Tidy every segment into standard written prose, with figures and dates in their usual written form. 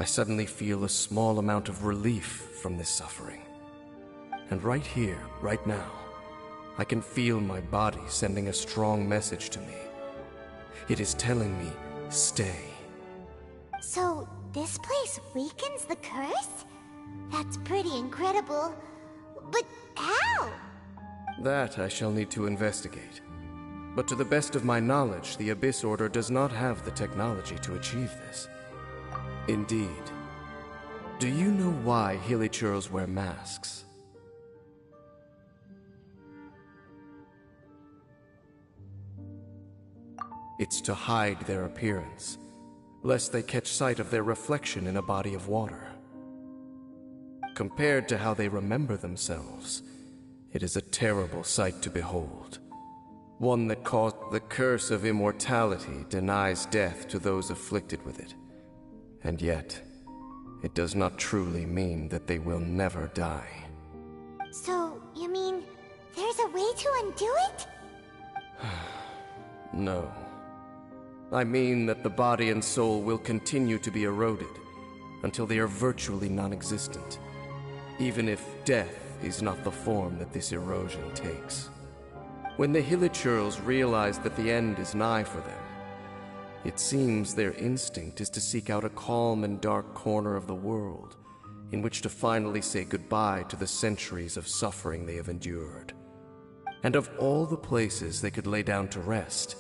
I suddenly feel a small amount of relief from this suffering. And right here, right now, I can feel my body sending a strong message to me. It is telling me, stay. So, this place weakens the curse? That's pretty incredible. But how? That I shall need to investigate. But to the best of my knowledge, the Abyss Order does not have the technology to achieve this. Indeed. Do you know why Hilichurls wear masks? It's to hide their appearance, lest they catch sight of their reflection in a body of water. Compared to how they remember themselves, it is a terrible sight to behold. One that caused the curse of immortality denies death to those afflicted with it. And yet, it does not truly mean that they will never die. So, you mean, there's a way to undo it? No. I mean that the body and soul will continue to be eroded until they are virtually non-existent, even if death is not the form that this erosion takes. When the Hilichurls realize that the end is nigh for them, it seems their instinct is to seek out a calm and dark corner of the world in which to finally say goodbye to the centuries of suffering they have endured. And of all the places they could lay down to rest,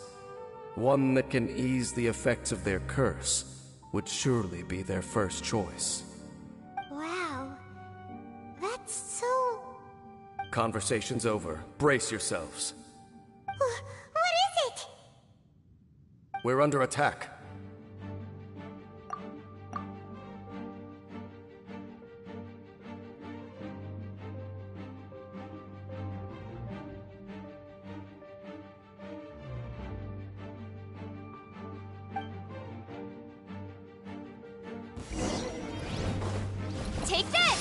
one that can ease the effects of their curse would surely be their first choice. Wow. That's so... Conversation's over. Brace yourselves. What is it? We're under attack. Take this!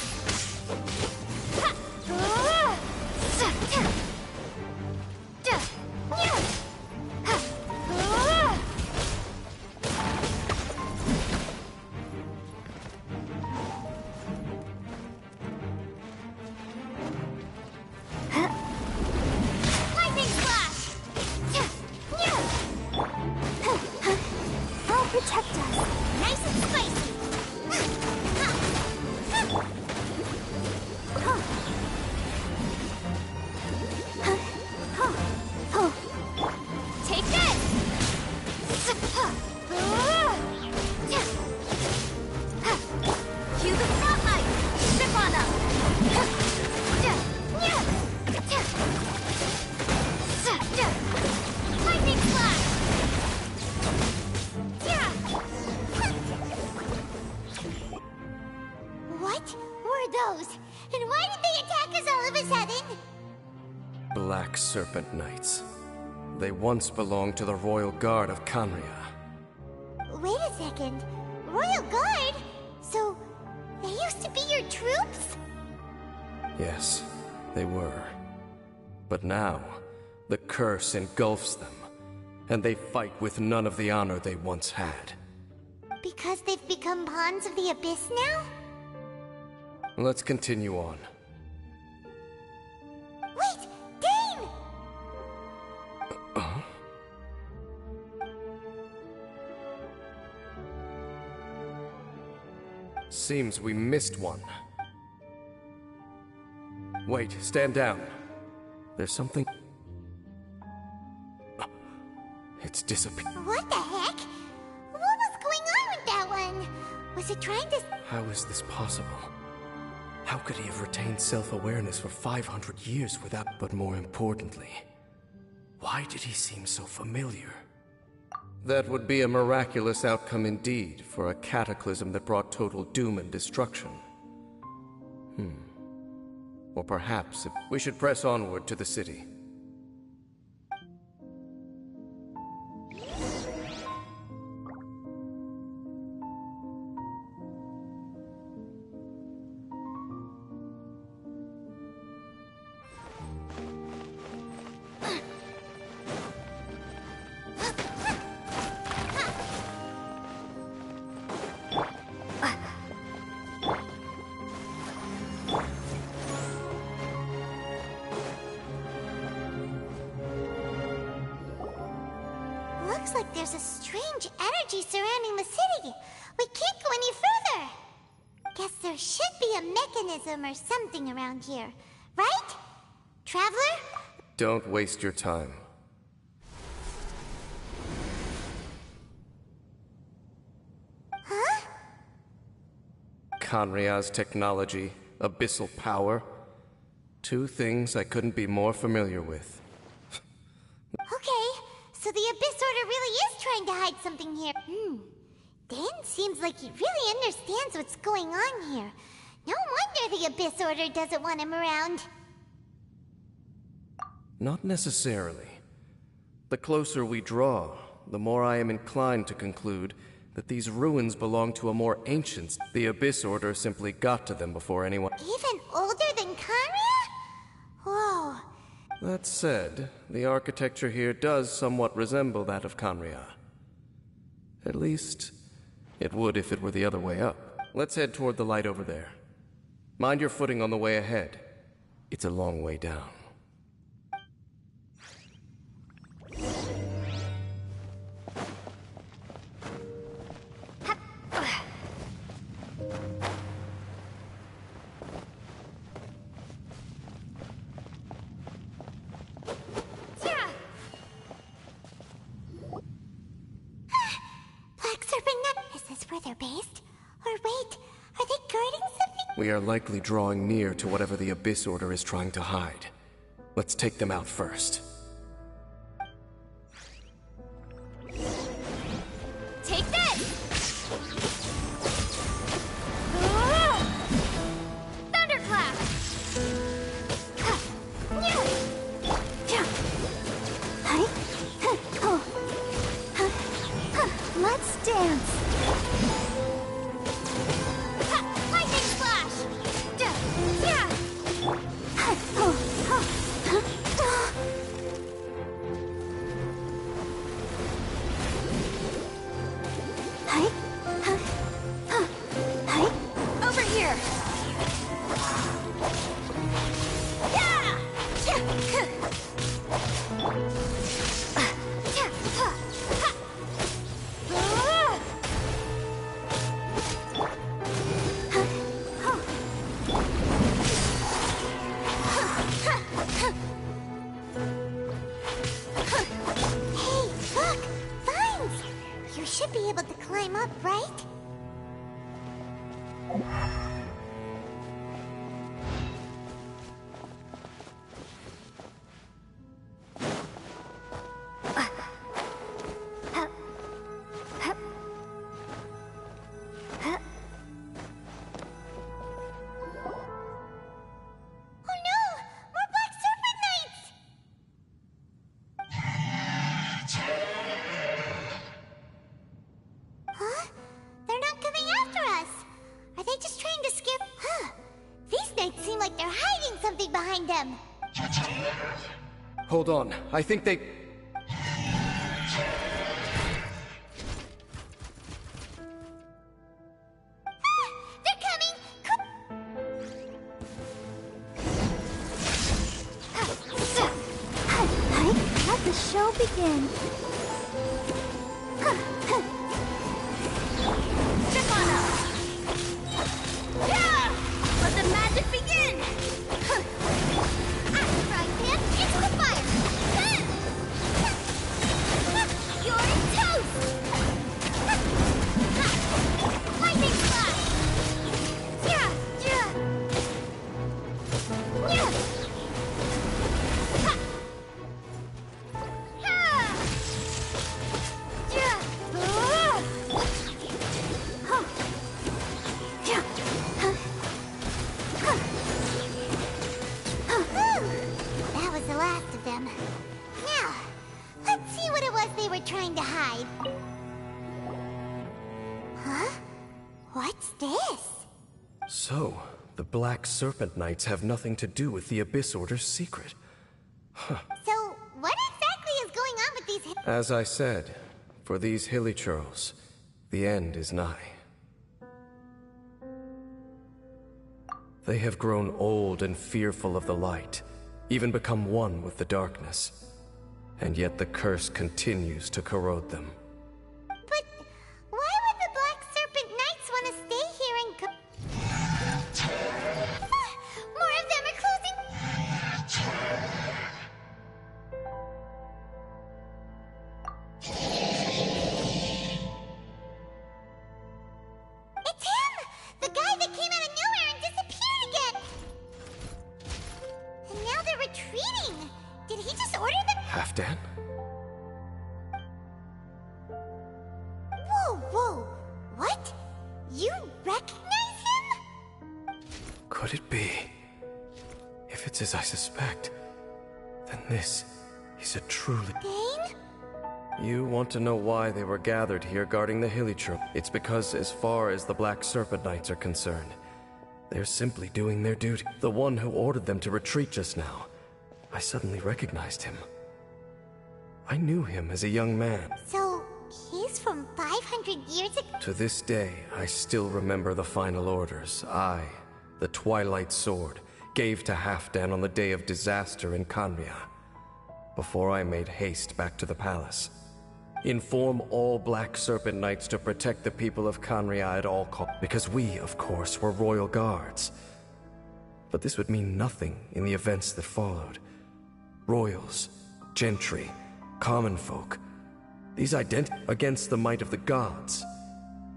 Ha! Lightning flash! I'll protect us. Nice and spicy. Take this! Cue the spotlight! Zip on them! Lightning flash! What were those? And why did they attack us all of a sudden? Black Serpent Knights. They once belonged to the Royal Guard of Kanria. Wait a second. Royal Guard? So, they used to be your troops? Yes, they were. But now, the curse engulfs them, and they fight with none of the honor they once had. Because they've become pawns of the Abyss now? Let's continue on. Wait! Dane! Seems we missed one. Wait, stand down. There's something... It's disappeared. What the heck? What was going on with that one? Was it trying to... How is this possible? How could he have retained self-awareness for 500 years without... But more importantly, why did he seem so familiar? That would be a miraculous outcome indeed for a cataclysm that brought total doom and destruction. Or perhaps if we should press onward to the city. Seems like there's a strange energy surrounding the city. We can't go any further. Guess there should be a mechanism or something around here, right? Traveler? Don't waste your time. Huh? Kanria's technology, abyssal power. Two things I couldn't be more familiar with. Okay, so the Abyss Order really is trying to hide something here. Dan seems like he really understands what's going on here. No wonder the Abyss Order doesn't want him around. Not necessarily. The closer we draw, the more I am inclined to conclude that these ruins belong to a more ancient. The Abyss Order simply got to them before anyone. Even older than Kanria? Whoa. That said, the architecture here does somewhat resemble that of Kanria. At least, it would if it were the other way up. Let's head toward the light over there. Mind your footing on the way ahead. It's a long way down. Black Serpent Nut. Is this where they're based? Or wait, are they guarding something? We are likely drawing near to whatever the Abyss Order is trying to hide. Let's take them out first. Take this! Thunderclap! Let's dance! Lightning Flash! Over here! Hey, look! Vines! You should be able to climb up, right? Oh no! More Black Serpent Knights! Huh? They're not coming after us! Are they just trying to scare... Huh! These knights seem like they're hiding something behind them! Hold on, I think they... They're coming! Let the show begin. Step on up! Yeah! Let the magic begin! Axe frying pan into the fire! You're toast! Lightning flash! Yeah! Yeah! Yeah! Ha! That was the last of them. Now, let's see what it was they were trying to hide. Huh? What's this? So, the Black Serpent Knights have nothing to do with the Abyss Order's secret. So, what exactly is going on with these... As I said, for these Hilichurls, the end is nigh. They have grown old and fearful of the light, even become one with the darkness. and yet the curse continues to corrode them. But why would the Black Serpent Knights want to stay here and go? More of them are closing. It's him! The guy that came out of nowhere and disappeared again! And now they're retreating! Did he just order them? Halfdan? Whoa, whoa! What? You recognize him? Could it be? If it's as I suspect, then this is a truly... Dane? You want to know why they were gathered here guarding the Hilichurl? It's because as far as the Black Serpent Knights are concerned, they're simply doing their duty. The one who ordered them to retreat just now, I suddenly recognized him. I knew him as a young man. So, he's from 500 years ago? To this day, I still remember the final orders I, the Twilight Sword, gave to Halfdan on the day of disaster in Khaenri'ah, before I made haste back to the palace. Inform all Black Serpent Knights to protect the people of Khaenri'ah at all costs, because we, of course, were royal guards. But this would mean nothing in the events that followed. Royals, gentry, common folk, these against the might of the gods.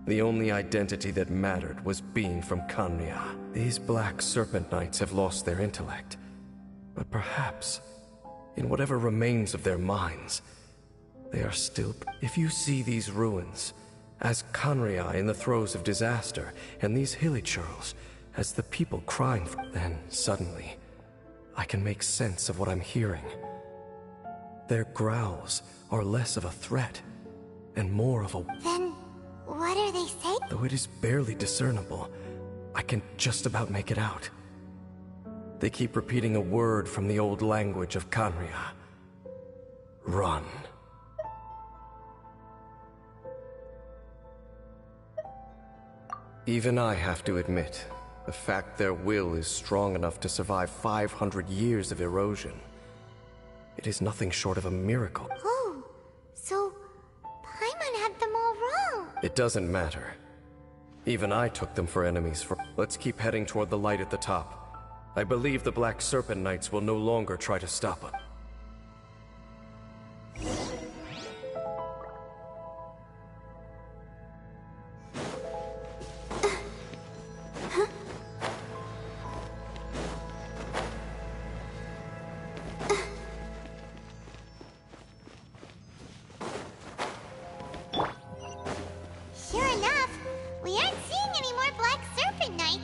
The only identity that mattered was being from Khaenri'ah. These Black Serpent Knights have lost their intellect, but perhaps, in whatever remains of their minds, they are still... If you see these ruins as Khaenri'ah in the throes of disaster, and these Hilichurls as the people crying for... Then, suddenly, I can make sense of what I'm hearing. Their growls are less of a threat, and more of a... Then, what are they saying? Though it is barely discernible, I can just about make it out. They keep repeating a word from the old language of Khaenri'ah. Run. Even I have to admit, the fact their will is strong enough to survive 500 years of erosion, it is nothing short of a miracle. Oh, so Paimon had them all wrong. It doesn't matter. Even I took them for enemies for... Let's keep heading toward the light at the top. I believe the Black Serpent Knights will no longer try to stop us. Sure enough, we aren't seeing any more Black Serpent Knights.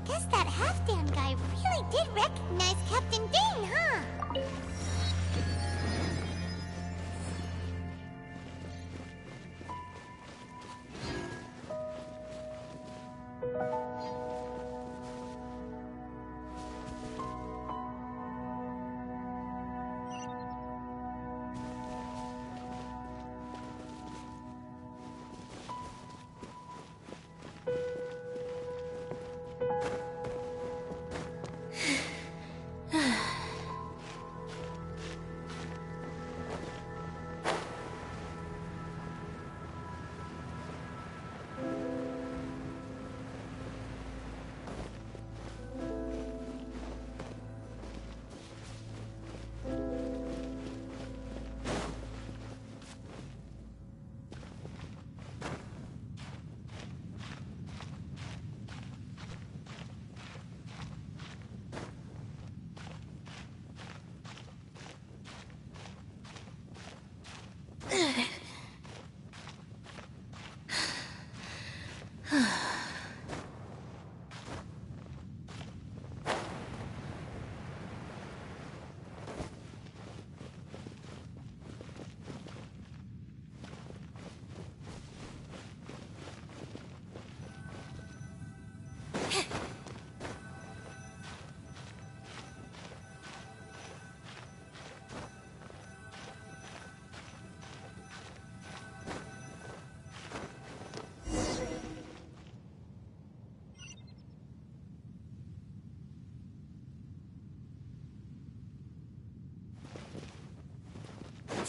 Guess that Halfdan guy really did recognize Captain Dane, huh?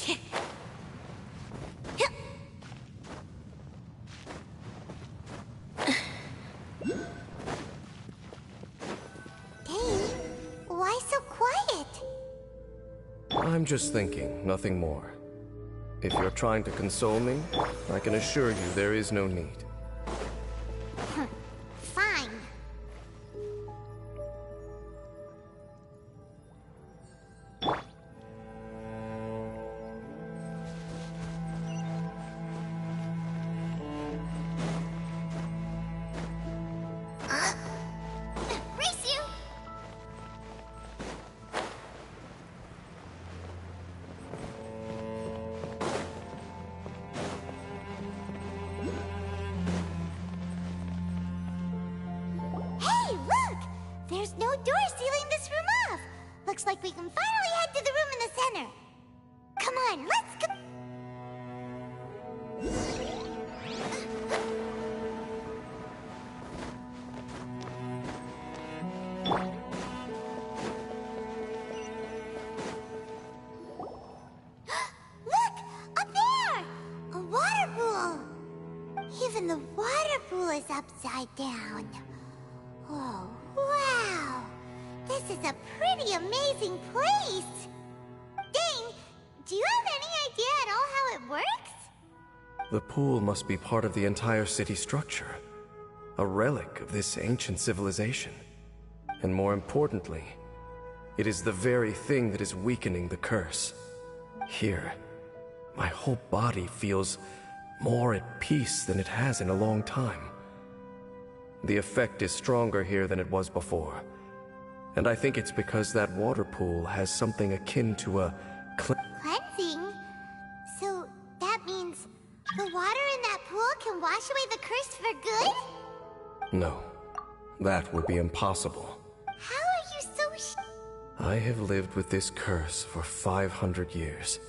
Dane, why so quiet? I'm just thinking, nothing more. If you're trying to console me, I can assure you there is no need. Fine. Race you! Hey, look! There's no door sealing this room off. Looks like we can finally head to the room in the center. Come on, let's go. Look! Up there! A water pool! Even the water pool is upside down. Oh, wow! This is a pretty amazing place! Dane, do you have any idea at all how it works? The pool must be part of the entire city structure. A relic of this ancient civilization. And more importantly, it is the very thing that is weakening the curse. Here, my whole body feels more at peace than it has in a long time. The effect is stronger here than it was before. And I think it's because that water pool has something akin to a Cleansing? So that means the water in that pool can wash away the curse for good? No, that would be impossible. How are you so I have lived with this curse for 500 years,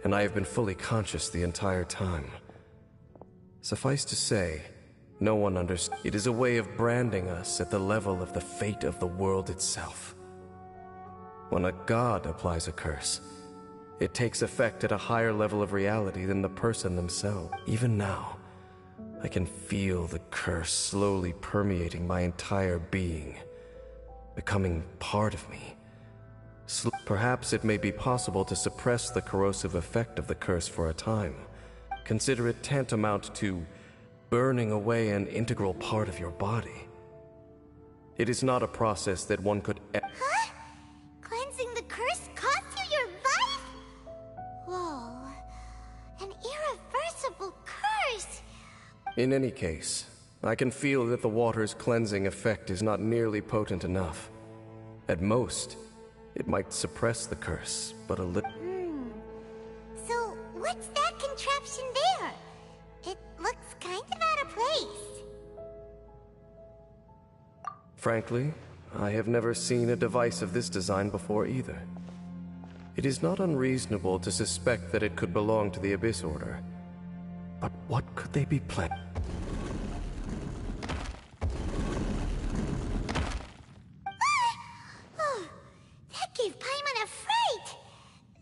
and I have been fully conscious the entire time. Suffice to say, no one understands. It is a way of branding us at the level of the fate of the world itself. When a god applies a curse, it takes effect at a higher level of reality than the person themselves. Even now, I can feel the curse slowly permeating my entire being, becoming part of me. Perhaps it may be possible to suppress the corrosive effect of the curse for a time. Consider it tantamount to burning away an integral part of your body. It is not a process that one could... Huh? Cleansing the curse cost you your life? Whoa. An irreversible curse. In any case, I can feel that the water's cleansing effect is not nearly potent enough. At most, it might suppress the curse, but a little... So, what's that contraption there? It looks kind of out of place. Frankly, I have never seen a device of this design before either. It is not unreasonable to suspect that it could belong to the Abyss Order. But what could they be planning? Oh, that gave Paimon a fright.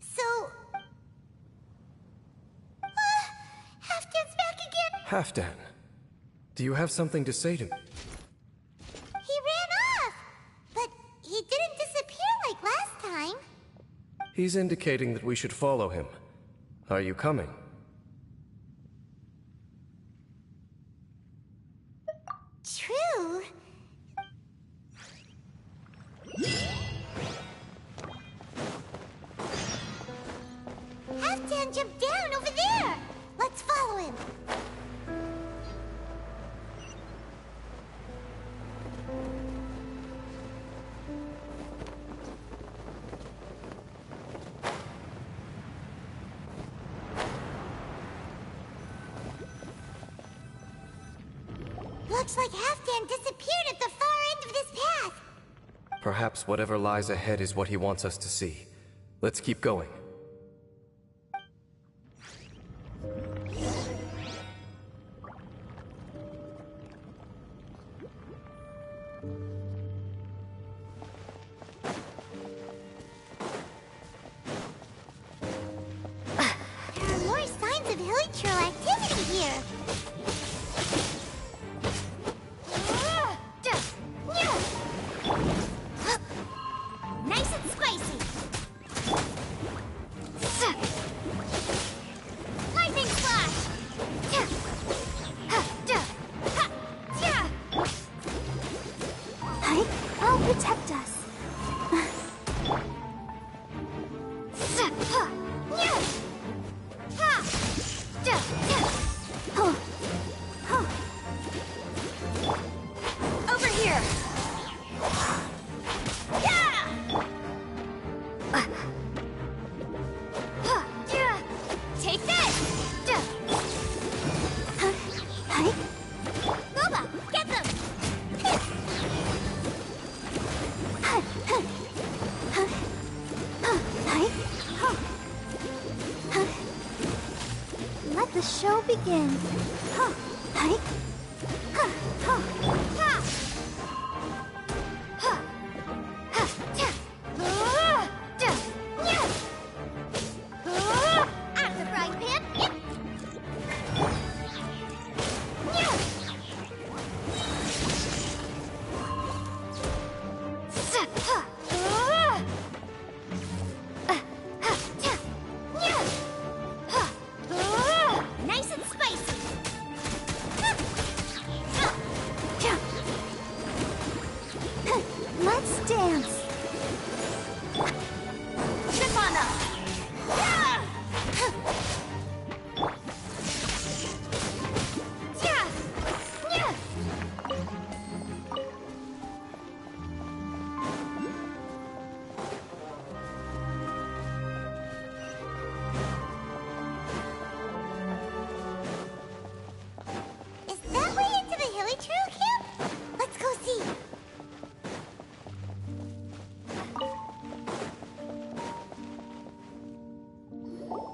So... Halfdan's back again. Halfdan, do you have something to say to me? He ran off. But he didn't disappear like last time. He's indicating that we should follow him. Are you coming? True. Halfdan jumped down over there. Let's follow him. Looks like Halfdan disappeared at the far end of this path. Perhaps whatever lies ahead is what he wants us to see. Let's keep going. hilichurl activity here. Nice and spicy. Lightning flash. I'll protect us. Over here. Take this. Boba, get them. Let the show begin. Out of the frying pan. Nice and spicy. Let's dance. Trip on them. Is that way into the hilichurl camp? Let's go see.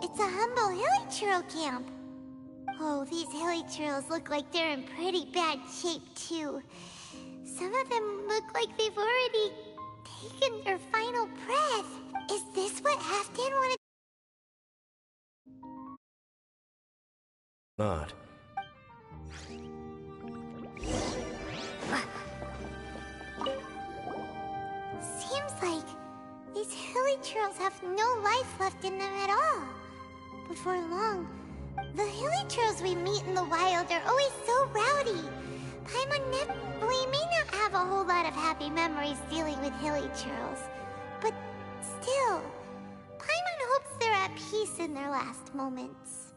It's a humble hilichurl camp. Oh, these hilichurls look like they're in pretty bad shape, too. Some of them look like they've already taken their final breath. Is this what Halfdan wanted? Not. Seems like these hilichurls have no life left in them at all. Before long, the hilichurls we meet in the wild are always so rowdy. We may not have a whole lot of happy memories dealing with hilichurls, but still, Paimon hopes they're at peace in their last moments.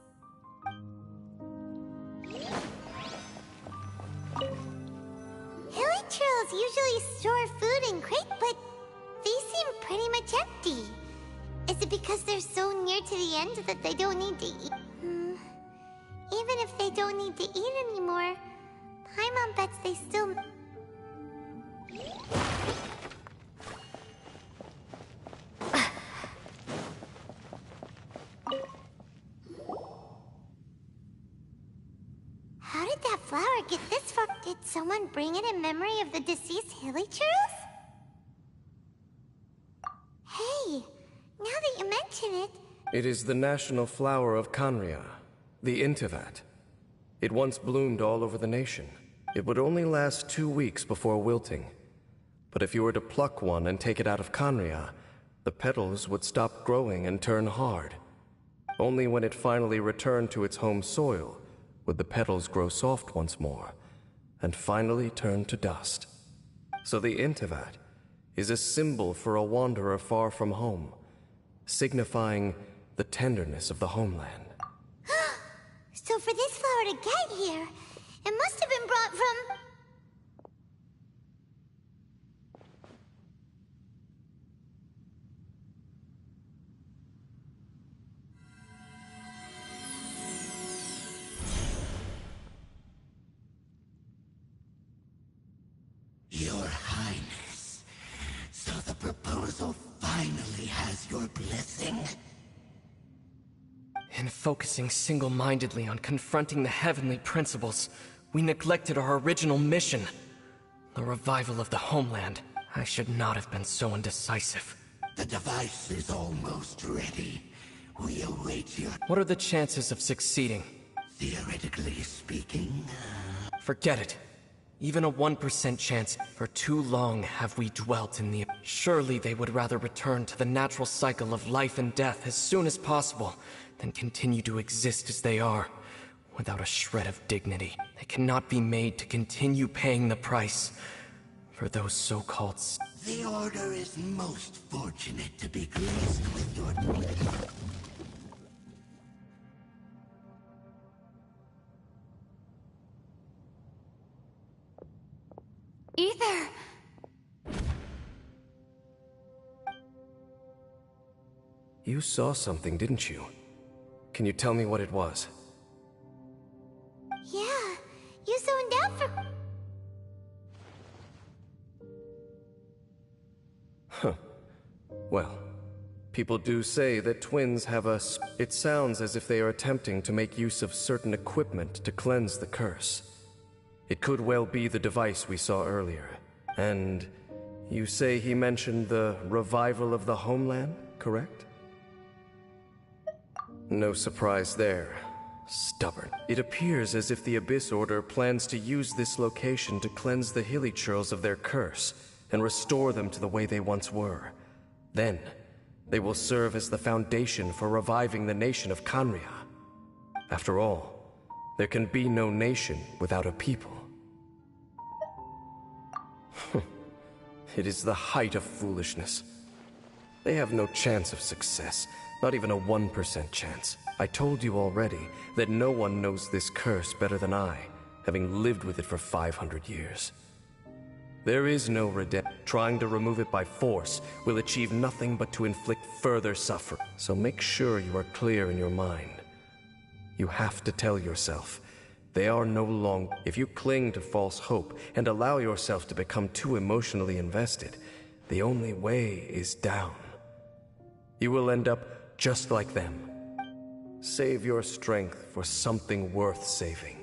Hilichurls usually store food in crates, but these seem pretty much empty. Is it because they're so near to the end that they don't need to eat? Even if they don't need to eat anymore, Paimon bets they still... How did that flower get this far? Did someone bring it in memory of the deceased hilichurls? Hey, now that you mention it... It is the national flower of Kanria, the Intivat. It once bloomed all over the nation. It would only last 2 weeks before wilting. But if you were to pluck one and take it out of Kanria, the petals would stop growing and turn hard. Only when it finally returned to its home soil would the petals grow soft once more, and finally turn to dust. So the Intivat is a symbol for a wanderer far from home, signifying the tenderness of the homeland. So for this flower to get here, it must have been brought from... Your Highness, so the proposal finally has your blessing? In focusing single-mindedly on confronting the heavenly principles, we neglected our original mission. The revival of the homeland. I should not have been so indecisive. The device is almost ready. We await your... What are the chances of succeeding? Theoretically speaking... Forget it. Even a 1% chance. For too long have we dwelt in the... Surely they would rather return to the natural cycle of life and death as soon as possible than continue to exist as they are, without a shred of dignity. They cannot be made to continue paying the price for those so-called... The Order is most fortunate to be graced with your... Ether! You saw something, didn't you? Can you tell me what it was? Yeah, you zoned out for... Huh. Well, people do say that twins have a... It sounds as if they are attempting to make use of certain equipment to cleanse the curse. It could well be the device we saw earlier. And you say he mentioned the revival of the homeland, correct? No surprise there. Stubborn. It appears as if the Abyss Order plans to use this location to cleanse the Hilly-Churls of their curse and restore them to the way they once were. Then, they will serve as the foundation for reviving the nation of Khaenri'ah. After all, there can be no nation without a people. It is the height of foolishness. They have no chance of success, not even a 1% chance. I told you already that no one knows this curse better than I, having lived with it for 500 years. There is no redemption. Trying to remove it by force will achieve nothing but to inflict further suffering. So make sure you are clear in your mind. You have to tell yourself, they are no longer... If you cling to false hope and allow yourself to become too emotionally invested, the only way is down. You will end up just like them. Save your strength for something worth saving.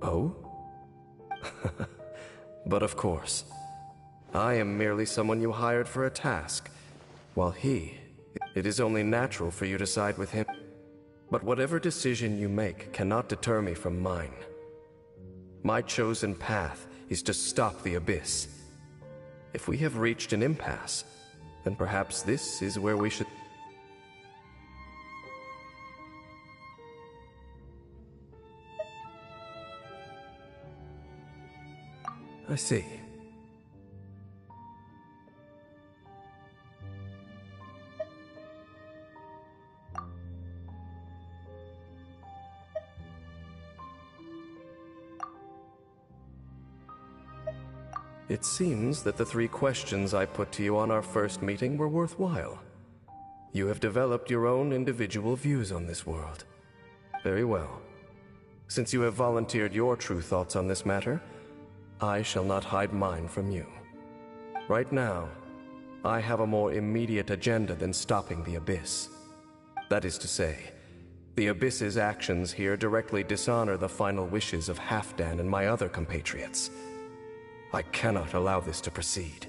Oh? But of course, I am merely someone you hired for a task, while it is only natural for you to side with him. But whatever decision you make cannot deter me from mine. My chosen path is to stop the Abyss. If we have reached an impasse, then perhaps this is where we should... I see. It seems that the 3 questions I put to you on our first meeting were worthwhile. You have developed your own individual views on this world. Very well. Since you have volunteered your true thoughts on this matter, I shall not hide mine from you. Right now, I have a more immediate agenda than stopping the Abyss. That is to say, the Abyss's actions here directly dishonor the final wishes of Halfdan and my other compatriots. I cannot allow this to proceed.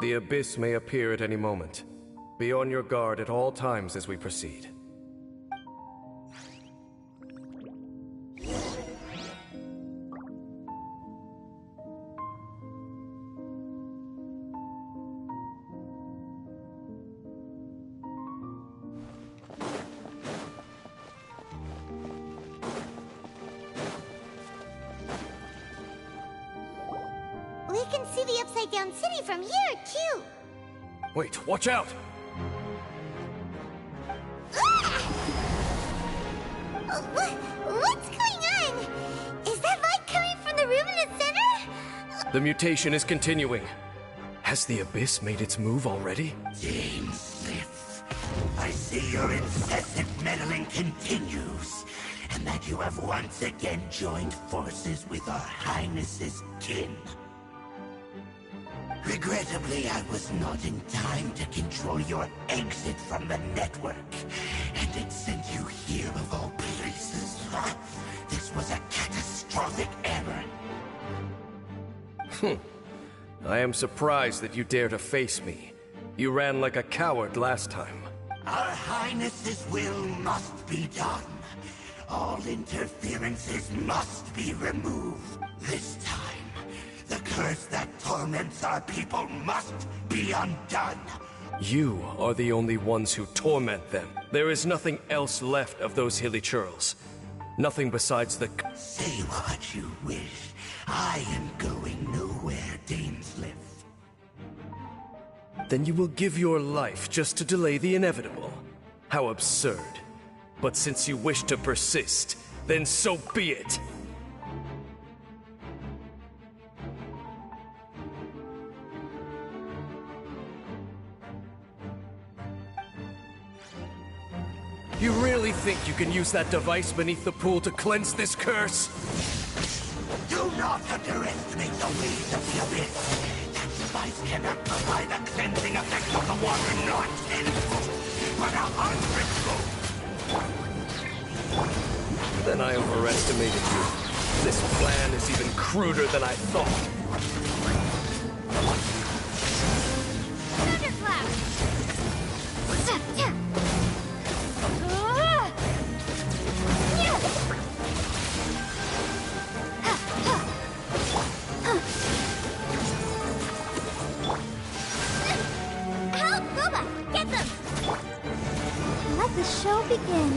The abyss may appear at any moment. Be on your guard at all times as we proceed. We can see the Upside Down City from here, too. Wait, watch out! What's going on? Is that light coming from the room in the center? The mutation is continuing. Has the abyss made its move already? Dame Sith, I see your incessant meddling continues, and that you have once again joined forces with our Highness's kin. Regrettably, I was not in time to control your exit from the network, and it sent you here of all places. This was a catastrophic error. I am surprised that you dare to face me. You ran like a coward last time. Our Highness's will must be done. All interferences must be removed. This time, the curse that torments our people must be undone. You are the only ones who torment them. There is nothing else left of those hilly churls. Nothing besides the... Say what you wish. I am going nowhere, Dainsliff. Then you will give your life just to delay the inevitable. How absurd. But since you wish to persist, then so be it. You really think you can use that device beneath the pool to cleanse this curse? Do not underestimate the ways of the abyss. That device cannot provide the cleansing effect of the water not tenfold, but 100-fold. Then I overestimated you. This plan is even cruder than I thought. Thunderclap! Help, Boba! Get them! Let the show begin.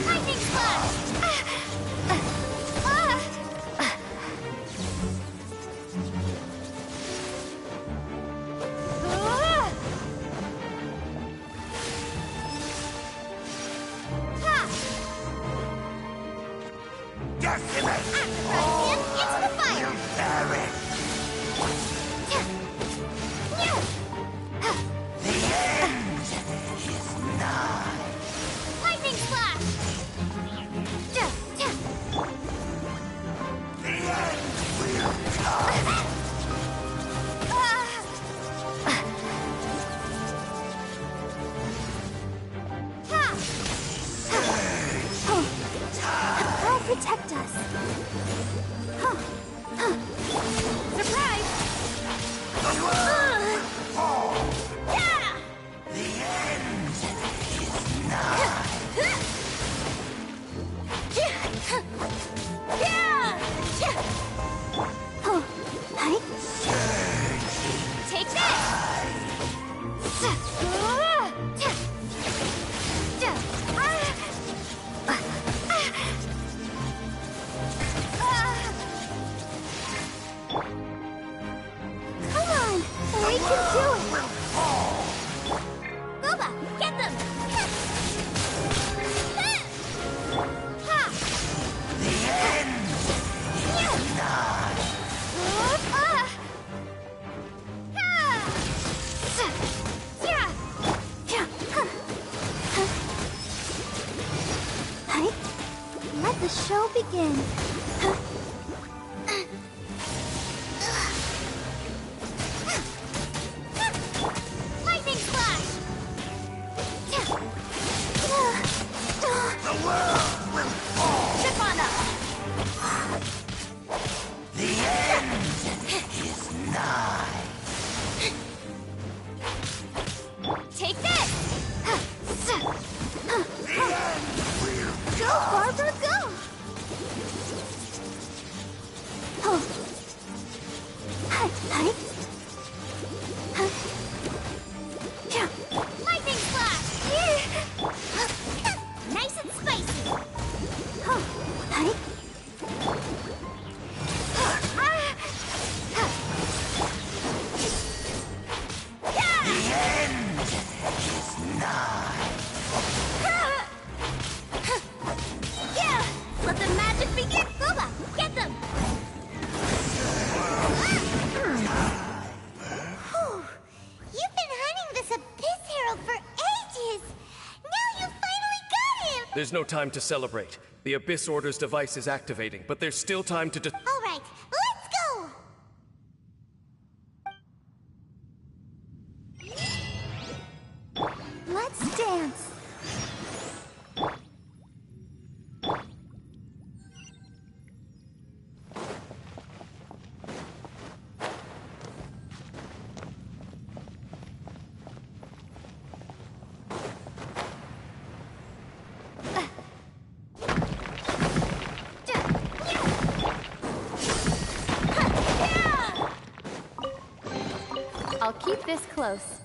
Lightning Splash! Decimate! Into the fire! Perish! The end is nigh. Lightning Splash! The end will come. I'll protect us. Surprise! Yeah! The end is nigh. Take this! Come on, we can do it. Boba, get them! The end is nigh. Let the show begin. Lightning Splash! The world will fall. Trip on up! The end is nigh. There's no time to celebrate. The Abyss Order's device is activating, but there's still time to All right, let's go! Let's dance. I'll keep this close.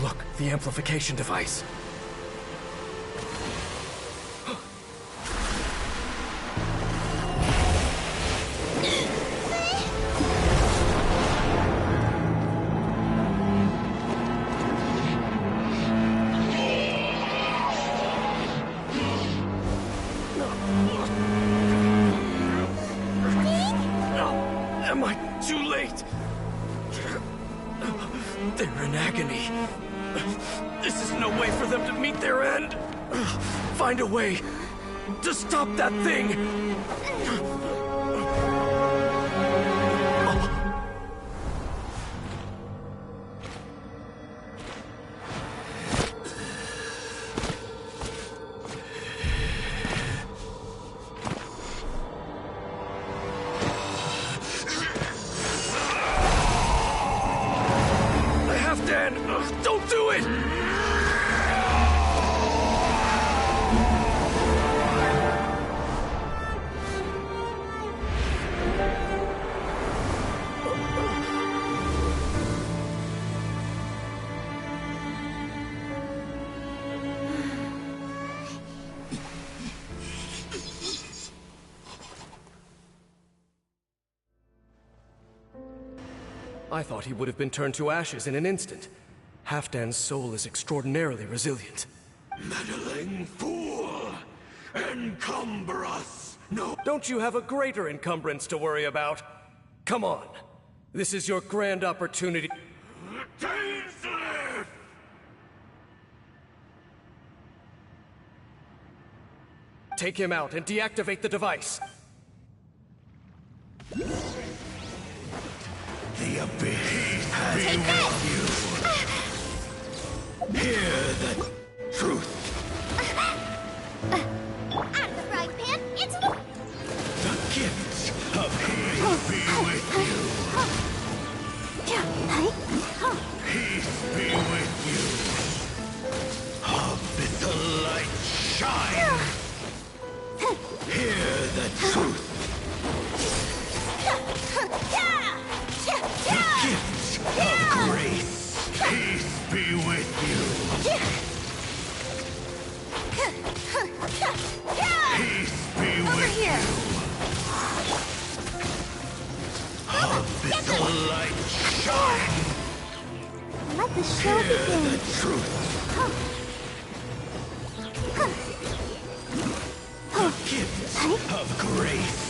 Look, the amplification device. Am I too late? They're in agony. This is no way for them to meet their end. Find a way to stop that thing. Don't do it! I thought he would have been turned to ashes in an instant. Halfdan's soul is extraordinarily resilient. Meddling fool! Encumber us! No! Don't you have a greater encumbrance to worry about? Come on. This is your grand opportunity. Dainsleif! Take him out and deactivate the device. The Abyss has been with you. Hear the truth. Out of the frying pan, into the... The gifts of peace be with you. Peace be with you. Abyssal light shine. Hear the truth. The gifts of grace. Peace be with you. Peace be with you. Abyssal light shine. Let the show Hear begin. the truth. The gifts of grace.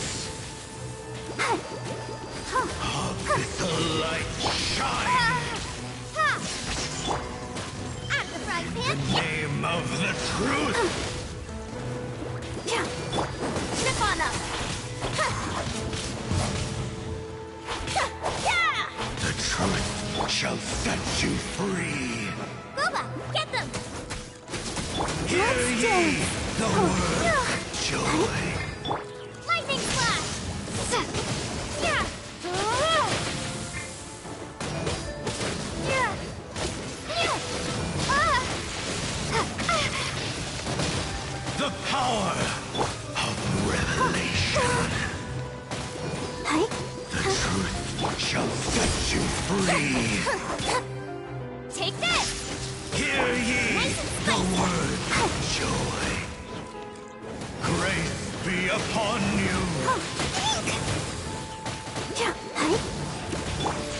Abyssal light shine. Out of the frying pan, In the name of the truth. Slip on up. you free. Booba, get them! Hear ye the word of joy. Lightning flash! The power of revelation. The truth shall set you free. Take this! Hear ye the word of joy. Grace be upon you.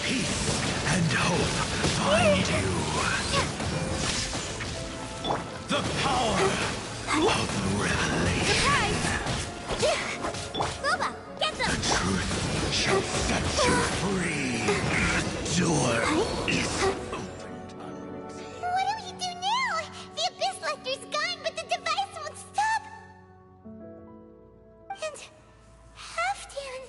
Peace and hope find you. The power of revelation. Booba, get them! The truth shall set you free. The door is opened. What do we do now? The Abyss Lecter's gone, but the device won't stop. And Halfdan.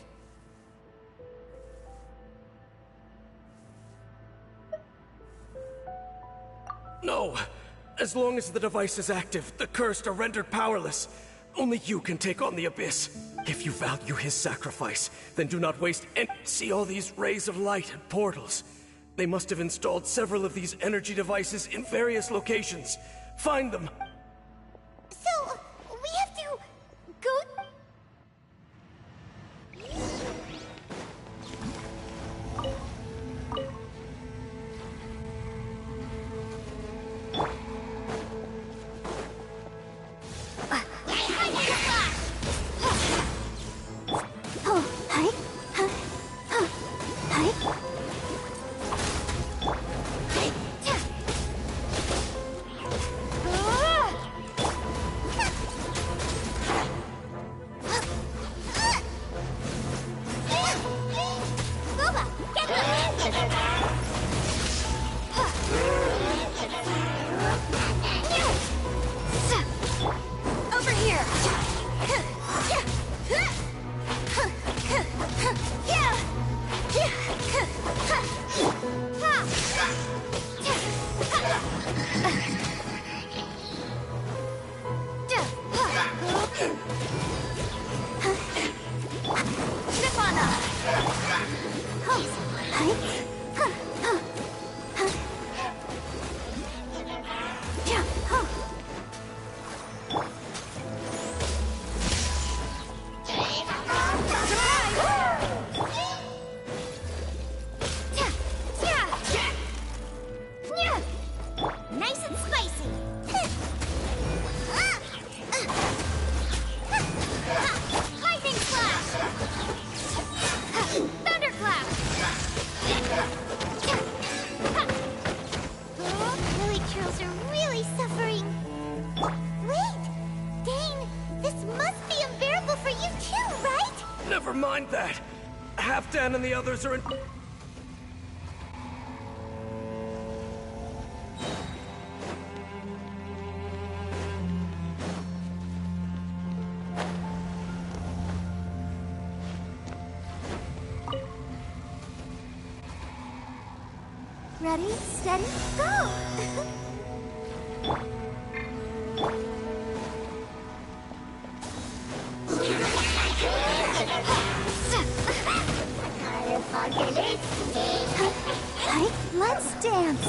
No! As long as the device is active, the cursed are rendered powerless. Only you can take on the Abyss. If you value his sacrifice, then do not waste and see all these rays of light and portals. They must have installed several of these energy devices in various locations. Find them. So, we have to go... Over here! Snip on up! Nice and spicy! Lightning flash! Thunderclap! Lily Churls are really suffering. Wait! Dane, this must be unbearable for you too, right? Never mind that. Halfdan and the others are in... Ready, steady, go! Let's dance!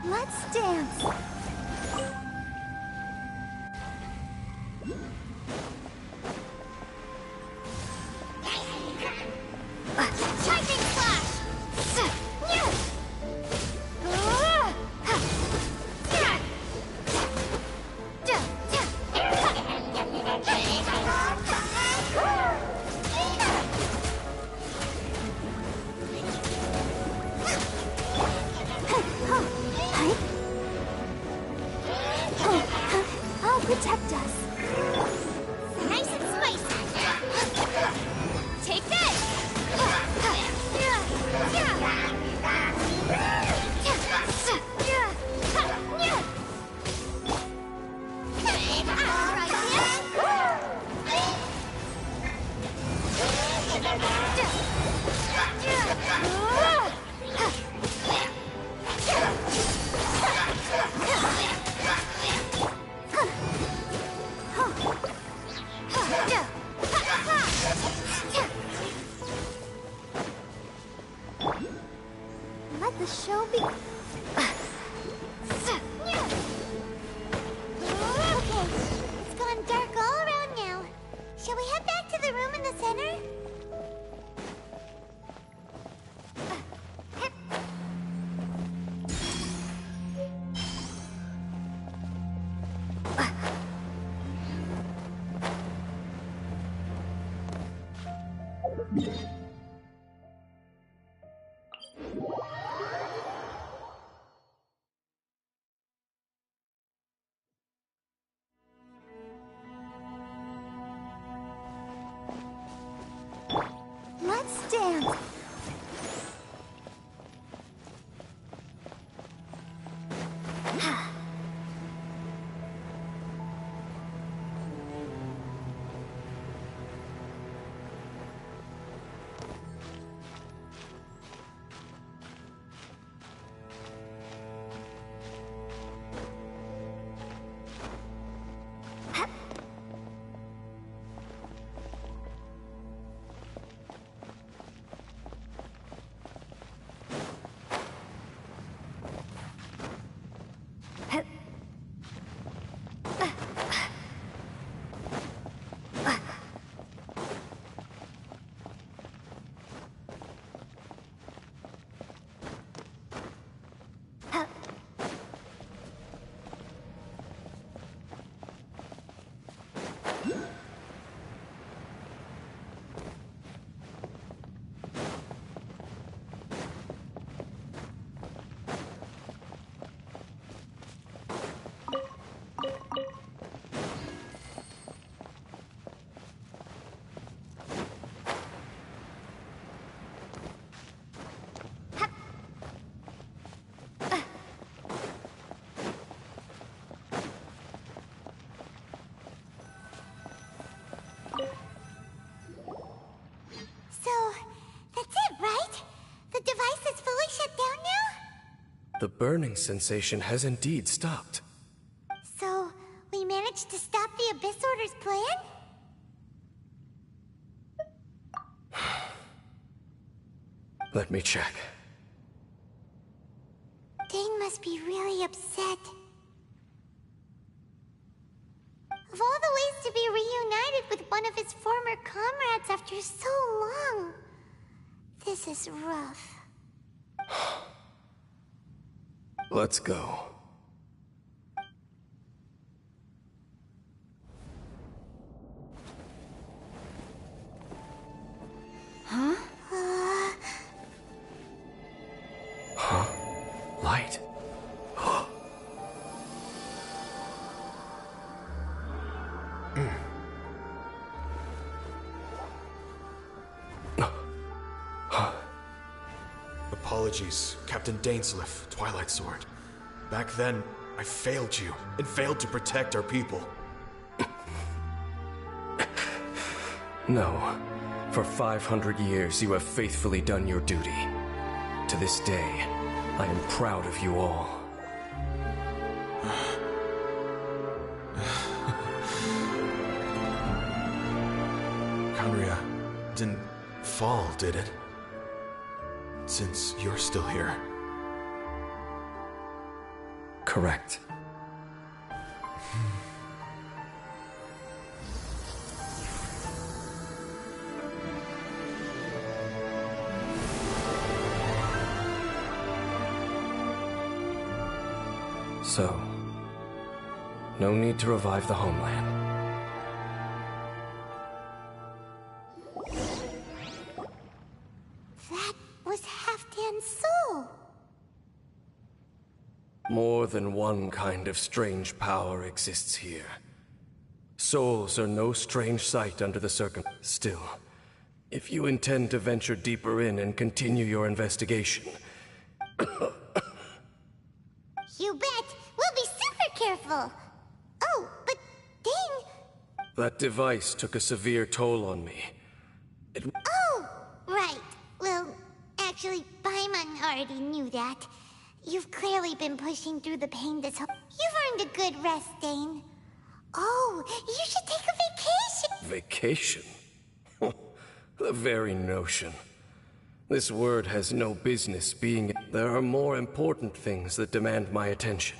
Let's dance. Lightning flash! I'll protect us. Nice and spicy. Take this. Let the show be. Okay, it's gone dark all around now. Shall we head back to the room in the center? Let's dance. The burning sensation has indeed stopped. So, we managed to stop the Abyss Order's plan? Let me check. Dane must be really upset. Of all the ways to be reunited with one of his former comrades after so long, this is rough. Let's go. Huh? Huh? Light. Apologies, Captain Dainsleif, Twilight Sword. Back then, I failed you, and failed to protect our people. No. For 500 years, you have faithfully done your duty. To this day, I am proud of you all. Conria didn't fall, did it? Since you're still here. correct. So, no need to revive the homeland. That was Halfdan's soul. More than one kind of strange power exists here. Souls are no strange sight under the Still, if you intend to venture deeper in and continue your investigation... You bet. We'll be super careful. Oh, but dang. That device took a severe toll on me. Oh, right. Well, actually, Paimon already knew that. You've clearly been pushing through the pain this whole... You've earned a good rest, Dane. Oh, you should take a vacation. Vacation? The very notion. This word has no business being... There are more important things that demand my attention.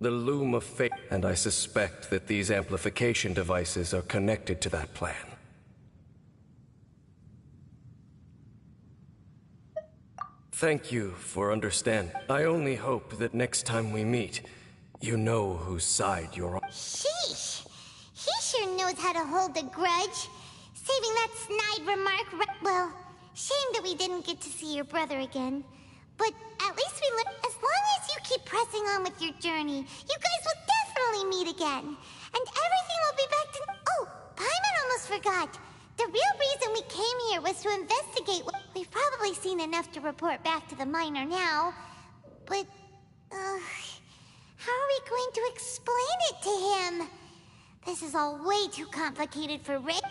The loom of fate, and I suspect that these amplification devices are connected to that plan. Thank you for understanding. I only hope that next time we meet, you know whose side you're on. Sheesh. He sure knows how to hold a grudge. Saving that snide remark well, shame that we didn't get to see your brother again. But at least we learned, as long as you keep pressing on with your journey, you guys will definitely meet again. And everything will be back to... Oh, Paimon almost forgot. The real reason we came here was to investigate what... We've probably seen enough to report back to the miner now. But, how are we going to explain it to him? This is all way too complicated for Rick.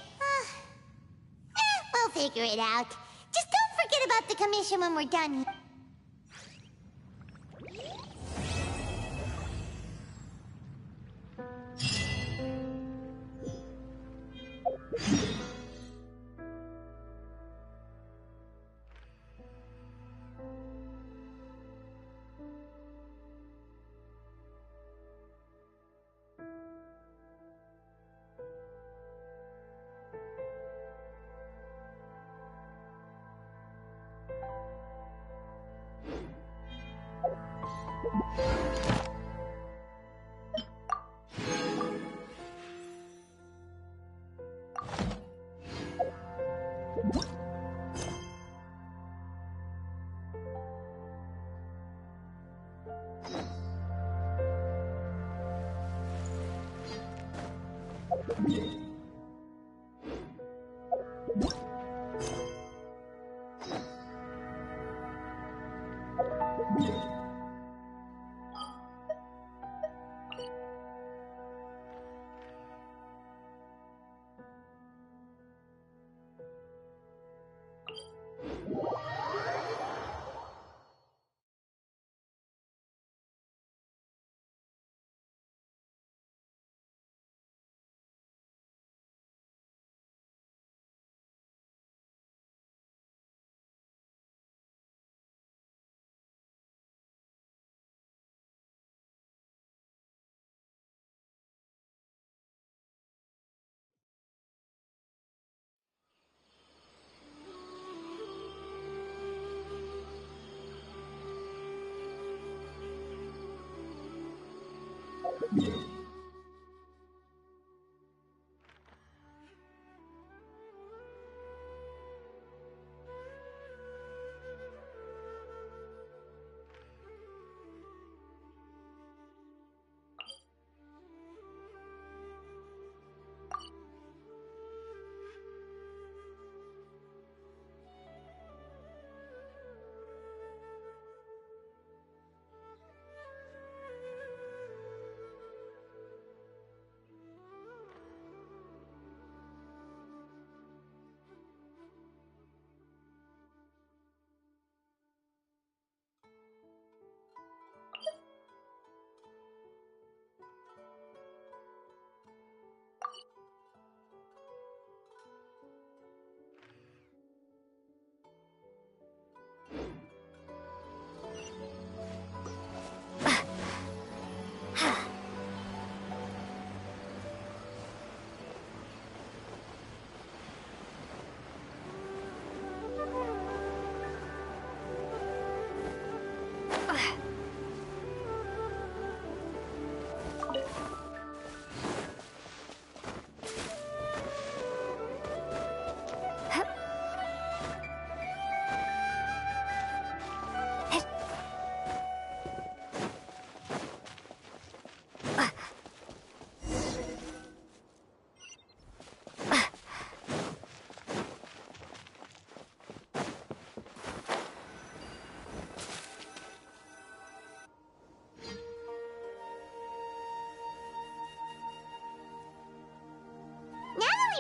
We'll figure it out. Just don't forget about the commission when we're done here.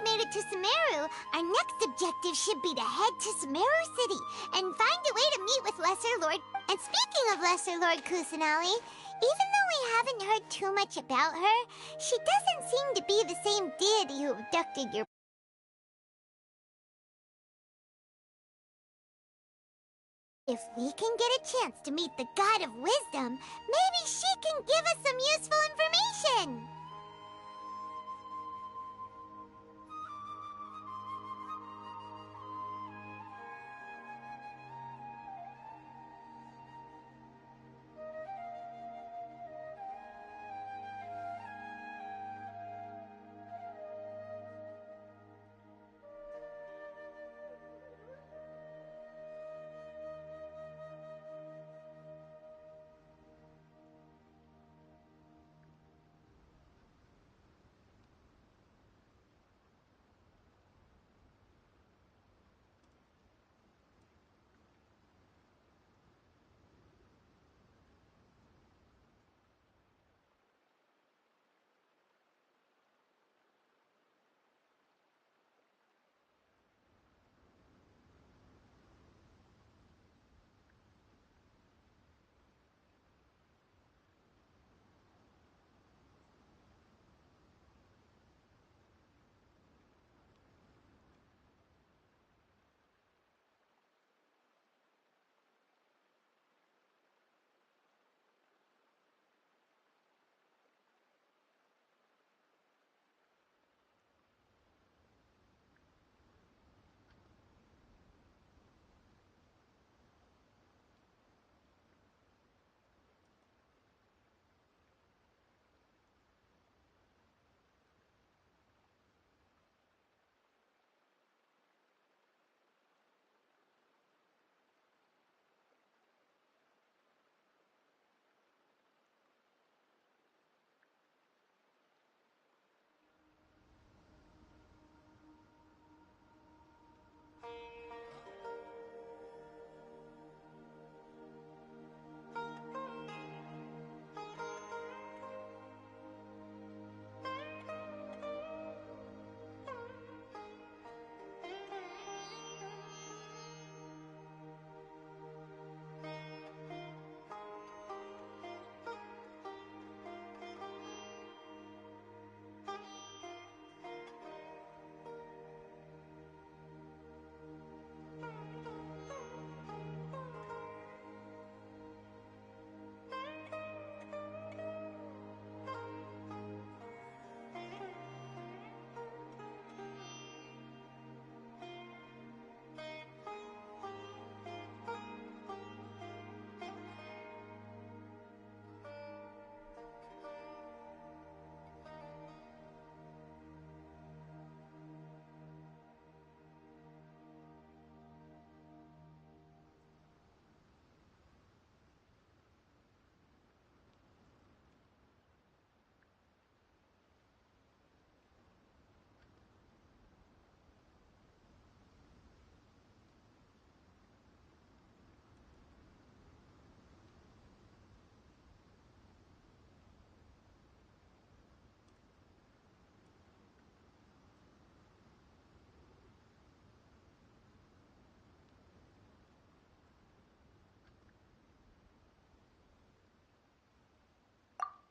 made it to Sumeru, our next objective should be to head to Sumeru City and find a way to meet with Lesser Lord. And speaking of Lesser Lord Kusanali, even though we haven't heard too much about her, she doesn't seem to be the same deity who abducted your... If we can get a chance to meet the God of Wisdom, maybe she can give us some useful information!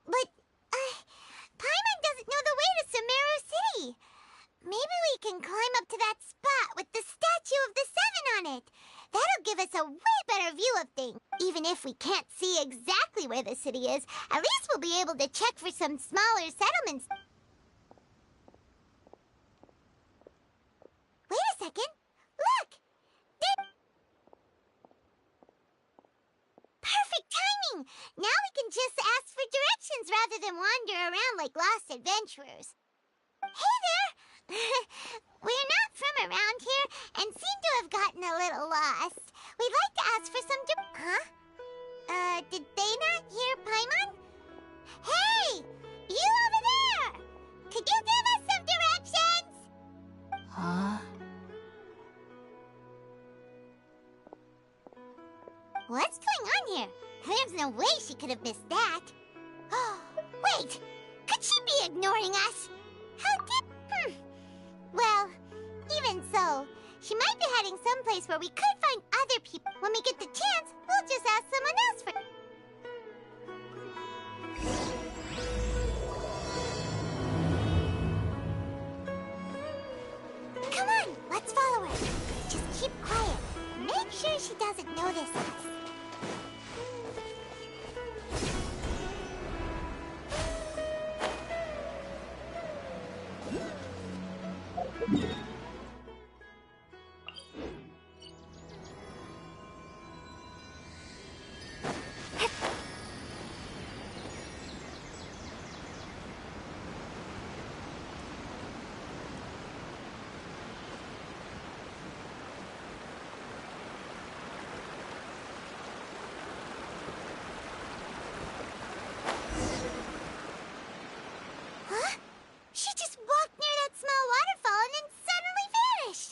But, Paimon doesn't know the way to Sumeru City. Maybe we can climb up to that spot with the statue of the Seven on it. That'll give us a way better view of things. Even if we can't see exactly where the city is, at least we'll be able to check for some smaller settlements. Wait a second. Look! Perfect timing! Now we can just ask for directions rather than wander around like lost adventurers. Hey there! We're not from around here and seem to have gotten a little lost. We'd like to ask for some Huh? Did they not hear Paimon? Hey! You over there! Could you give us some directions? Huh? What's going on here? There's no way she could have missed that. Wait! Could she be ignoring us? How did... Well, She might be heading someplace where we could find other people. When we get the chance, we'll just ask someone else for... Come on, let's follow her. Just keep quiet. Make sure she doesn't notice us. She just walked near that small waterfall and then suddenly vanished.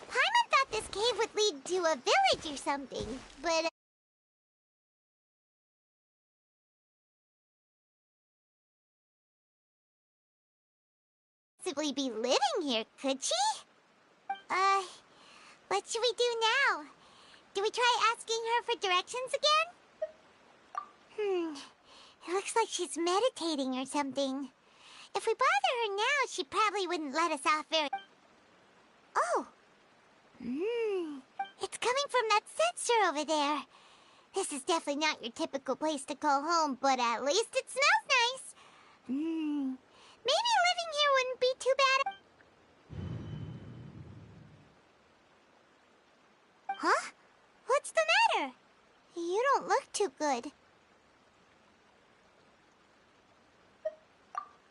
Paimon thought this cave would lead to a village or something, but... possibly be living here, could she? What should we do now? Do we try asking her for directions again? It looks like she's meditating or something. If we bother her now, she probably wouldn't let us off very... Oh! It's coming from that sensor over there. This is definitely not your typical place to call home, but at least it smells nice. Maybe living here wouldn't be too bad. Huh? What's the matter? You don't look too good.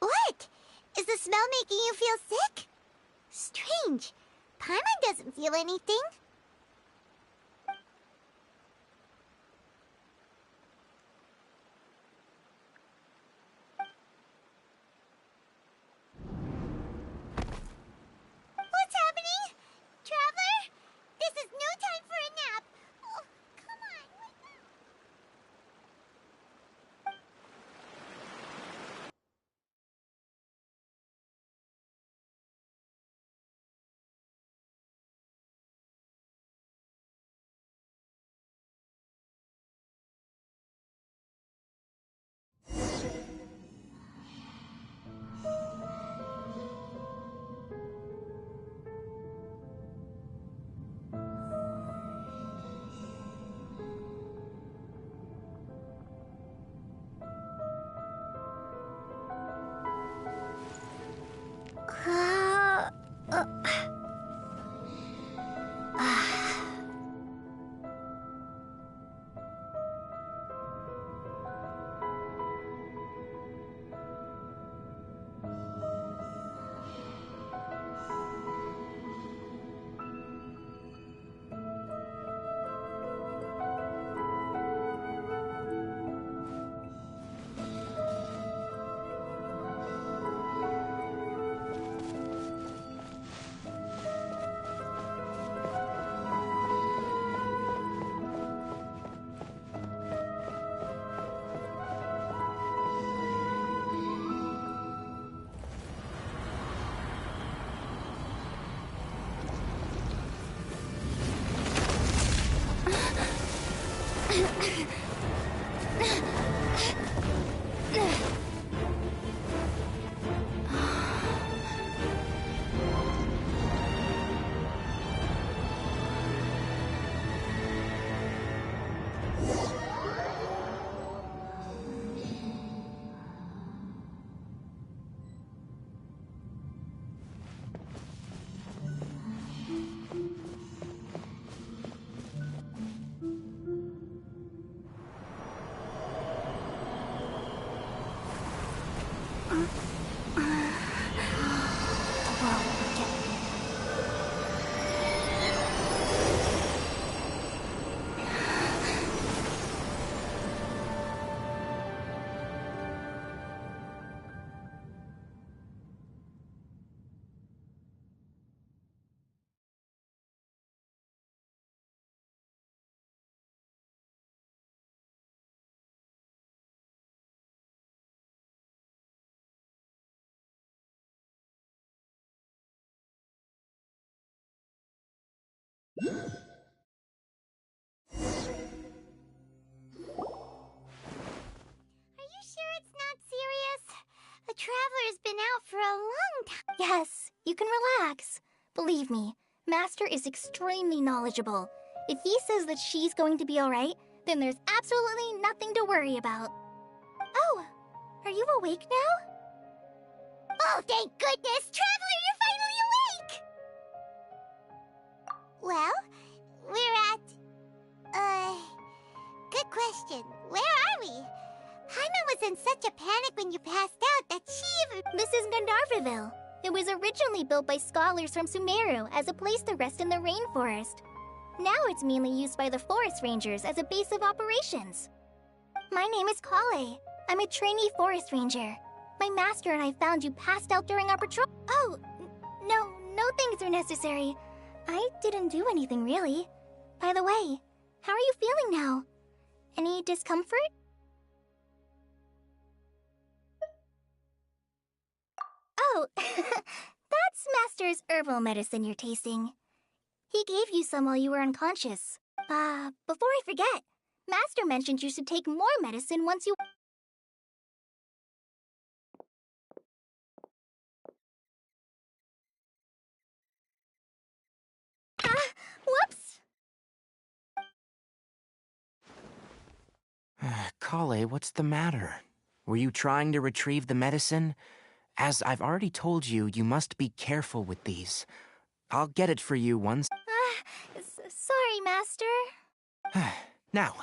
What? Is the smell making you feel sick? Strange. Paimon doesn't feel anything. What's happening? Traveler? This is no time for a nap. Oh, come on, wake up. Are you sure it's not serious? The Traveler's been out for a long time. Yes, you can relax. Believe me, Master is extremely knowledgeable. If he says that she's going to be alright, then there's absolutely nothing to worry about. Oh, are you awake now? Oh, thank goodness! Traveler, you're finally awake! Well, we're at... Good question. Where are we? Haima was in such a panic when you passed out that she even... This is Gandharvaville. It was originally built by scholars from Sumeru as a place to rest in the rainforest. Now it's mainly used by the forest rangers as a base of operations. My name is Kale. I'm a trainee forest ranger. My master and I found you passed out during our patrol. Oh, no things are necessary. I didn't do anything really. By the way, how are you feeling now? Any discomfort? Oh, that's Master's herbal medicine you're tasting. He gave you some while you were unconscious. Before I forget, Master mentioned you should take more medicine once you... Whoops! Kale, what's the matter? Were you trying to retrieve the medicine? As I've already told you, you must be careful with these. I'll get it for you once. Sorry, Master. Now,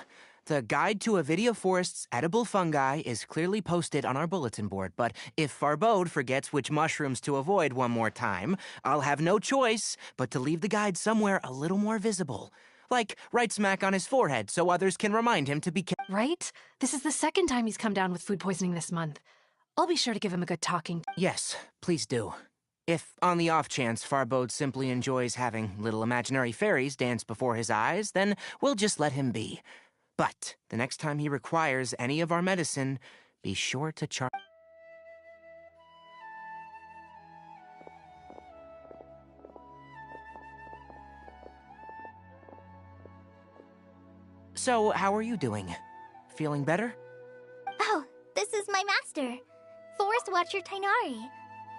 the guide to Avidia Forest's edible fungi is clearly posted on our bulletin board, but if Farbode forgets which mushrooms to avoid one more time, I'll have no choice but to leave the guide somewhere a little more visible. Like right smack on his forehead so others can remind him to be careful. Right? This is the second time he's come down with food poisoning this month. I'll be sure to give him a good talking. Yes, please do. If, on the off chance, Farbode simply enjoys having little imaginary fairies dance before his eyes, then we'll just let him be. But the next time he requires any of our medicine, be sure to charge. So, how are you doing? Feeling better? Oh, this is my master, Forest Watcher Tainari.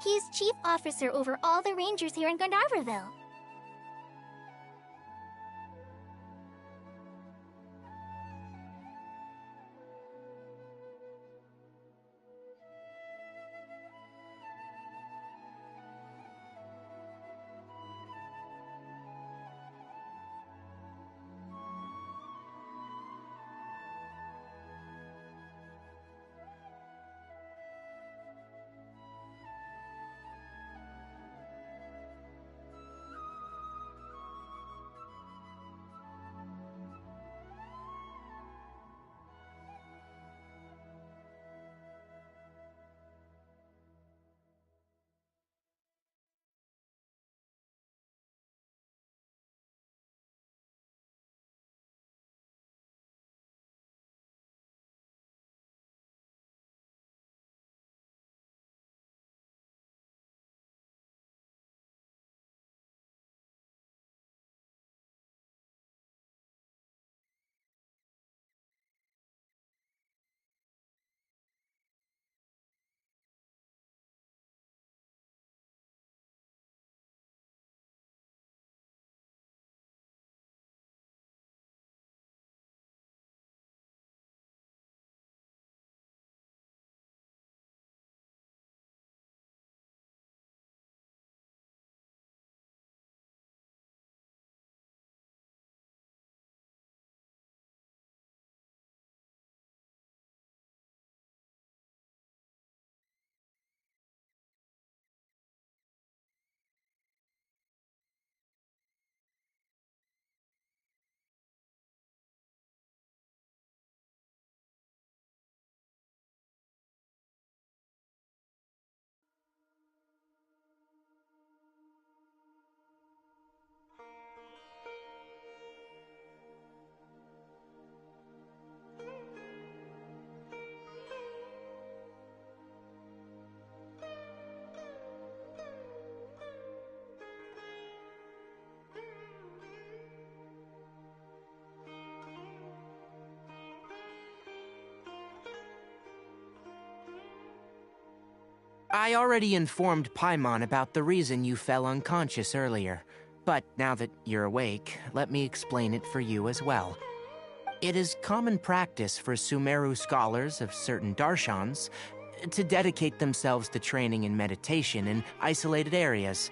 He's chief officer over all the rangers here in Gandharvaville. I already informed Paimon about the reason you fell unconscious earlier. But now that you're awake, let me explain it for you as well. It is common practice for Sumeru scholars of certain darshans to dedicate themselves to training in meditation in isolated areas,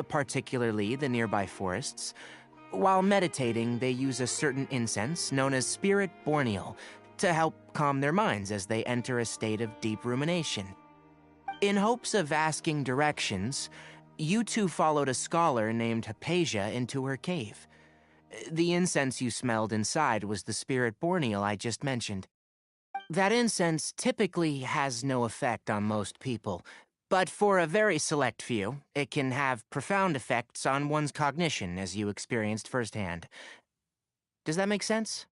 particularly the nearby forests. While meditating, they use a certain incense known as Spirit Borneal to help calm their minds as they enter a state of deep rumination. In hopes of asking directions, you two followed a scholar named Hypatia into her cave. The incense you smelled inside was the Spirit Borneal I just mentioned. That incense typically has no effect on most people, but for a very select few, it can have profound effects on one's cognition, as you experienced firsthand. Does that make sense?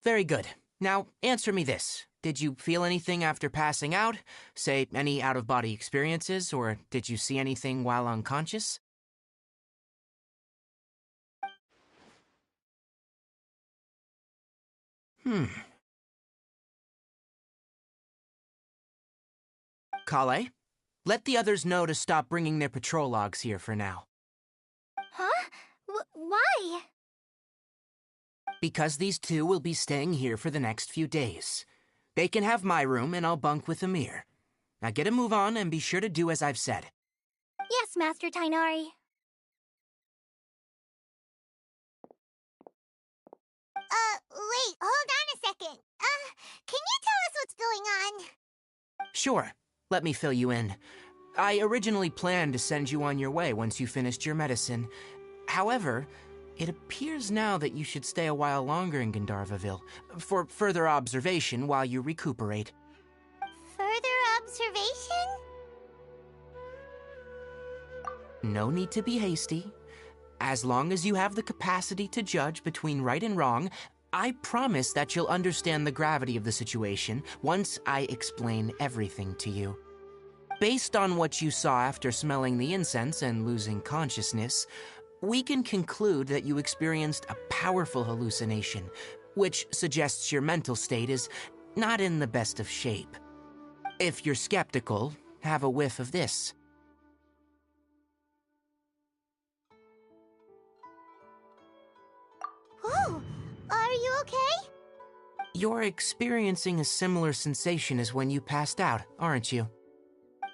Very good. Now, answer me this. Did you feel anything after passing out? Say, any out-of-body experiences, or did you see anything while unconscious? Kale, let the others know to stop bringing their patrol logs here for now. Huh? Why? Because these two will be staying here for the next few days. They can have my room, and I'll bunk with Amir. Now get a move on, and be sure to do as I've said. Yes, Master Tainari. Wait, hold on a second. Can you tell us what's going on? Sure. Let me fill you in. I originally planned to send you on your way once you finished your medicine. However, it appears now that you should stay a while longer in Gandharvaville for further observation while you recuperate. Further observation? No need to be hasty. As long as you have the capacity to judge between right and wrong, I promise that you'll understand the gravity of the situation once I explain everything to you. Based on what you saw after smelling the incense and losing consciousness, we can conclude that you experienced a powerful hallucination, which suggests your mental state is not in the best of shape. If you're skeptical, have a whiff of this. Whoa, are you okay? You're experiencing a similar sensation as when you passed out, aren't you?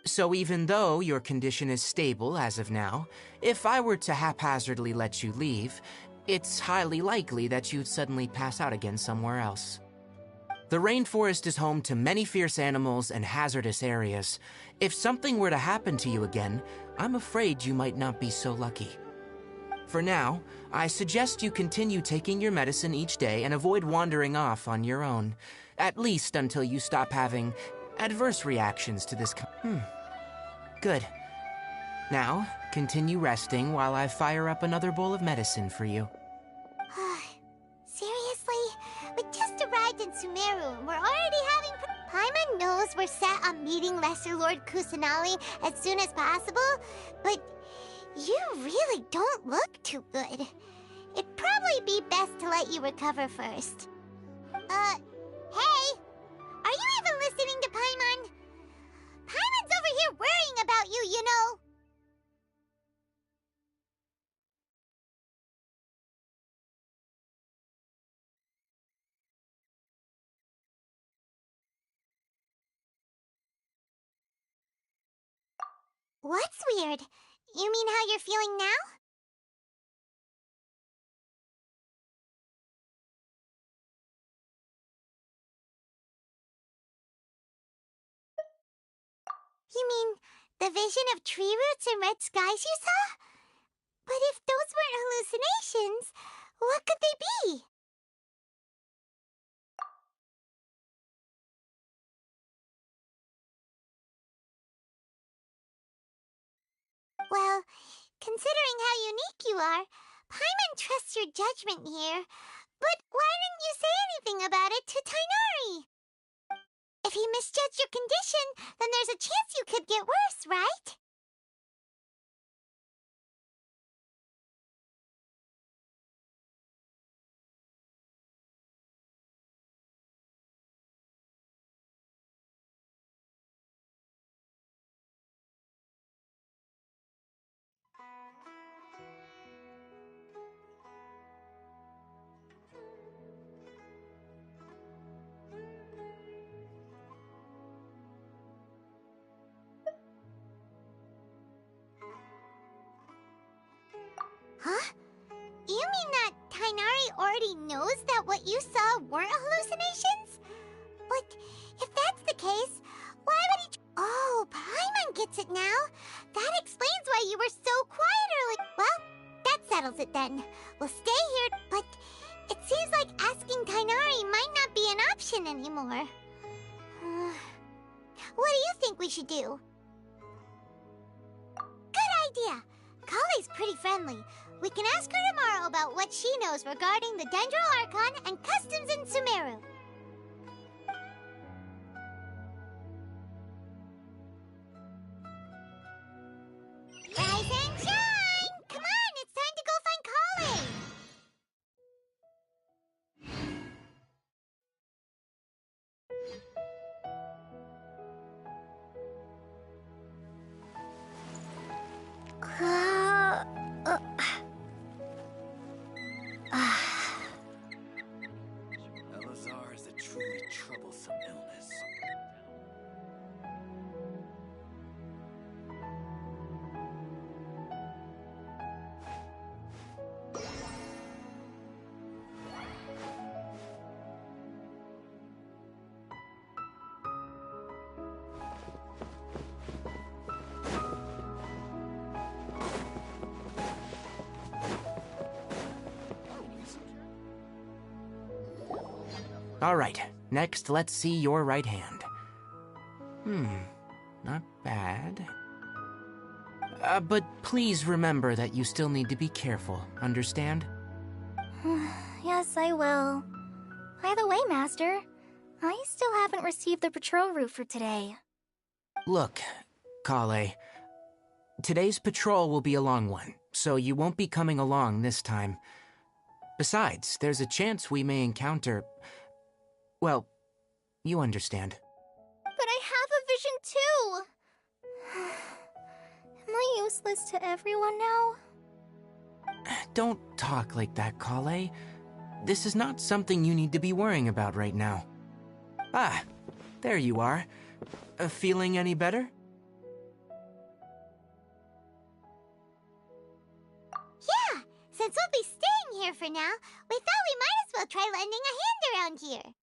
So even though your condition is stable as of now, if I were to haphazardly let you leave, it's highly likely that you'd suddenly pass out again somewhere else. The rainforest is home to many fierce animals and hazardous areas. If something were to happen to you again, I'm afraid you might not be so lucky. For now, I suggest you continue taking your medicine each day and avoid wandering off on your own, at least until you stop having adverse reactions to this Good. Now, continue resting while I fire up another bowl of medicine for you. Seriously? We just arrived in Sumeru and we're already having... Paimon knows we're set on meeting Lesser Lord Kusanali as soon as possible, but you really don't look too good. It'd probably be best to let you recover first. Hey! Are you even listening to Paimon? Paimon's over here worrying about you, you know! What's weird? You mean how you're feeling now? You mean the vision of tree roots and red skies you saw? But if those weren't hallucinations, what could they be? Well, considering how unique you are, Paimon trusts your judgment here. But why didn't you say anything about it to Tainari? If he misjudged your condition, then there's a chance you could get worse, right? Tainari already knows that what you saw weren't hallucinations? But if that's the case, why would he... Oh, Paimon gets it now. That explains why you were so quiet early. Well, that settles it then. We'll stay here, but it seems like asking Tainari might not be an option anymore. What do you think we should do? Good idea. Kale's pretty friendly. We can ask her tomorrow about what she knows regarding the Dendro Archon and customs in Sumeru. Rise and shine! Come on, it's time to go find Kale! Elazar is a truly troublesome illness. All right, next let's see your right hand. Not bad. But please remember that you still need to be careful, understand? Yes, I will. By the way, Master, I still haven't received the patrol route for today. Look, Kale, today's patrol will be a long one, so you won't be coming along this time. Besides, there's a chance we may encounter... Well, you understand. But I have a vision too! Am I useless to everyone now? Don't talk like that, Kale. This is not something you need to be worrying about right now. Ah, there you are. Feeling any better? Yeah, since we'll be staying here for now, we thought we might as well try lending a hand around here.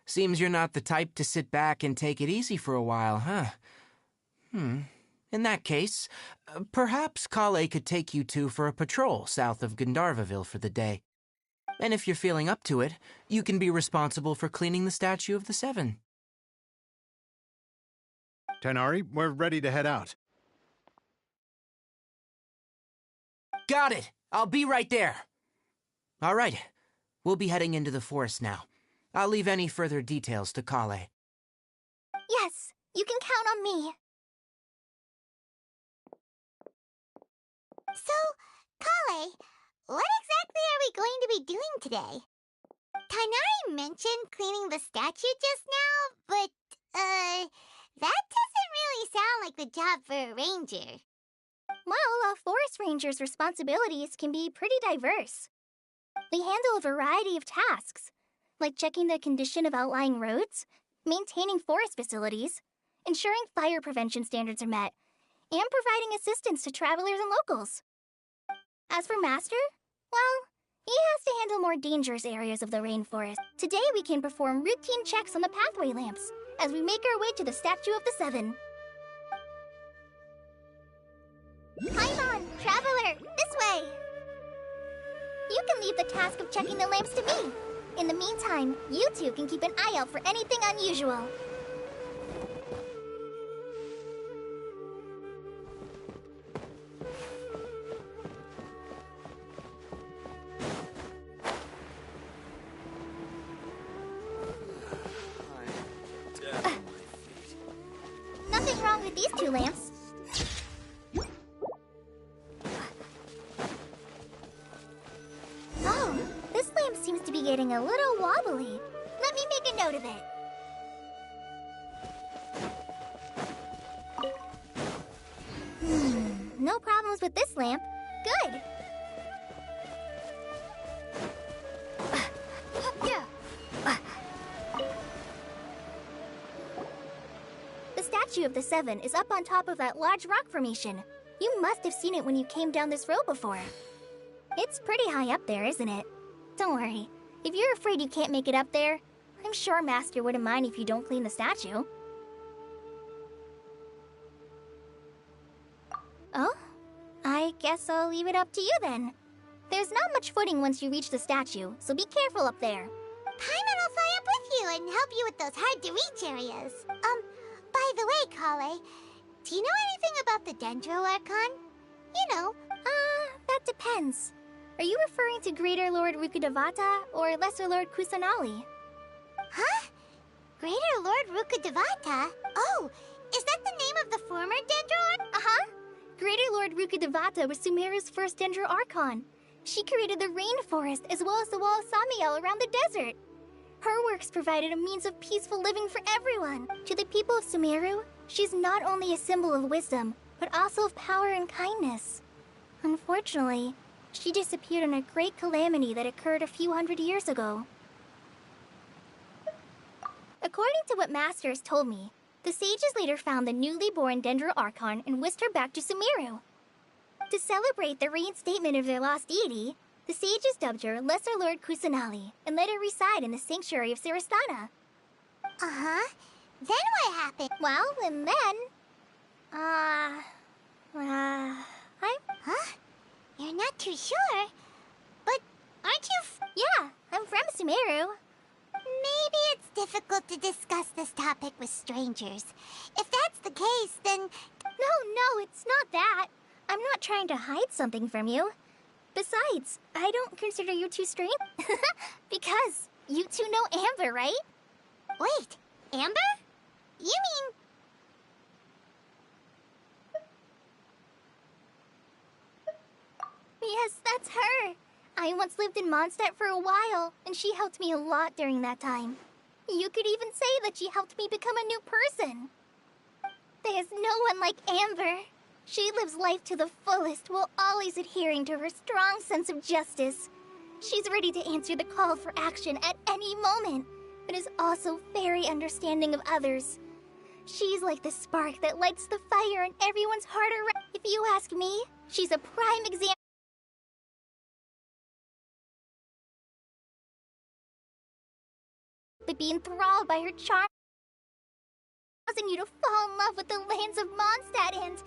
Seems you're not the type to sit back and take it easy for a while, huh? In that case, perhaps Kale could take you two for a patrol south of Gandharvaville for the day. And if you're feeling up to it, you can be responsible for cleaning the Statue of the Seven. Tainari, we're ready to head out. Got it! I'll be right there! All right, we'll be heading into the forest now. I'll leave any further details to Kale. Yes, you can count on me. So, Kale, what exactly are we going to be doing today? Tainari mentioned cleaning the statue just now, but, that doesn't really sound like the job for a ranger. Well, a forest ranger's responsibilities can be pretty diverse. They handle a variety of tasks, like checking the condition of outlying roads, maintaining forest facilities, ensuring fire prevention standards are met, and providing assistance to travelers and locals. As for Master, well, he has to handle more dangerous areas of the rainforest. Today we can perform routine checks on the pathway lamps as we make our way to the Statue of the Seven. Paimon, traveler, this way! You can leave the task of checking the lamps to me. In the meantime, you two can keep an eye out for anything unusual. Nothing wrong with these two lamps. Oh, this lamp seems to be getting a little wobbly. Let me make a note of it. No problems with this lamp. Good. The Statue of the Seven is up on top of that large rock formation. You must have seen it when you came down this road before. It's pretty high up there, isn't it? Don't worry. If you're afraid you can't make it up there, I'm sure Master wouldn't mind if you don't clean the statue. Oh? I guess I'll leave it up to you then. There's not much footing once you reach the statue, so be careful up there. Paimon will fly up with you and help you with those hard-to-reach areas. By the way, Kale, do you know anything about the Dendro Archon? You know. That depends. Are you referring to Greater Lord Rukkhadevata or Lesser Lord Kusanali? Huh? Greater Lord Rukkhadevata? Oh, is that the name of the former Dendro Archon? Uh-huh. Greater Lord Rukkhadevata was Sumeru's first Dendro Archon. She created the rainforest as well as the wall of Samiel around the desert. Her works provided a means of peaceful living for everyone. To the people of Sumeru, she's not only a symbol of wisdom, but also of power and kindness. Unfortunately, she disappeared in a great calamity that occurred a few hundred years ago. According to what Master has told me, the sages later found the newly born Dendro Archon and whisked her back to Sumeru. To celebrate the reinstatement of their lost deity, the sages dubbed her Lesser Lord Kusanali and let her reside in the sanctuary of Sarastana. Uh-huh. Then what happened? Well, and then... Huh? You're not too sure? But aren't you Yeah, I'm from Sumeru. Maybe it's difficult to discuss this topic with strangers. If that's the case, then... No, it's not that. I'm not trying to hide something from you. Besides, I don't consider you two strange. Because you two know Amber, right? Wait, Amber? You mean... Yes, that's her. I once lived in Mondstadt for a while, and she helped me a lot during that time. You could even say that she helped me become a new person. There's no one like Amber. She lives life to the fullest while always adhering to her strong sense of justice. She's ready to answer the call for action at any moment, but is also very understanding of others. She's like the spark that lights the fire in everyone's heart around. If you ask me, she's a prime example. But be enthralled by her charm, causing you to fall in love with the lands of Mondstadt and...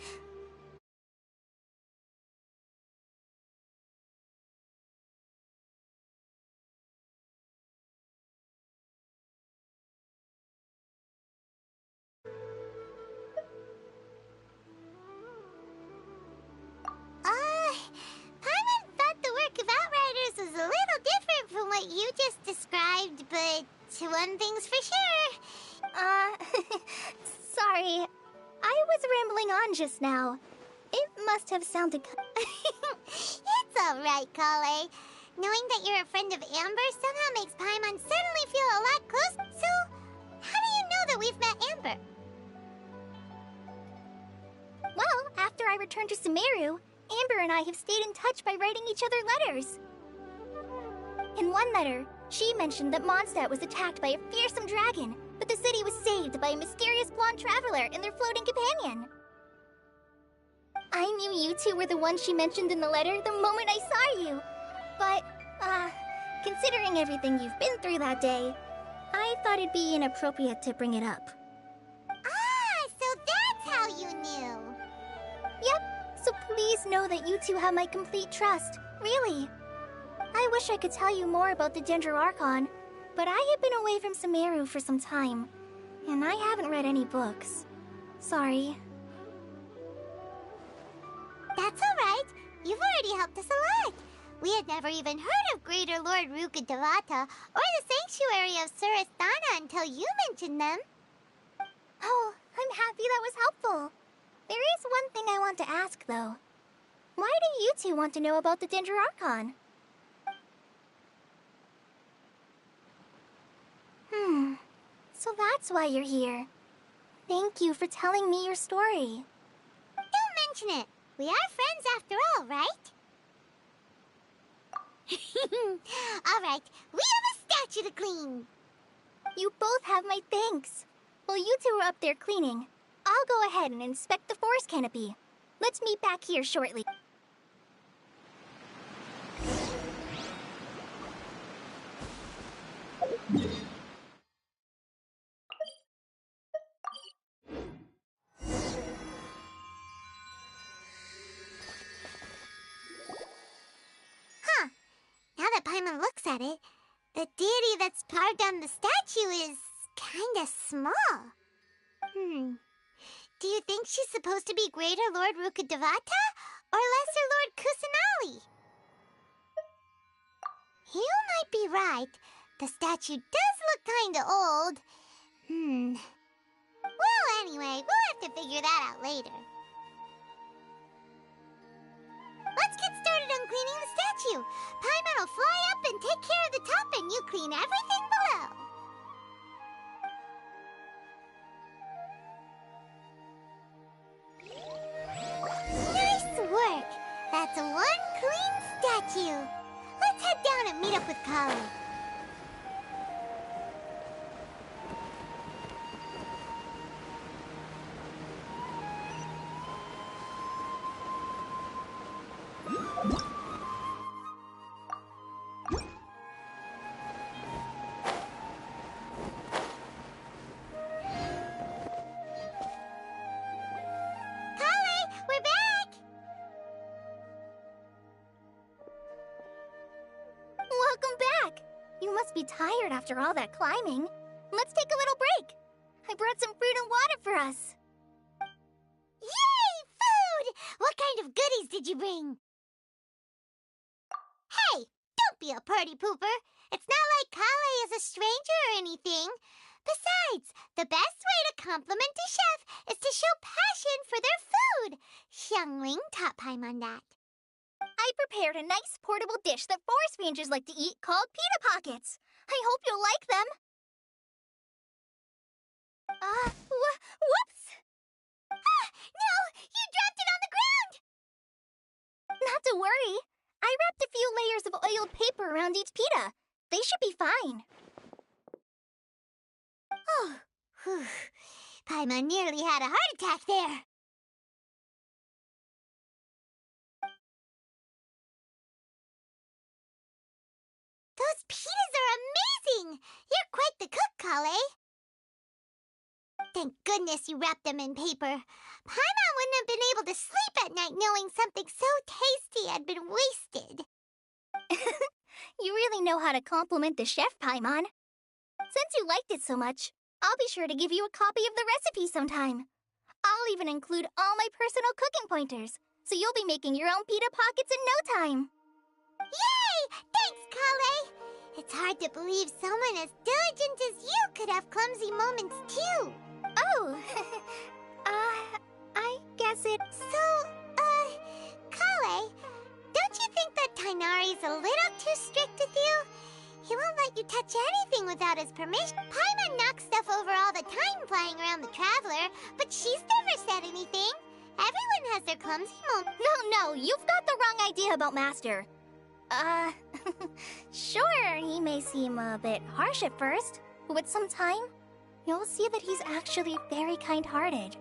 Paimon thought the work of Outriders was a little different from what you just described, but one thing's for sure. Sorry. I was rambling on just now. It must have sounded... It's alright, Kale. Knowing that you're a friend of Amber somehow makes Paimon suddenly feel a lot closer. So, how do you know that we've met Amber? Well, after I returned to Sumeru, Amber and I have stayed in touch by writing each other letters. In one letter, she mentioned that Mondstadt was attacked by a fearsome dragon, but the city was saved by a mysterious blonde traveler and their floating companion. I knew you two were the ones she mentioned in the letter the moment I saw you. But, considering everything you've been through that day, I thought it'd be inappropriate to bring it up. So that's how you knew. Yep, so please know that you two have my complete trust, really. I wish I could tell you more about the Dendro Archon, but I have been away from Sumeru for some time, and I haven't read any books. Sorry. That's alright. You've already helped us a lot. We had never even heard of Greater Lord Rukkhadevata or the Sanctuary of Surasthana until you mentioned them. Oh, I'm happy that was helpful. There is one thing I want to ask, though. Why do you two want to know about the Dendro Archon? So that's why you're here. Thank you for telling me your story. Don't mention it. We are friends after all, right? Alright, we have a statue to clean. You both have my thanks. While you two are up there cleaning, I'll go ahead and inspect the forest canopy. Let's meet back here shortly. at it, the deity that's carved on the statue is kinda small. Do you think she's supposed to be Greater Lord Rukkhadevata or Lesser Lord Kusanali? You might be right. The statue does look kinda old. Well, anyway, we'll have to figure that out later. Let's get started on cleaning the statue. Paimon will fly up and take care of the top, and you clean everything below. Nice work! That's one clean statue. Let's head down and meet up with Kali. We're back! Welcome back! You must be tired after all that climbing. Let's take a little break. I brought some fruit and water for us. Yay! Food! What kind of goodies did you bring? Hey! Don't be a party pooper! It's not like Kale is a stranger or anything. Besides, the best way to compliment a chef is to show passion for their food. Xiangling taught Paimon that. I prepared a nice portable dish that forest rangers like to eat called pita pockets. I hope you'll like them. Whoops! Ah! No! You dropped it on the ground! Not to worry. I wrapped a few layers of oiled paper around each pita. They should be fine. Oh, whew. Paimon nearly had a heart attack there. Those pitas are amazing! You're quite the cook, Kale. Thank goodness you wrapped them in paper. Paimon wouldn't have been able to sleep at night knowing something so tasty had been wasted. You really know how to compliment the chef, Paimon. Since you liked it so much, I'll be sure to give you a copy of the recipe sometime. I'll even include all my personal cooking pointers, so you'll be making your own pita pockets in no time. Yay! Thanks, Kale! It's hard to believe someone as diligent as you could have clumsy moments, too. Oh, I guess it... So, Kale, don't you think that Tainari's a little too strict with you? He won't let you touch anything without his permission. Paimon knocks stuff over all the time flying around the Traveler, but she's never said anything. Everyone has their clumsy moments. No, you've got the wrong idea about Master. Sure, he may seem a bit harsh at first, but with some time, you'll see that he's actually very kind-hearted.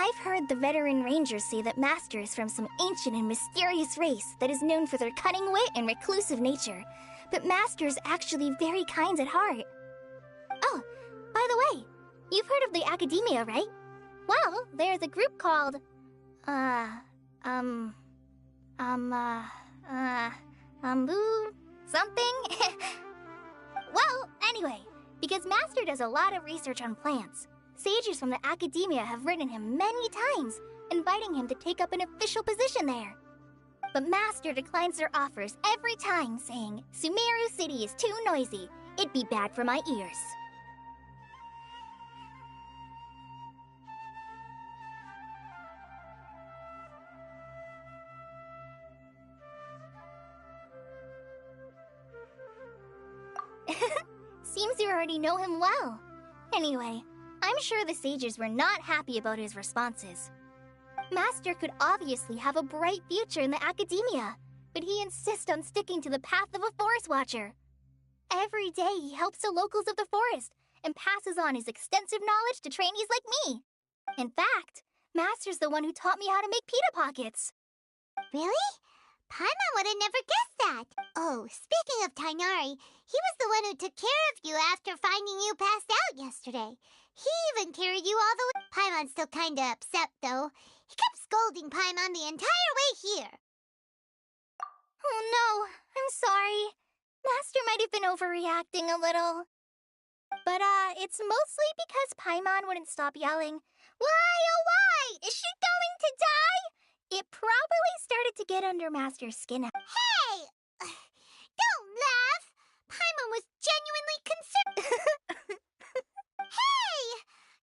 I've heard the veteran rangers say that Master is from some ancient and mysterious race that is known for their cunning wit and reclusive nature. But Master is actually very kind at heart. Oh, by the way, you've heard of the Academia, right? Well, there's a group called... something? Well, anyway, because Master does a lot of research on plants, sages from the Academia have written him many times, inviting him to take up an official position there. But Master declines their offers every time, saying, Sumeru City is too noisy. It'd be bad for my ears. Seems you already know him well. Anyway, I'm sure the sages were not happy about his responses. Master could obviously have a bright future in the Academia, but he insists on sticking to the path of a forest watcher. Every day he helps the locals of the forest and passes on his extensive knowledge to trainees like me. In fact, Master's the one who taught me how to make pita pockets. Really? Paimon would have never guessed that. Oh, speaking of Tainari, he was the one who took care of you after finding you passed out yesterday. He even carried you all the way. Paimon's still kinda upset, though. He kept scolding Paimon the entire way here. Oh no, I'm sorry. Master might have been overreacting a little. But, it's mostly because Paimon wouldn't stop yelling, Why, oh why? Is she going to die? It probably started to get under Master's skin. Hey! Don't laugh! Paimon was genuinely concerned. Hey!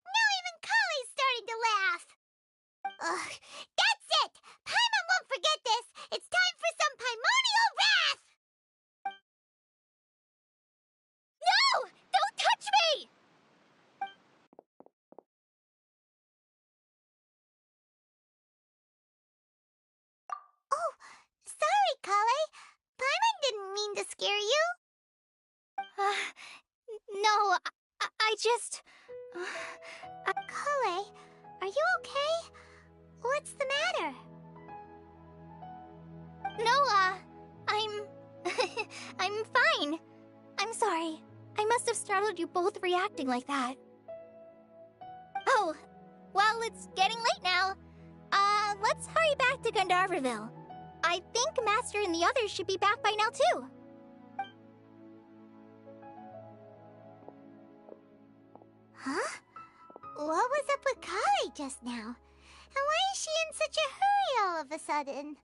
Now even Kali's starting to laugh. That's it! Paimon won't forget this! It's time for some Paimonial wrath! No! Don't touch me! Oh, sorry, Kale. Paimon didn't mean to scare you. No, I just... Kale, are you okay? What's the matter? No, I'm fine. I'm sorry. I must have startled you both reacting like that. Oh, well, it's getting late now. Let's hurry back to Gandharville. I think Master and the others should be back by now, too. Huh? What was up with Kali just now? And why is she in such a hurry all of a sudden?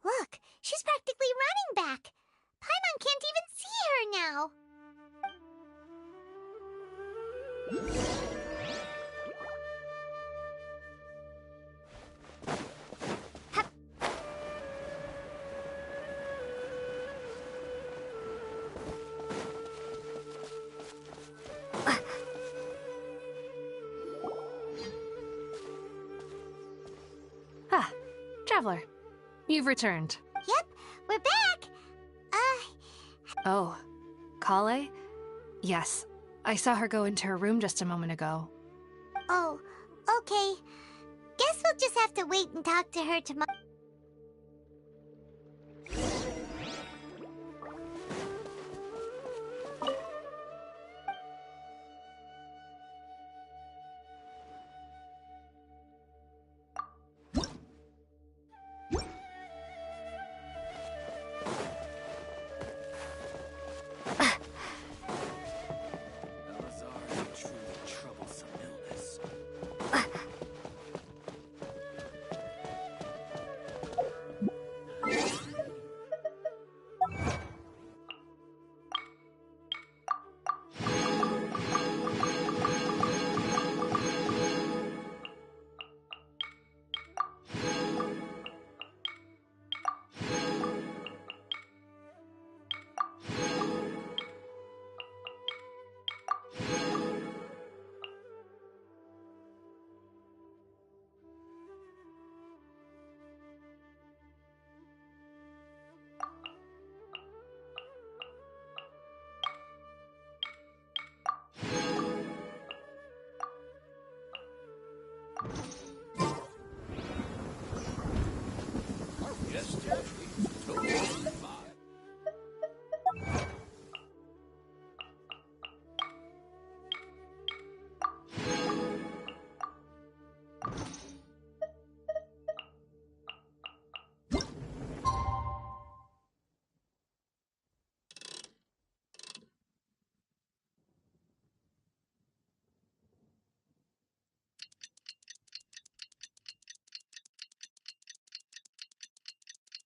Look, she's practically running back. Paimon can't even see her now. Traveler, you've returned. Yep, we're back. Oh, Kale? Yes, I saw her go into her room just a moment ago. Oh, okay. Guess we'll just have to wait and talk to her tomorrow.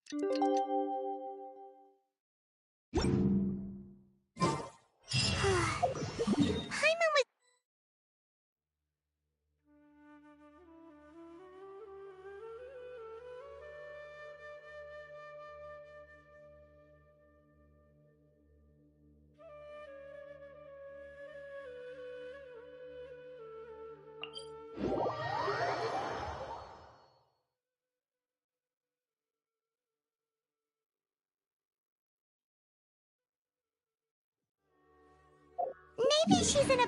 Paimon was... Maybe she's in a...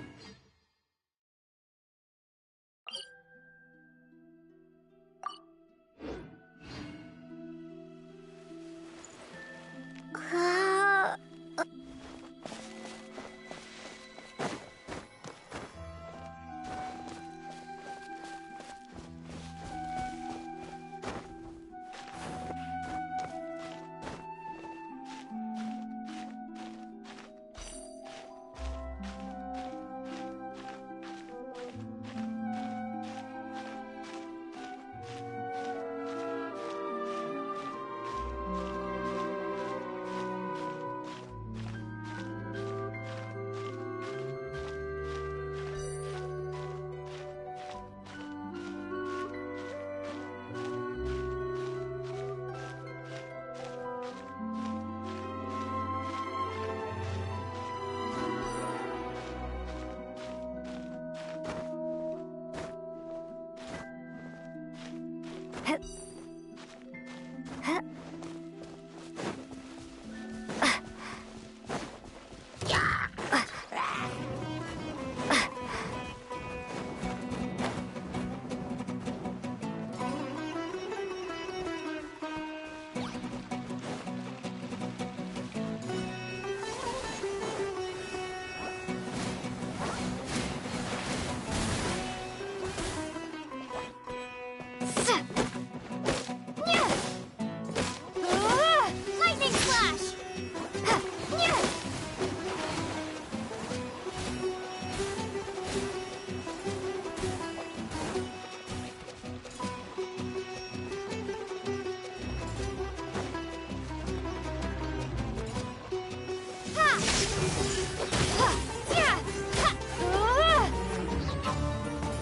Lightning flash!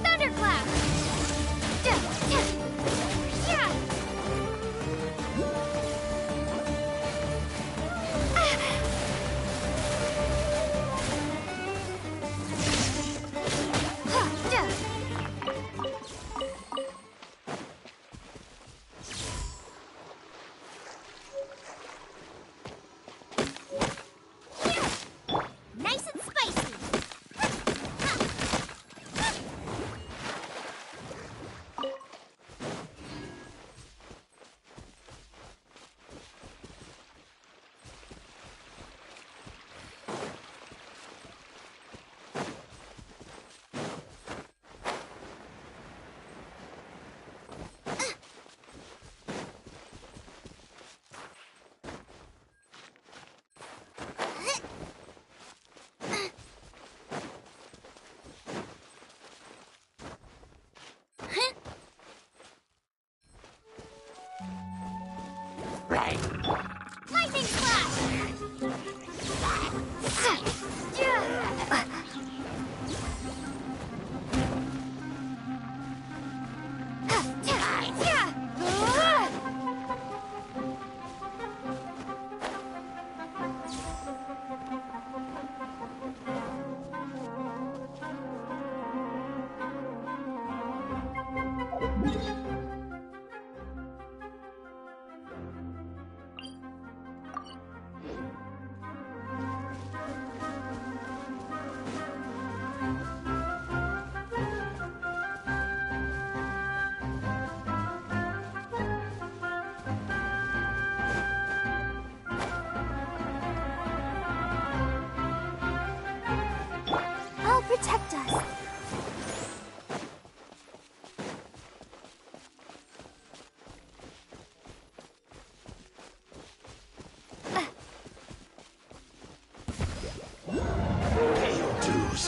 Thunderclap! Nice and spicy! Lightning flash! I'll protect us. Pay your dues.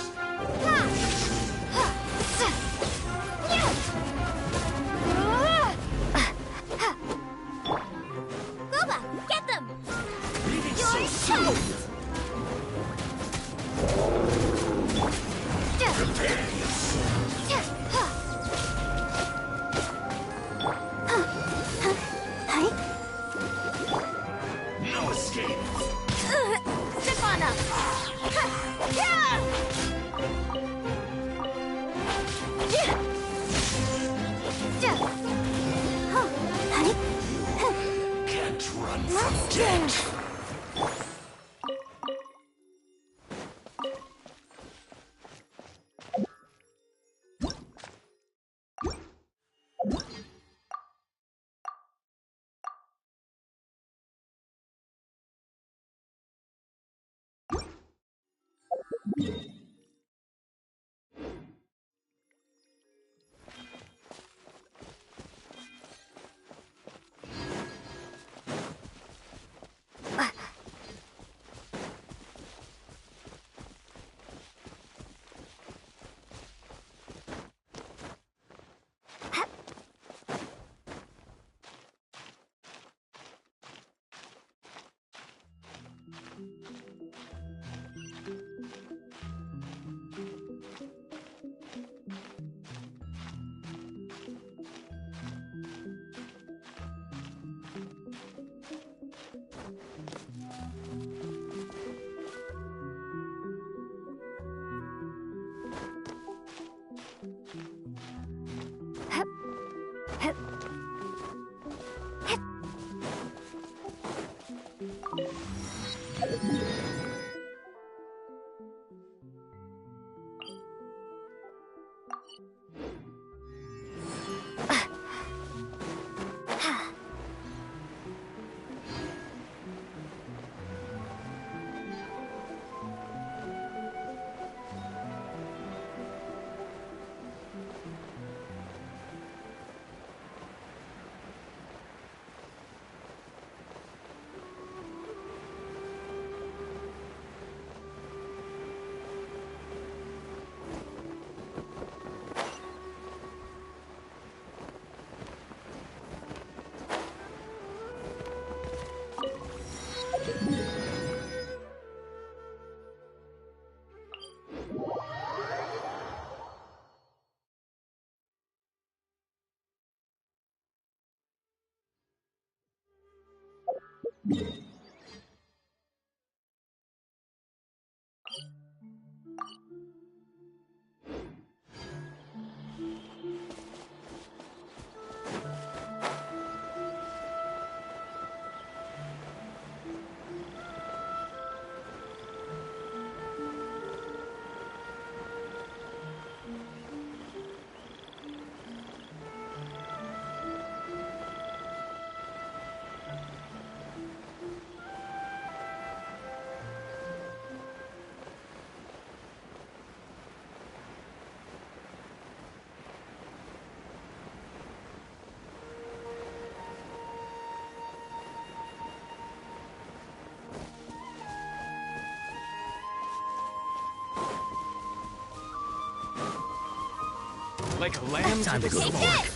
Like a lamb Time to go to work.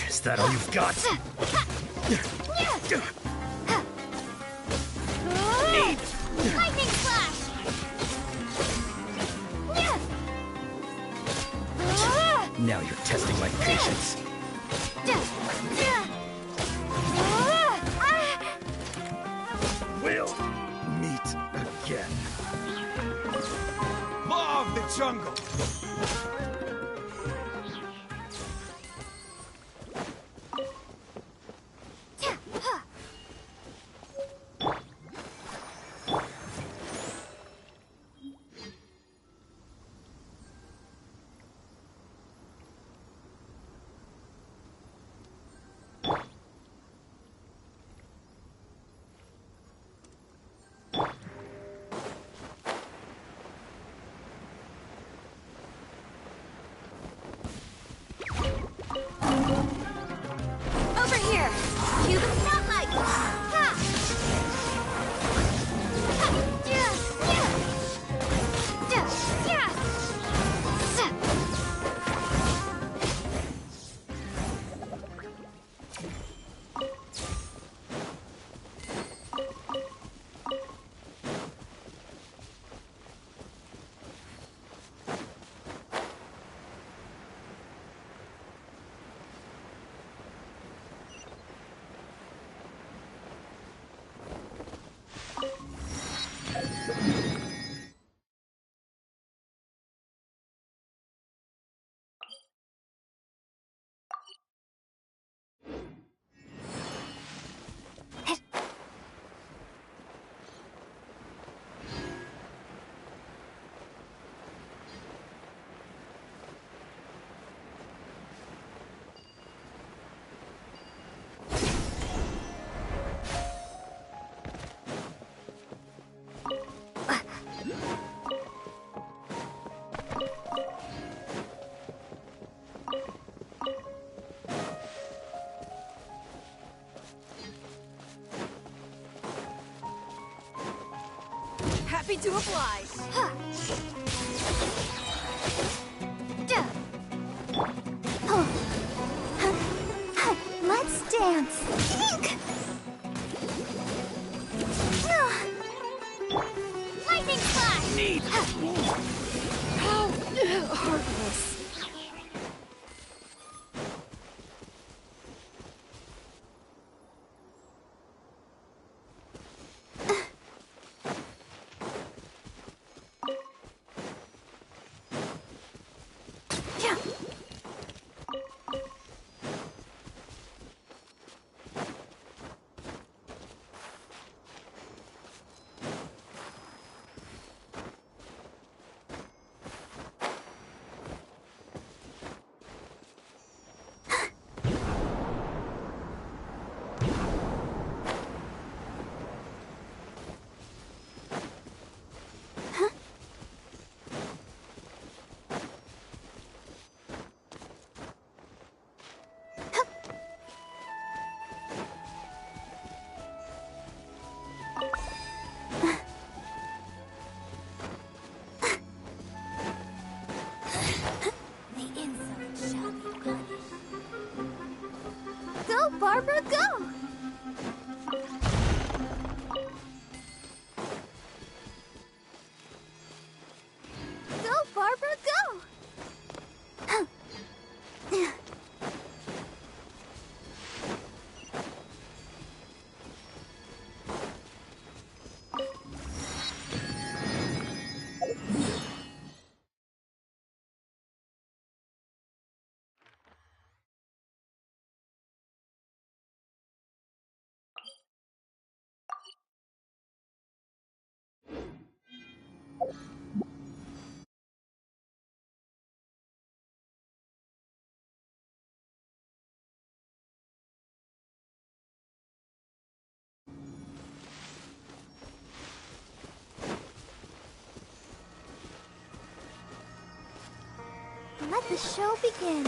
Is that all you've got? Need lightning flash. Now you're testing my patience. We'll meet again. Law of the jungle! Over here! Cuban spotlight! Ha! Happy to oblige. Let's dance. Lightning flash! Need more. How heartless. The insolent shall be punished. Go, Barbara, go! Go, Barbara, go! Let the show begin.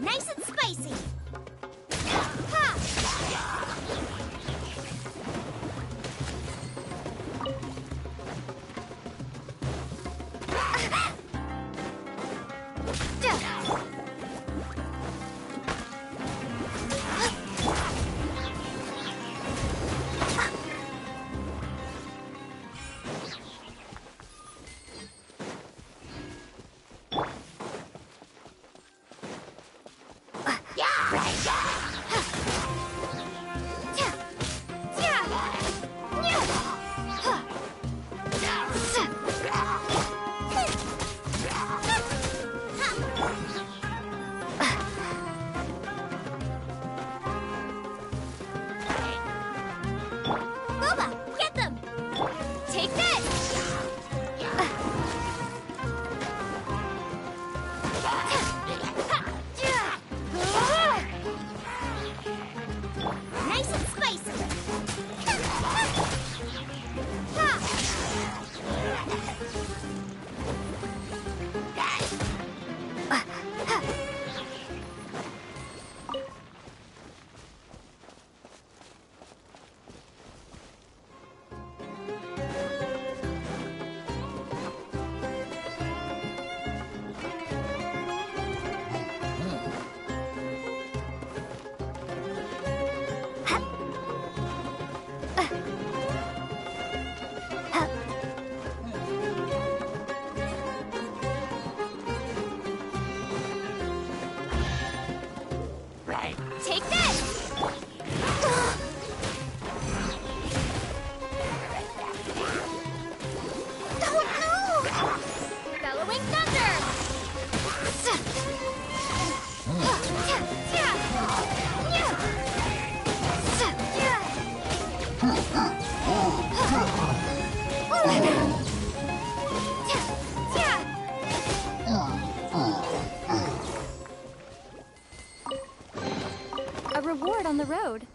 Nice and spicy. Take this! Don't move! Bellowing thunder! A reward on the road.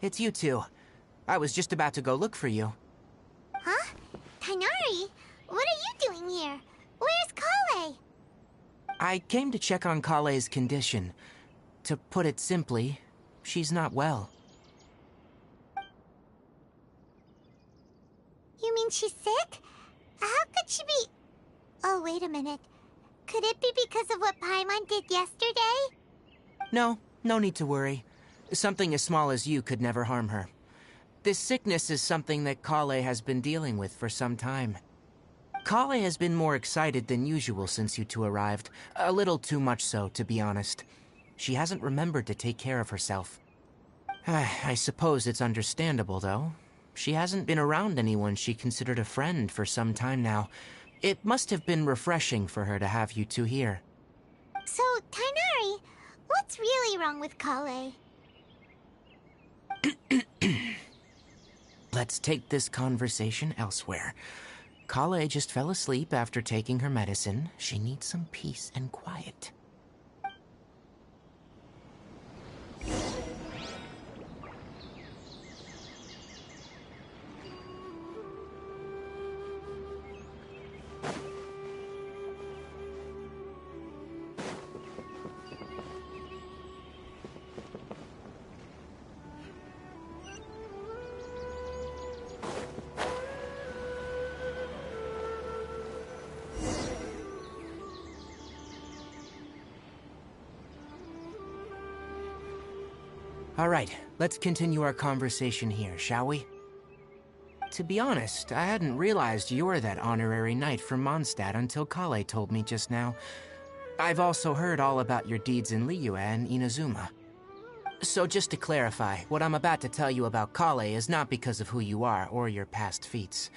it's you two. I was just about to go look for you. Huh? Tighnari? What are you doing here? Where's Kale? I came to check on Kale's condition. To put it simply, she's not well. You mean she's sick? How could she be... Oh, wait a minute. Could it be because of what Paimon did yesterday? No need to worry. Something as small as you could never harm her. This sickness is something that Kale has been dealing with for some time. Kale has been more excited than usual since you two arrived. A little too much so, to be honest. She hasn't remembered to take care of herself. I suppose it's understandable, though. She hasn't been around anyone she considered a friend for some time now. It must have been refreshing for her to have you two here. So, Tighnari, what's really wrong with Kale? Let's take this conversation elsewhere. Kale just fell asleep after taking her medicine. She needs some peace and quiet. All right, let's continue our conversation here, shall we? To be honest, I hadn't realized you're that honorary knight from Mondstadt until Kale told me just now. I've also heard all about your deeds in Liyue and Inazuma. So just to clarify, what I'm about to tell you about Kale is not because of who you are or your past feats.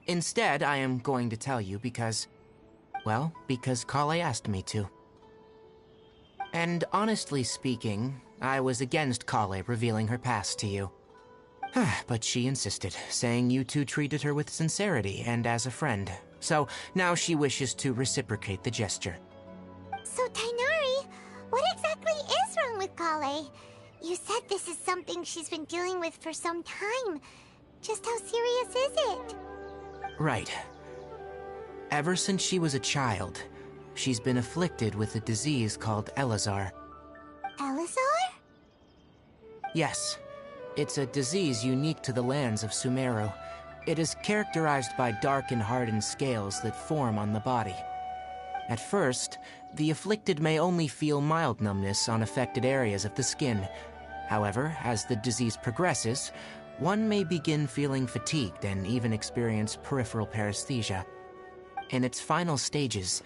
Instead, I am going to tell you because... well, because Kale asked me to. And honestly speaking, I was against Kale revealing her past to you. But she insisted, saying you two treated her with sincerity and as a friend. So now she wishes to reciprocate the gesture. So, Tighnari, what exactly is wrong with Kale? You said this is something she's been dealing with for some time. Just how serious is it? Right. Ever since she was a child, she's been afflicted with a disease called Elazar. Elazar? Yes. It's a disease unique to the lands of Sumeru. It is characterized by dark and hardened scales that form on the body. At first, the afflicted may only feel mild numbness on affected areas of the skin. However, as the disease progresses, one may begin feeling fatigued and even experience peripheral paresthesia. In its final stages,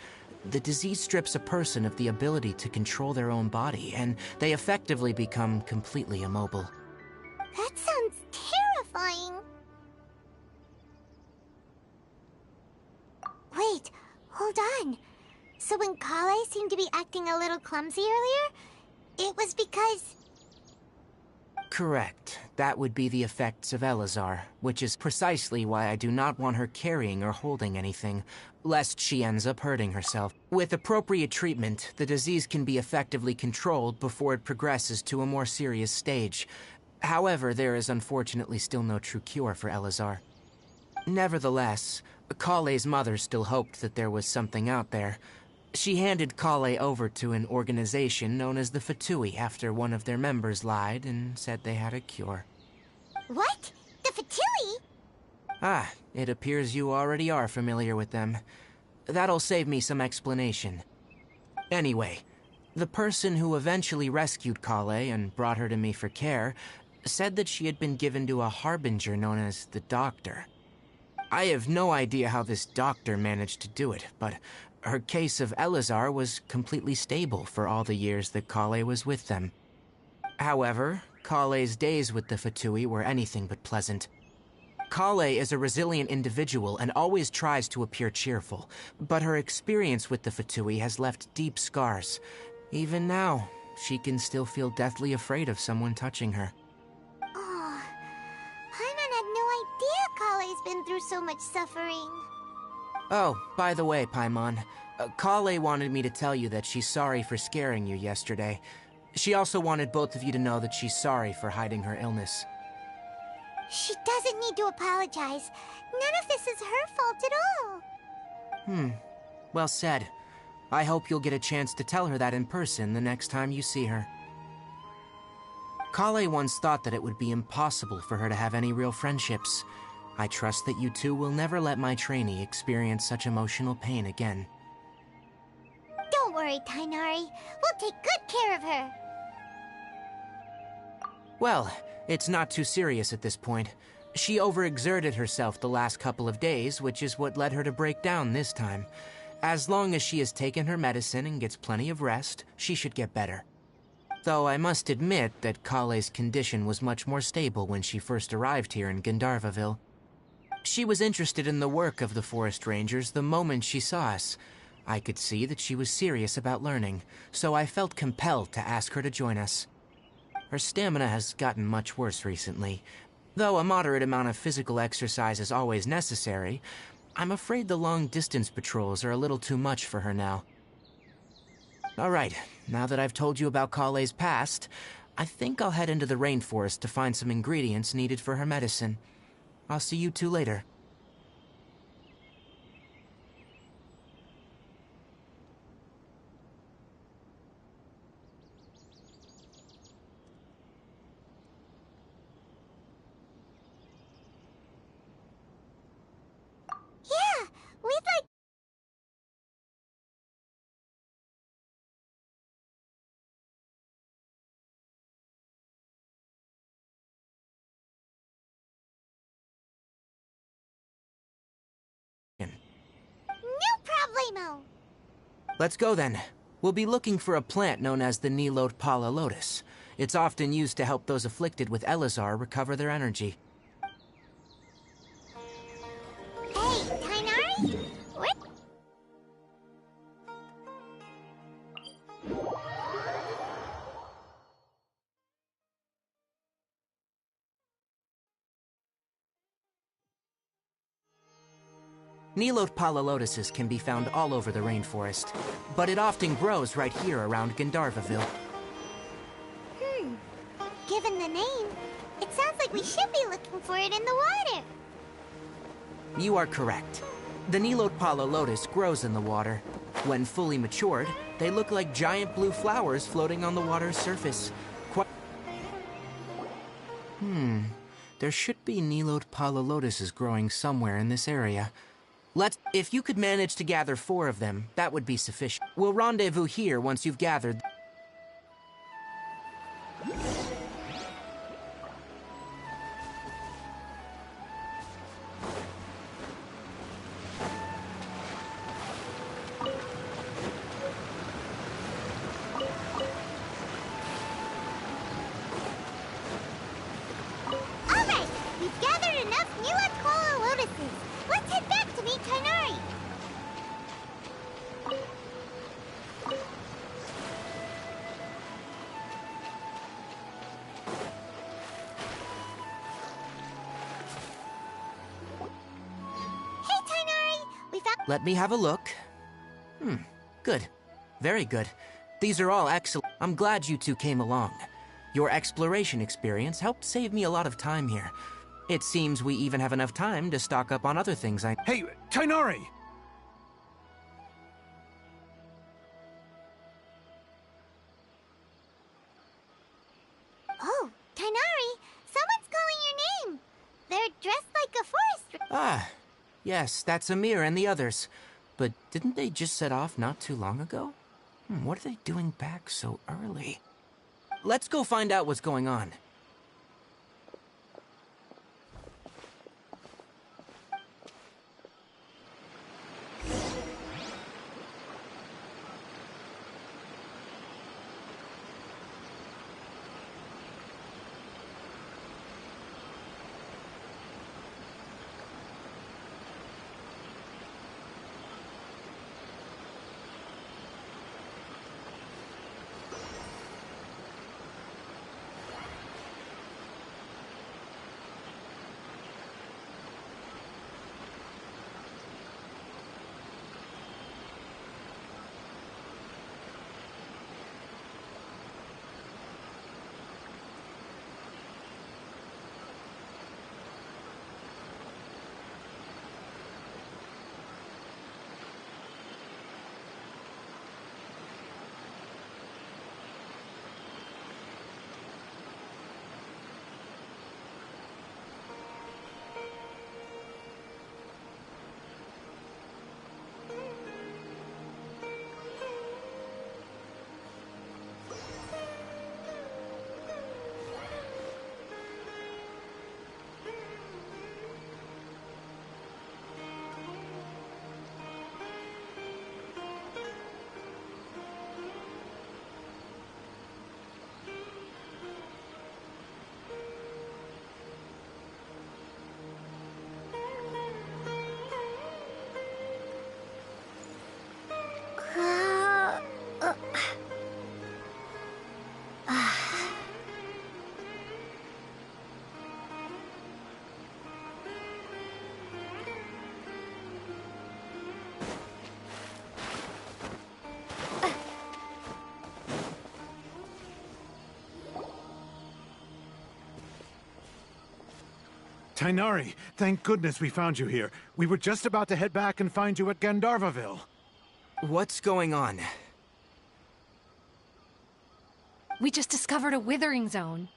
the disease strips a person of the ability to control their own body, and they effectively become completely immobile. That sounds terrifying. Wait, hold on. So when Kale seemed to be acting a little clumsy earlier, it was because... Correct. That would be the effects of Elazar, which is precisely why I do not want her carrying or holding anything, lest she ends up hurting herself. With appropriate treatment, the disease can be effectively controlled before it progresses to a more serious stage. However, there is unfortunately still no true cure for Elazar. Nevertheless, Kale's mother still hoped that there was something out there. She handed Kale over to an organization known as the Fatui after one of their members lied and said they had a cure. What? The Fatui? Ah, it appears you already are familiar with them. That'll save me some explanation. Anyway, the person who eventually rescued Kale and brought her to me for care said that she had been given to a harbinger known as the Doctor. I have no idea how this doctor managed to do it, but her case of Elazar was completely stable for all the years that Kale was with them. However, Kale's days with the Fatui were anything but pleasant. Kale is a resilient individual and always tries to appear cheerful, but her experience with the Fatui has left deep scars. Even now, she can still feel deathly afraid of someone touching her. Oh, Paimon had no idea Kale's been through so much suffering. Oh, by the way, Paimon, Kale wanted me to tell you that she's sorry for scaring you yesterday. She also wanted both of you to know that she's sorry for hiding her illness. She doesn't need to apologize. None of this is her fault at all. Well said. I hope you'll get a chance to tell her that in person the next time you see her. Kale once thought that it would be impossible for her to have any real friendships. I trust that you two will never let my trainee experience such emotional pain again. Don't worry, Tainari. We'll take good care of her. Well, it's not too serious at this point. She overexerted herself the last couple of days, which is what led her to break down this time. As long as she has taken her medicine and gets plenty of rest, she should get better. Though I must admit that Kale's condition was much more stable when she first arrived here in Gandharvaville. She was interested in the work of the forest rangers the moment she saw us. I could see that she was serious about learning, so I felt compelled to ask her to join us. Her stamina has gotten much worse recently. Though a moderate amount of physical exercise is always necessary, I'm afraid the long-distance patrols are a little too much for her now. Alright, now that I've told you about Kale's past, I think I'll head into the rainforest to find some ingredients needed for her medicine. I'll see you two later. Yeah, we'd like... No problemo! Let's go then. We'll be looking for a plant known as the Nilotpala lotus. It's often used to help those afflicted with Elazar recover their energy. Hey, Tainari? What? Nilotpala lotuses can be found all over the rainforest, but it often grows right here around Gandharvaville. Given the name, it sounds like we should be looking for it in the water. You are correct. The Nilotpala lotus grows in the water. When fully matured, they look like giant blue flowers floating on the water's surface. There should be Nilotpala lotuses growing somewhere in this area. If you could manage to gather 4 of them, that would be sufficient. We'll rendezvous here once you've gathered. Alright, we've gathered enough Nilotpala lotuses. Let's head back to meet Tainari. Hey, Tainari! We found... Let me have a look. Good. Very good. These are all excellent. I'm glad you two came along. Your exploration experience helped save me a lot of time here. It seems we even have enough time to stock up on other things I... Hey, Tainari! Oh, Tainari! Someone's calling your name! They're dressed like a forest... Ah, yes, that's Amir and the others. But didn't they just set off not too long ago? What are they doing back so early? Let's go find out what's going on. Tainari, thank goodness we found you here. We were just about to head back and find you at Gandharvaville. What's going on? We just discovered a withering zone.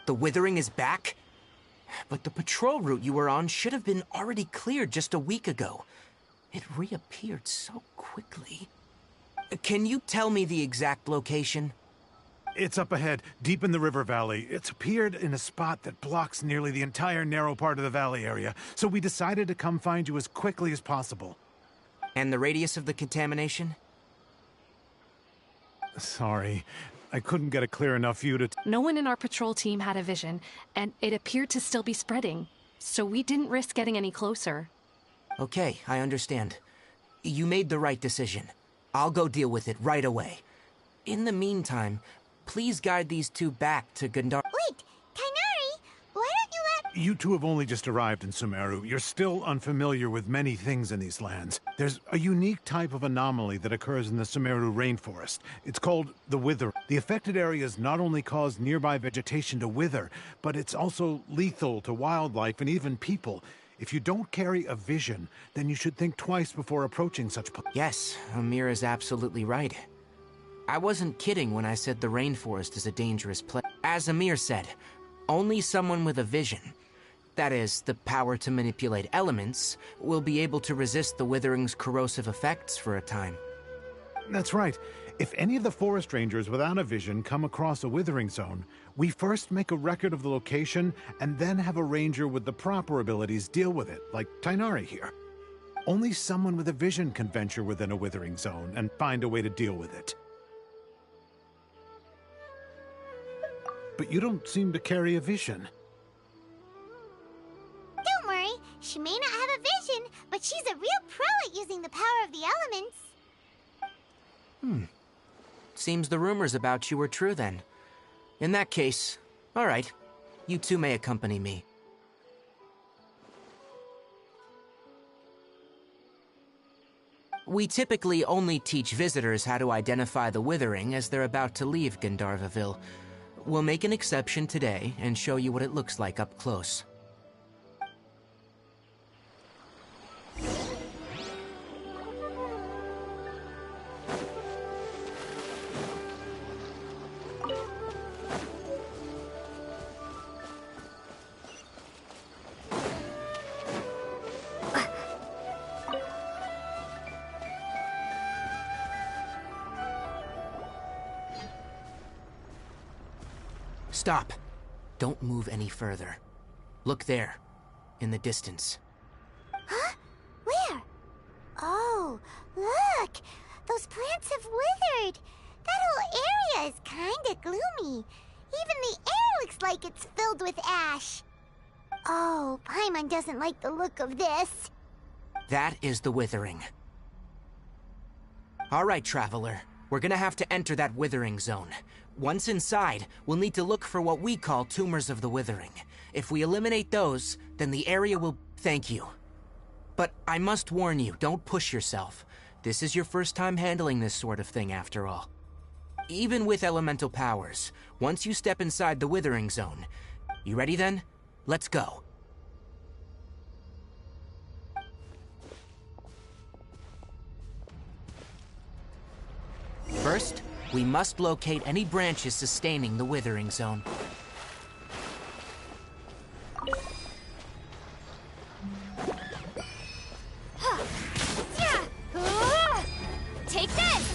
The withering is back? But the patrol route you were on should have been already cleared just a week ago. It reappeared so quickly. Can you tell me the exact location? It's up ahead, deep in the river valley. It's appeared in a spot that blocks nearly the entire narrow part of the valley area, so we decided to come find you as quickly as possible. And the radius of the contamination? Sorry, I couldn't get a clear enough view to... No one in our patrol team had a vision, and it appeared to still be spreading, so we didn't risk getting any closer. Okay, I understand. You made the right decision. I'll go deal with it right away. In the meantime, please guide these two back to Gandhar... Wait, Tainari, why don't you let... You two have only just arrived in Sumeru. You're still unfamiliar with many things in these lands. There's a unique type of anomaly that occurs in the Sumeru rainforest. It's called the wither. The affected areas not only cause nearby vegetation to wither, but it's also lethal to wildlife and even people. If you don't carry a vision, then you should think twice before approaching such... Yes, Amir is absolutely right. I wasn't kidding when I said the rainforest is a dangerous place. As Amir said, only someone with a vision, that is, the power to manipulate elements, will be able to resist the withering's corrosive effects for a time. That's right. If any of the forest rangers without a vision come across a withering zone, we first make a record of the location and then have a ranger with the proper abilities deal with it, like Tainari here. Only someone with a vision can venture within a withering zone and find a way to deal with it. But you don't seem to carry a vision. Don't worry, she may not have a vision, but she's a real pro at using the power of the elements. Seems the rumors about you were true then. In that case, all right. You two may accompany me. We typically only teach visitors how to identify the withering as they're about to leave Gandharvaville. We'll make an exception today and show you what it looks like up close. Stop. Don't move any further. Look there, in the distance. Huh? Where? Oh, look! Those plants have withered! That whole area is kinda gloomy. Even the air looks like it's filled with ash. Oh, Paimon doesn't like the look of this. That is the withering. All right, traveler. We're gonna have to enter that withering zone. Once inside, we'll need to look for what we call tumors of the withering. If we eliminate those, then the area will... Thank you. But I must warn you, don't push yourself. This is your first time handling this sort of thing, after all. Even with elemental powers, once you step inside the withering zone... You ready then? Let's go. First, we must locate any branches sustaining the withering zone. Take this!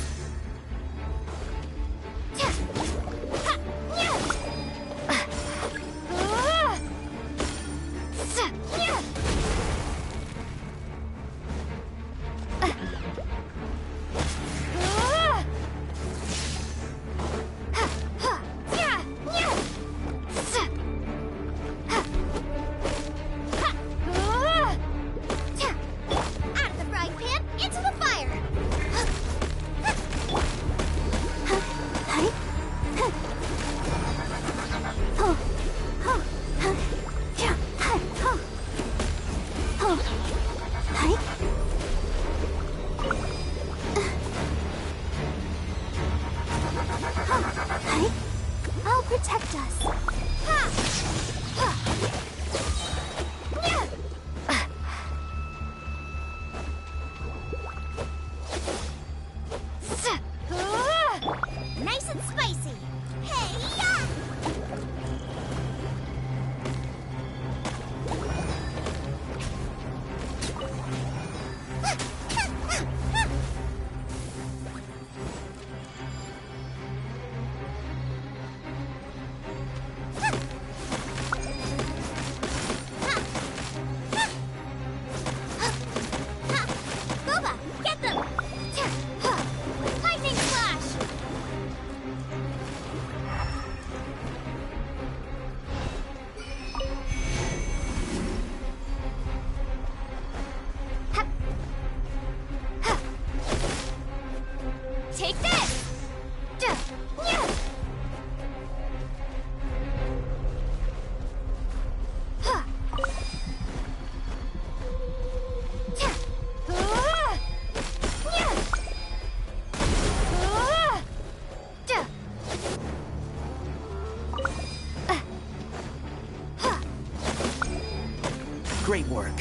Great work.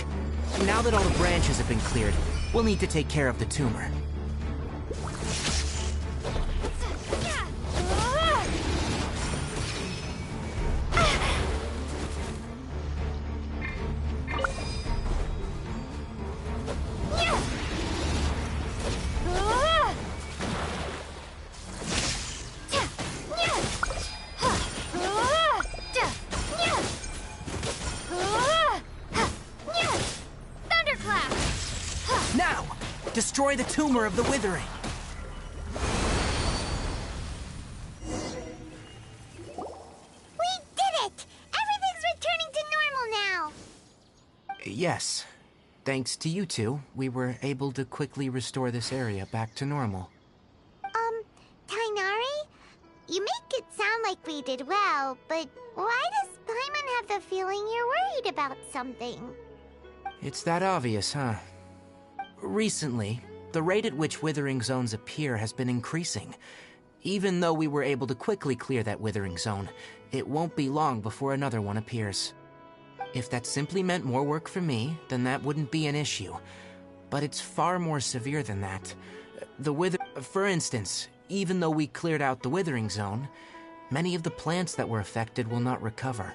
Now that all the branches have been cleared, we'll need to take care of the tumor. Now, destroy the tumor of the withering. We did it! Everything's returning to normal now! Yes. Thanks to you two, we were able to quickly restore this area back to normal. Tainari? You make it sound like we did well, but why does Paimon have the feeling you're worried about something? It's that obvious, huh? Recently, the rate at which withering zones appear has been increasing. Even though we were able to quickly clear that withering zone, it won't be long before another one appears. If that simply meant more work for me, then that wouldn't be an issue. But it's far more severe than that. For instance, even though we cleared out the withering zone, many of the plants that were affected will not recover.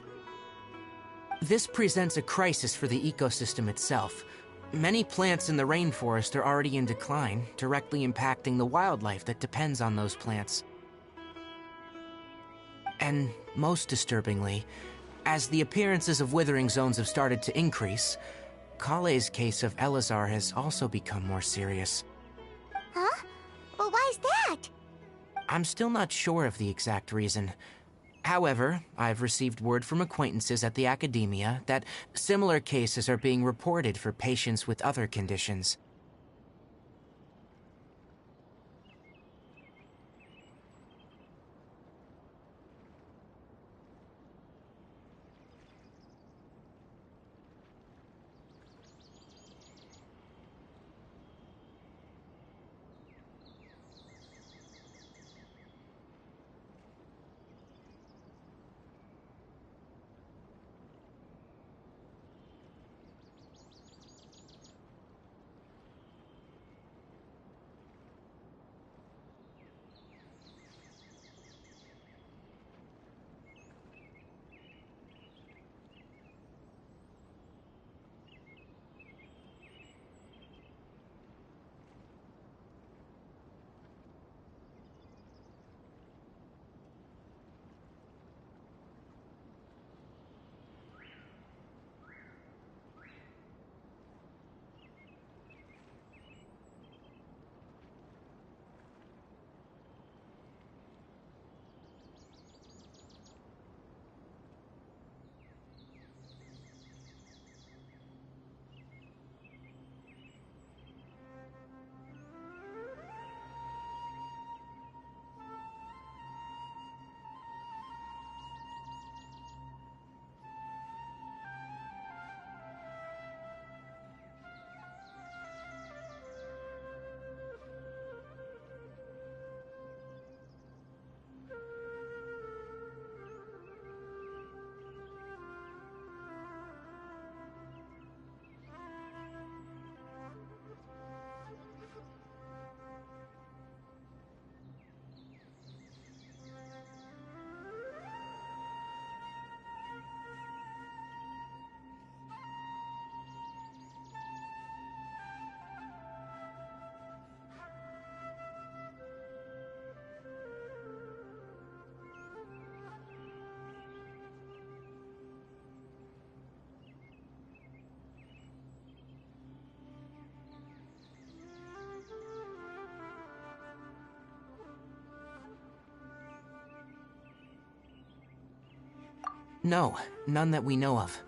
This presents a crisis for the ecosystem itself. Many plants in the rainforest are already in decline, directly impacting the wildlife that depends on those plants. And most disturbingly, as the appearances of withering zones have started to increase, Kale's case of Elazar has also become more serious. Huh? But why's that? I'm still not sure of the exact reason. However, I've received word from acquaintances at the academia that similar cases are being reported for patients with other conditions. No, none that we know of.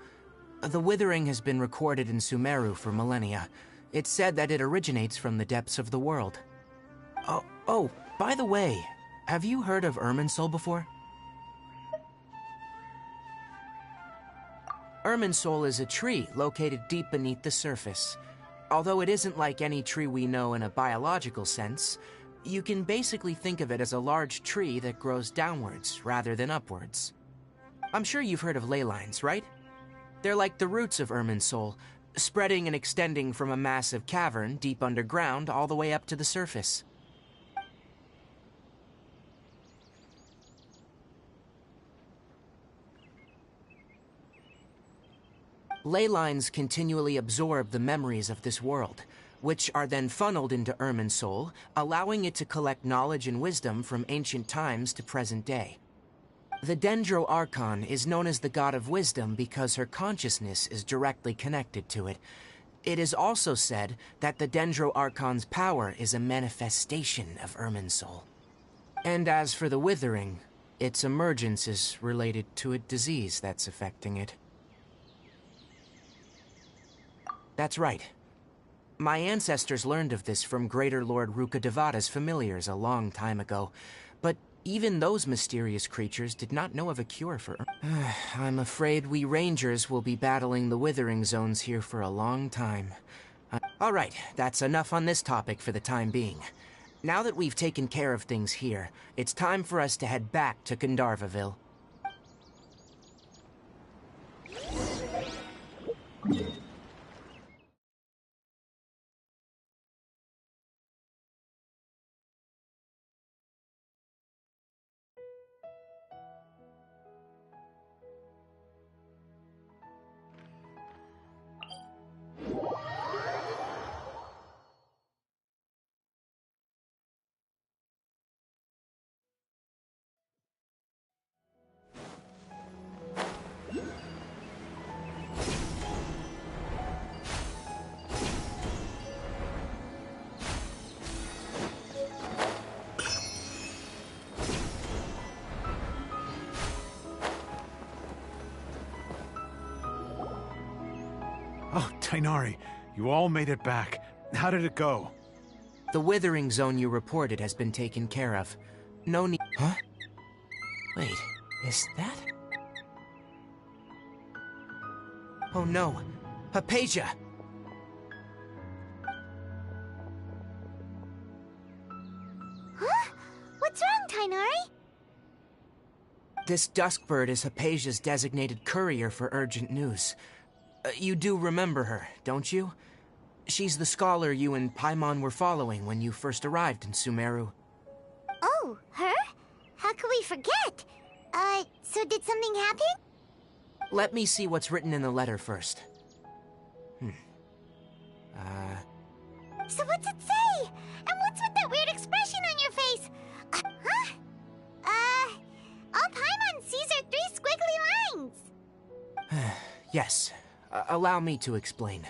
The withering has been recorded in Sumeru for millennia. It's said that it originates from the depths of the world. Oh, by the way, have you heard of Irminsul before? Irminsul is a tree located deep beneath the surface. Although it isn't like any tree we know in a biological sense, you can basically think of it as a large tree that grows downwards rather than upwards. I'm sure you've heard of ley lines, right? They're like the roots of Irminsul, spreading and extending from a massive cavern deep underground all the way up to the surface. Ley lines continually absorb the memories of this world, which are then funneled into Irminsul, allowing it to collect knowledge and wisdom from ancient times to present day. The Dendro Archon is known as the God of Wisdom because her consciousness is directly connected to it. It is also said that the Dendro Archon's power is a manifestation of Irminsul. And as for the Withering, its emergence is related to a disease that's affecting it. That's right. My ancestors learned of this from Greater Lord Rukkhadevata's familiars a long time ago, but even those mysterious creatures did not know of a cure for I'm afraid we Rangers will be battling the Withering Zones here for a long time. Alright, that's enough on this topic for the time being. Now that we've taken care of things here, it's time for us to head back to Gandharvaville. Oh, Tainari, you all made it back. How did it go? The Withering Zone you reported has been taken care of. No need— Huh? Wait, is that— Oh no! Hypatia! Huh? What's wrong, Tainari? This Duskbird is Hypatia's designated courier for urgent news. You do remember her, don't you? She's the scholar you and Paimon were following when you first arrived in Sumeru. Oh, her? How could we forget? So did something happen? Let me see what's written in the letter first. So what's it say? And what's with that weird expression on your face? Huh? All Paimon sees are 3 squiggly lines. Yes. Allow me to explain.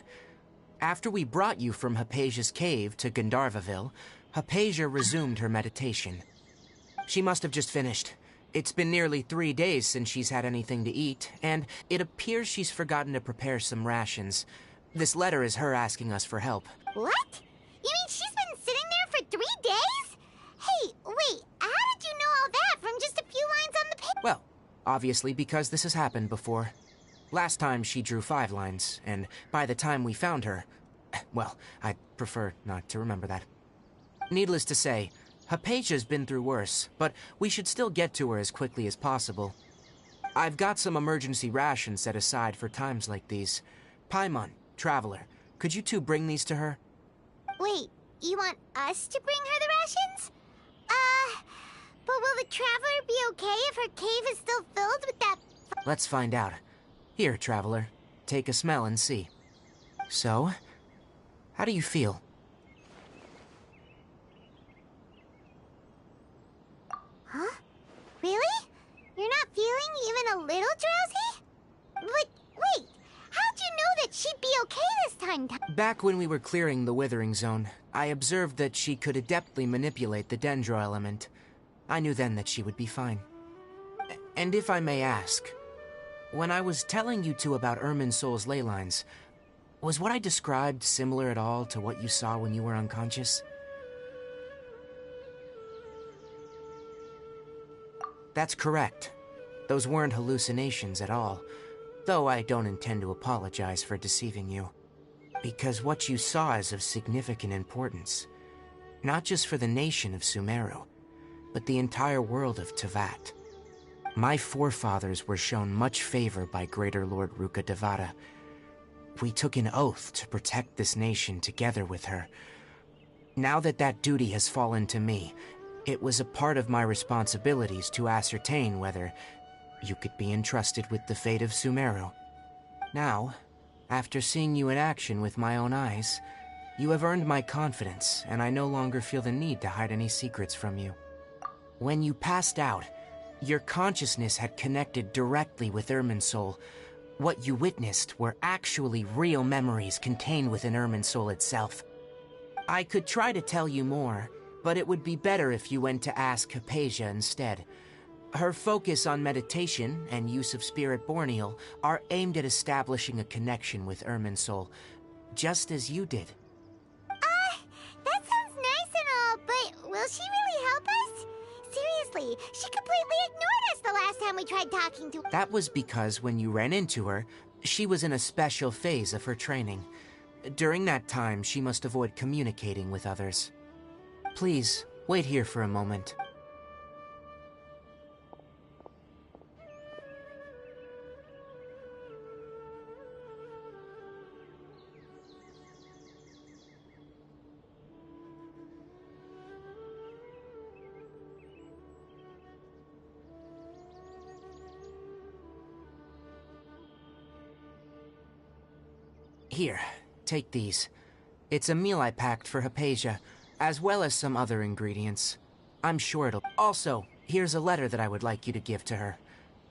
After we brought you from Hypatia's cave to Gandharvaville, Hypatia resumed her meditation. She must have just finished. It's been nearly 3 days since she's had anything to eat, and it appears she's forgotten to prepare some rations. This letter is her asking us for help. What? You mean she's been sitting there for 3 days? Hey, wait, how did you know all that from just a few lines on the page? Well, obviously because this has happened before. Last time she drew 5 lines, and by the time we found her, well, I'd prefer not to remember that. Needless to say, Hypatia's been through worse, but we should still get to her as quickly as possible. I've got some emergency rations set aside for times like these. Paimon, Traveler, could you two bring these to her? Wait, you want us to bring her the rations? But will the Traveler be okay if her cave is still filled with that— Let's find out. Here, Traveler, take a smell and see. So, how do you feel? Huh? Really? You're not feeling even a little drowsy? But wait, how'd you know that she'd be okay this time? Back when we were clearing the Withering Zone, I observed that she could adeptly manipulate the Dendro element. I knew then that she would be fine. And if I may ask, when I was telling you two about Irminsul's ley lines, was what I described similar at all to what you saw when you were unconscious? That's correct. Those weren't hallucinations at all, though I don't intend to apologize for deceiving you. Because what you saw is of significant importance, not just for the nation of Sumeru, but the entire world of Teyvat. My forefathers were shown much favor by Greater Lord Rukkhadevata. We took an oath to protect this nation together with her. Now that that duty has fallen to me, it was a part of my responsibilities to ascertain whether you could be entrusted with the fate of Sumeru. Now, after seeing you in action with my own eyes, you have earned my confidence, and I no longer feel the need to hide any secrets from you. When you passed out, your consciousness had connected directly with Irminsul. What you witnessed were actually real memories contained within Irminsul itself. I could try to tell you more, but it would be better if you went to ask Hypatia instead. Her focus on meditation and use of Spirit Borneal are aimed at establishing a connection with Irminsul, just as you did. That sounds nice and all, but will she really help us? Seriously, she completely ignored us the last time we tried talking to her. That was because when you ran into her, she was in a special phase of her training. During that time, she must avoid communicating with others. Please, wait here for a moment. Here, take these. It's a meal I packed for Hypatia, as well as some other ingredients. I'm sure it'll... Also, here's a letter that I would like you to give to her.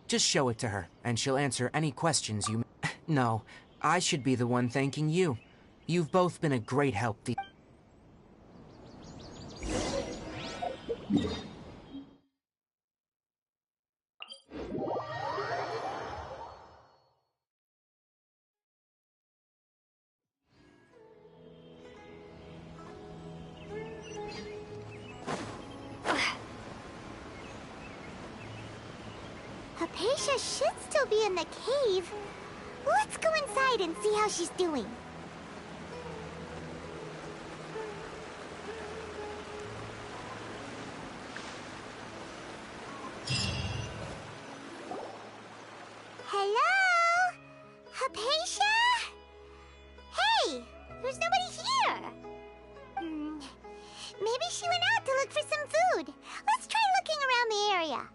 Just show it to her, and she'll answer any questions you... No, I should be the one thanking you. You've both been a great help. Hypatia should still be in the cave. Let's go inside and see how she's doing. Hello? Hypatia? Hey, there's nobody here. Maybe she went out to look for some food. Let's try looking around the area.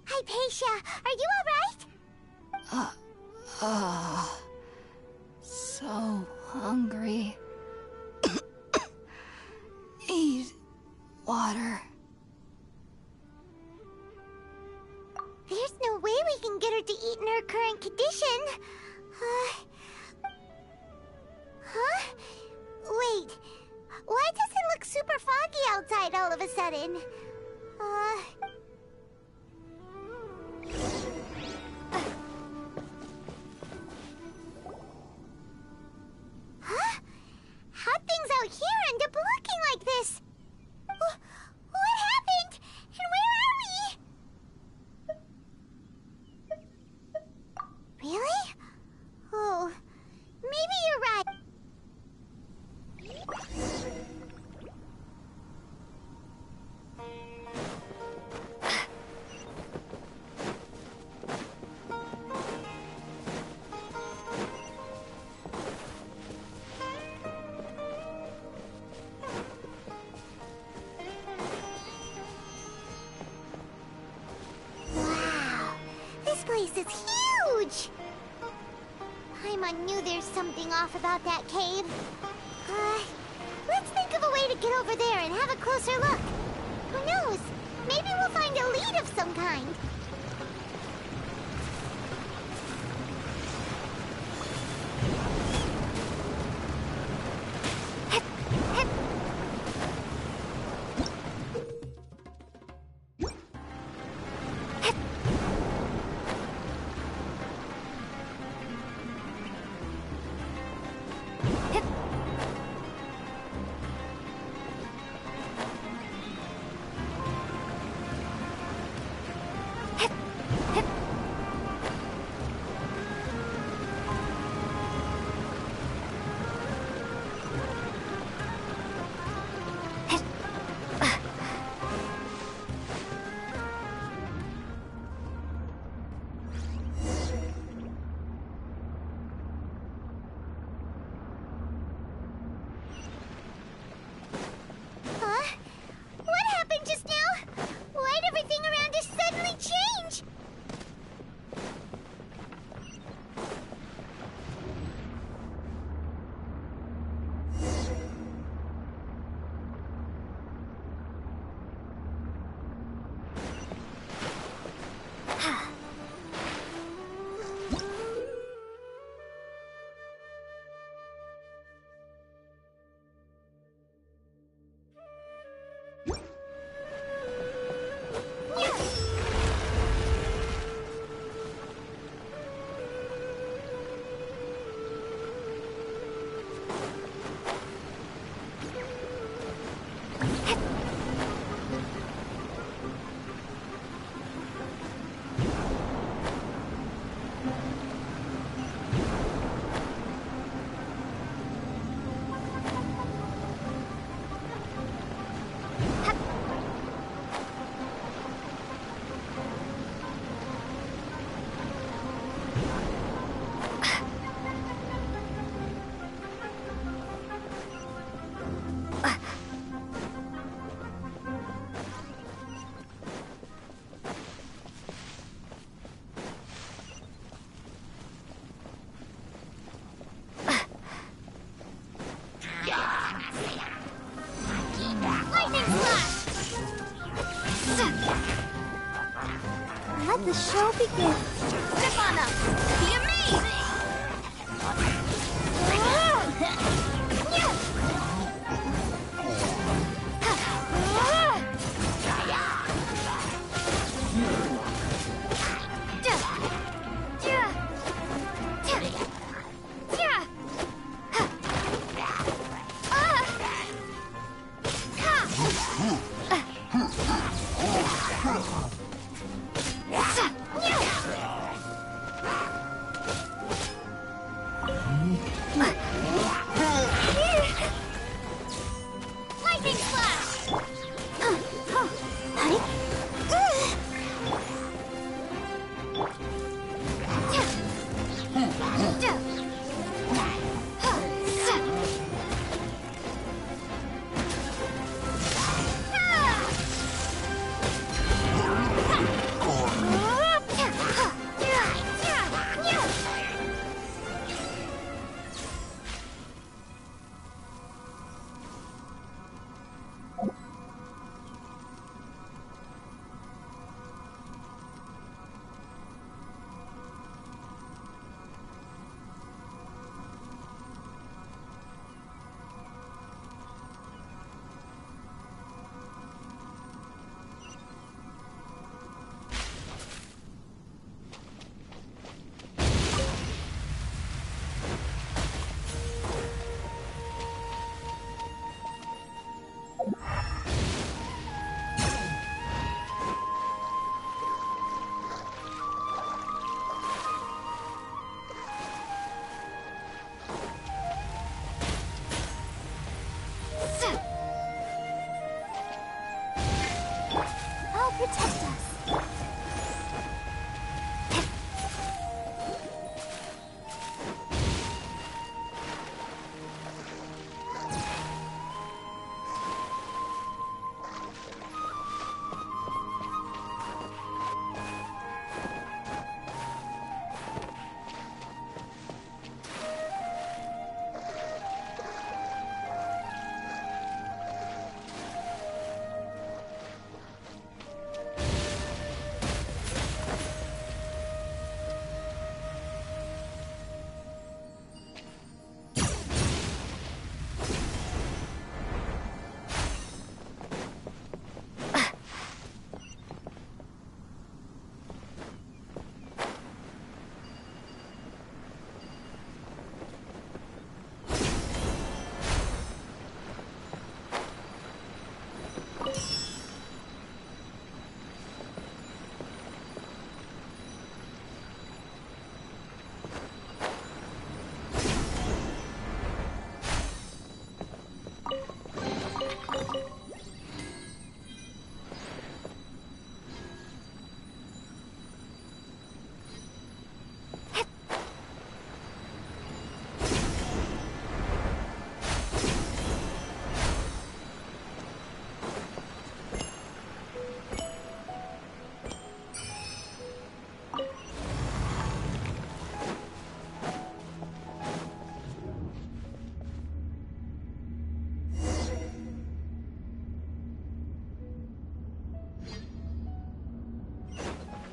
Hypatia, are you alright? So hungry. Need water. There's no way we can get her to eat in her current condition. Huh? Wait. Why does it look super foggy outside all of a sudden? Huh? How'd things out here end up looking like this? What happened? And where are we? Really? Oh, maybe you're right. place is huge! Paimon knew there's something off about that cave. Let's think of a way to get over there and have a closer look. Who knows? Maybe we'll find a lead of some kind. Let the show begin. Step on up! Be amazed!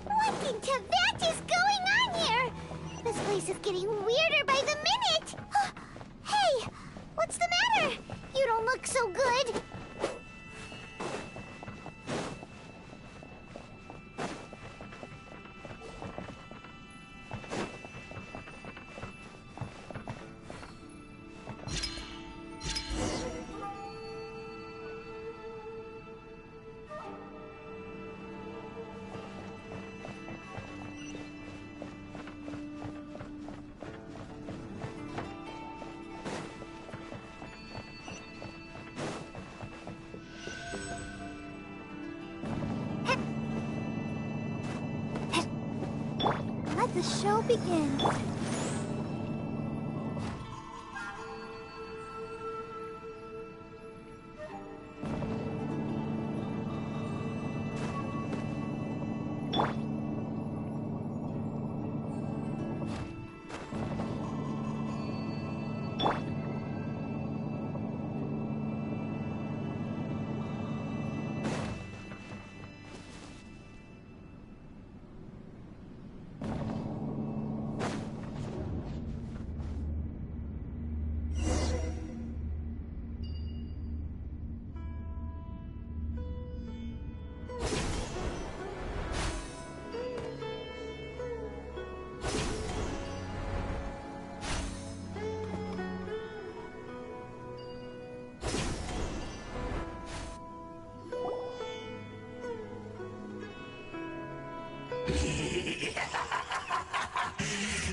What in Tibet is going on here? This place is getting weirder by the minute! Hey, what's the matter? You don't look so good. Let the show begin.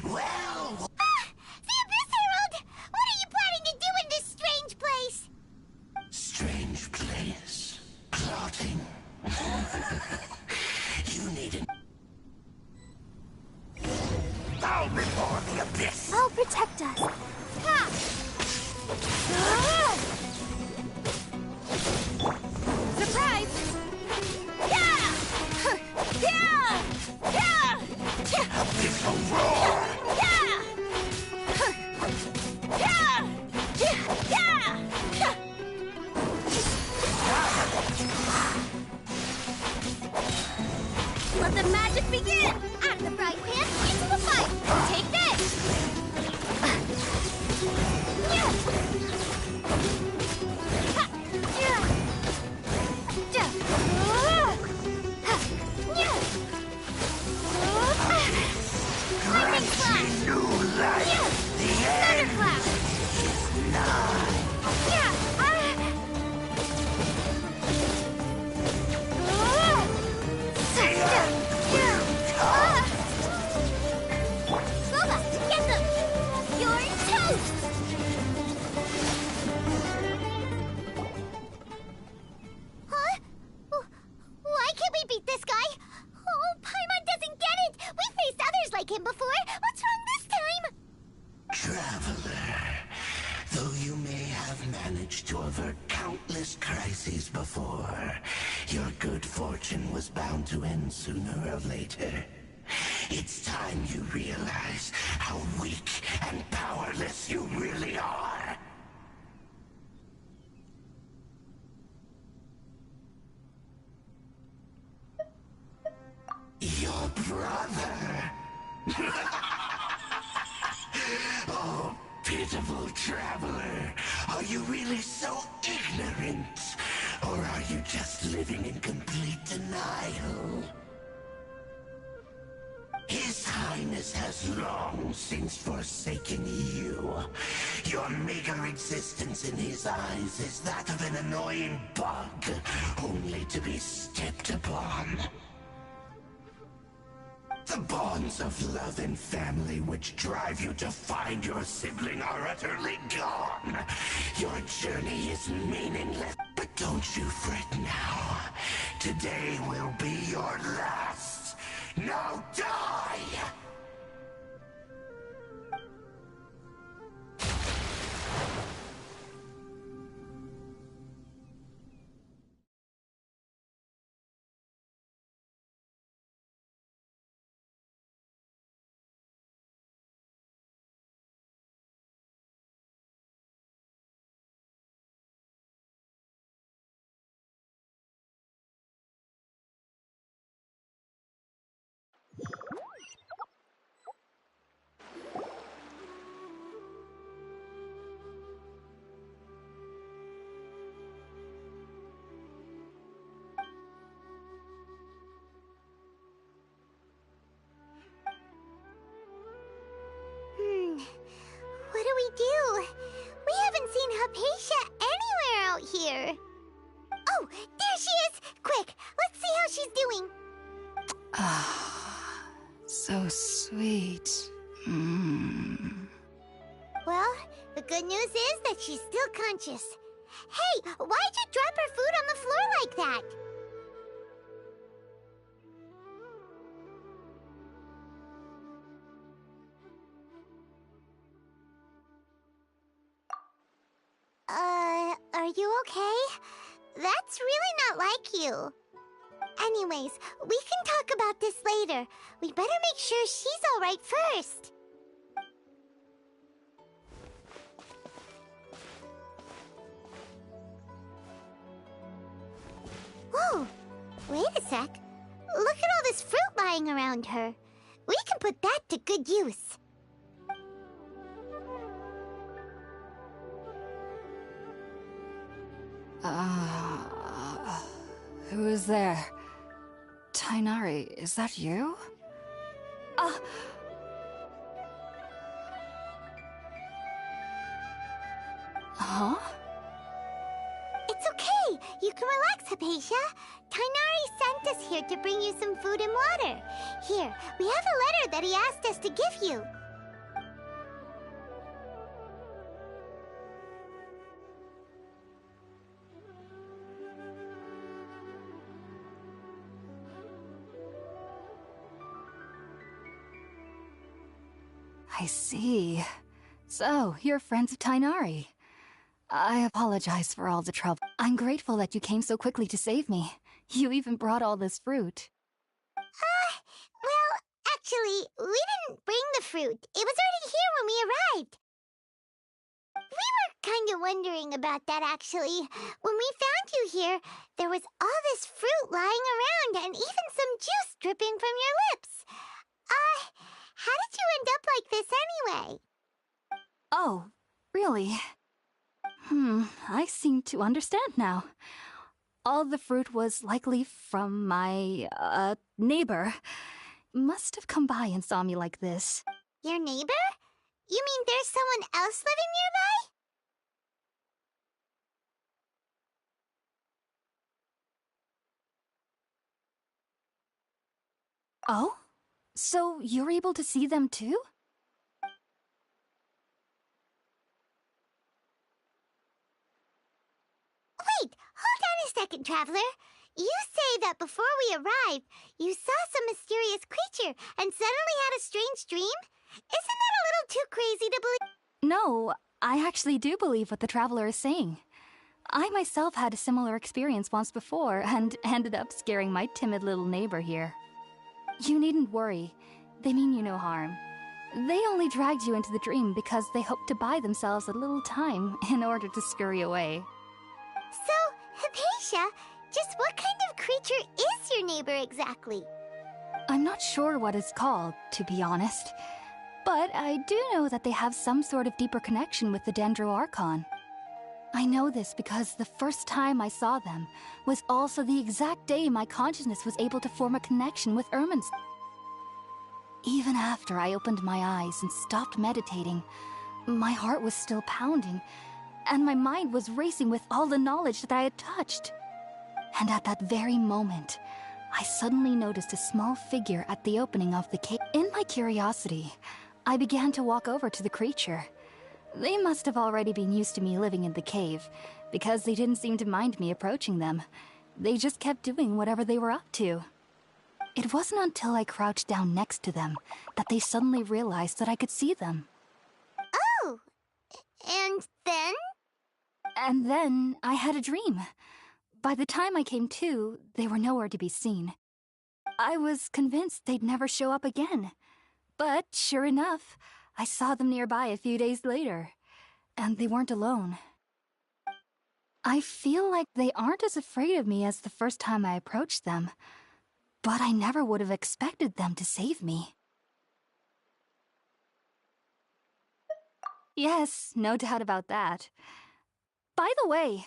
Well... The Abyss Herald! What are you planning to do in this strange place? Strange place. Plotting. You need an... Bow before the Abyss! I'll protect us. Ha! Surprise! Yeah! Yeah! Yeah! Abyssal roar! Yeah! Yeah! Yeah! Let the magic begin! Out of the frying pan, into the fight! Take this! Lightning clap! New life! The end Thunderclap! is nigh! Sloba, get them! You're toast! Huh? Why can't we beat this guy? Oh, Paimon doesn't get it! We faced others like him before! What's wrong this time? Traveler, though you may have managed to avert countless crises before, your good fortune was bound to end sooner or later. It's time you realize how weak and powerless you really are. Your brother. Oh, pitiful traveler. Are you really so ignorant? Or are you just living in complete denial? His Highness has long since forsaken you. Your meager existence in his eyes is that of an annoying bug, only to be stepped upon. The bonds of love and family which drive you to find your sibling are utterly gone. Your journey is meaningless. But don't you fret now. Today will be your last. Now die! What do we do? We haven't seen Hypatia anywhere out here. Oh, there she is! Quick, let's see how she's doing. Ah, so sweet. Well, the good news is that she's still conscious. Hey, why'd you drop her food on the floor like that? Are you okay? That's really not like you. Anyways, we can talk about this later. We better make sure she's alright first. Whoa! Wait a sec. Look at all this fruit lying around her. We can put that to good use. Who is there? Tainari, is that you? Huh? It's okay. You can relax, Hypatia. Tainari sent us here to bring you some food and water. Here, we have a letter that he asked us to give you. I see. So, you're friends of Tainari. I apologize for all the trouble. I'm grateful that you came so quickly to save me. You even brought all this fruit. Well, actually, we didn't bring the fruit. It was already here when we arrived. We were kind of wondering about that, actually. When we found you here, there was all this fruit lying around and even some juice dripping from your lips. How did you end up like this anyway? Oh, really? I seem to understand now. All the fruit was likely from my, neighbor. Must have come by and saw me like this. Your neighbor? You mean there's someone else living nearby? Oh? So you're able to see them too? Wait, hold on a second, Traveler. You say that before we arrived, you saw some mysterious creature and suddenly had a strange dream? Isn't that a little too crazy to believe? No, I actually do believe what the Traveler is saying. I myself had a similar experience once before and ended up scaring my timid little neighbor here. You needn't worry. They mean you no harm. They only dragged you into the dream because they hoped to buy themselves a little time in order to scurry away. So, Hypatia, just what kind of creature is your neighbor exactly? I'm not sure what it's called, to be honest. But I do know that they have some sort of deeper connection with the Dendro Archon. I know this because the first time I saw them was also the exact day my consciousness was able to form a connection with Ermin's. Even after I opened my eyes and stopped meditating, my heart was still pounding, and my mind was racing with all the knowledge that I had touched. And at that very moment, I suddenly noticed a small figure at the opening of the cave. In my curiosity, I began to walk over to the creature. They must have already been used to me living in the cave, because they didn't seem to mind me approaching them. They just kept doing whatever they were up to. It wasn't until I crouched down next to them that they suddenly realized that I could see them. Oh! And then? And then I had a dream. By the time I came to, they were nowhere to be seen. I was convinced they'd never show up again. But sure enough, I saw them nearby a few days later. And they weren't alone. I feel like they aren't as afraid of me as the first time I approached them. But I never would have expected them to save me. Yes, no doubt about that. By the way,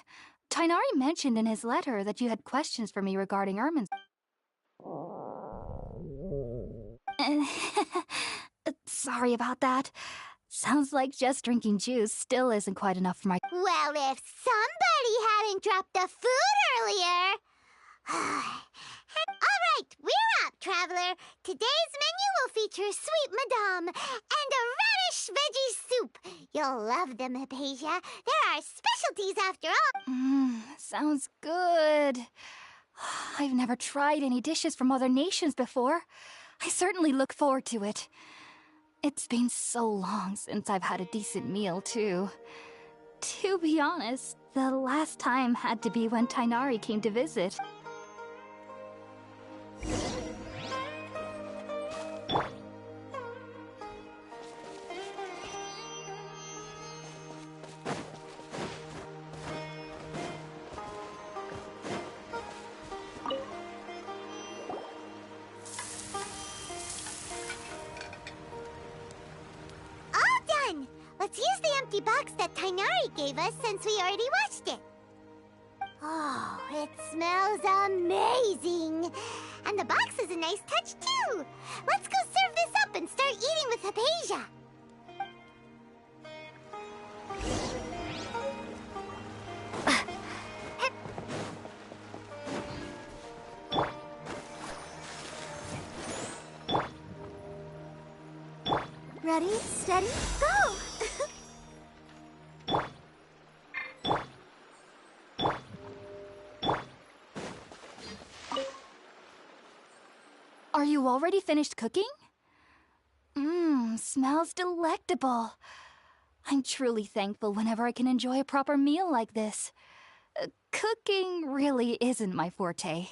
Tainari mentioned in his letter that you had questions for me regarding Ermin's. Sorry about that. Sounds like just drinking juice still isn't quite enough for my... Well, if somebody hadn't dropped the food earlier... Alright, we're up, traveler. Today's menu will feature sweet madame and a radish veggie soup. You'll love them, Hypatia. There are specialties after all. Sounds good. I've never tried any dishes from other nations before. I certainly look forward to it. It's been so long since I've had a decent meal, too. To be honest, the last time had to be when Tainari came to visit. Let's use the empty box that Tainari gave us since we already watched it. Oh, it smells amazing. And the box is a nice touch, too. Let's go serve this up and start eating with Hypatia. Ready, steady, go! Are you already finished cooking? Smells delectable. I'm truly thankful whenever I can enjoy a proper meal like this. Cooking really isn't my forte.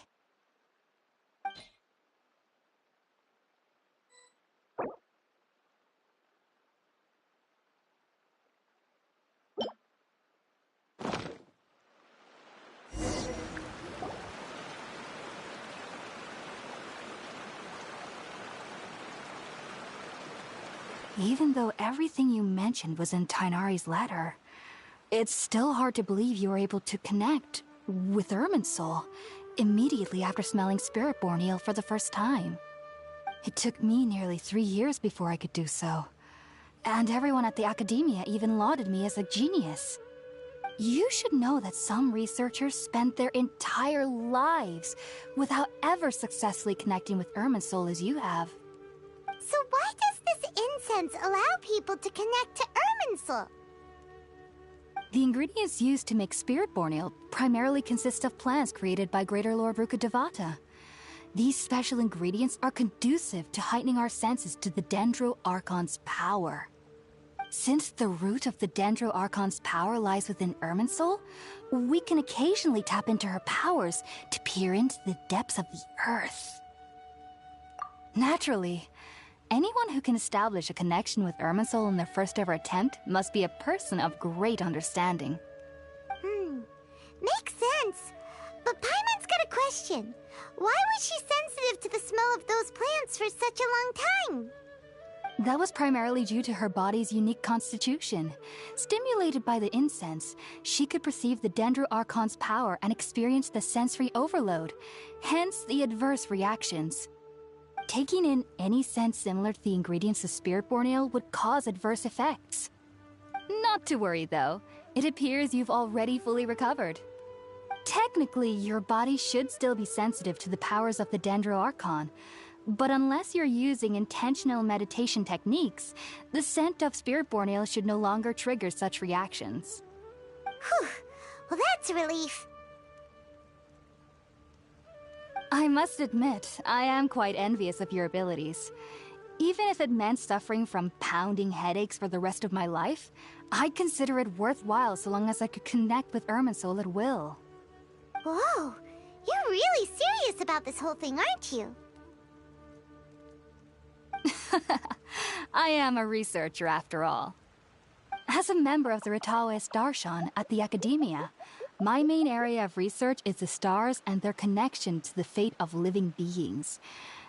Even though everything you mentioned was in Tainari's letter, it's still hard to believe you were able to connect with Irminsul immediately after smelling Spiritborn eel for the first time. It took me nearly 3 years before I could do so. And everyone at the Academia even lauded me as a genius. You should know that some researchers spend their entire lives without ever successfully connecting with Irminsul as you have. So why does this incense allow people to connect to Irminsul? The ingredients used to make Spiritborn eel primarily consist of plants created by Greater Lord Rukkhadevata. These special ingredients are conducive to heightening our senses to the Dendro Archon's power. Since the root of the Dendro Archon's power lies within Irminsul, we can occasionally tap into her powers to peer into the depths of the earth. Naturally, anyone who can establish a connection with Irminsul in their first ever attempt must be a person of great understanding. Makes sense. But Paimon's got a question. Why was she sensitive to the smell of those plants for such a long time? That was primarily due to her body's unique constitution. Stimulated by the incense, she could perceive the Dendro Archon's power and experience the sensory overload, hence the adverse reactions. Taking in any scent similar to the ingredients of Spiritborn ale would cause adverse effects. Not to worry, though. It appears you've already fully recovered. Technically, your body should still be sensitive to the powers of the Dendro Archon. But unless you're using intentional meditation techniques, the scent of spirit-born ale should no longer trigger such reactions. Whew. Well, that's a relief. I must admit, I am quite envious of your abilities. Even if it meant suffering from pounding headaches for the rest of my life, I'd consider it worthwhile so long as I could connect with Irminsul at will. Whoa, you're really serious about this whole thing, aren't you? I am a researcher after all. As a member of the Ritaoist Darshan at the Academia, my main area of research is the stars and their connection to the fate of living beings.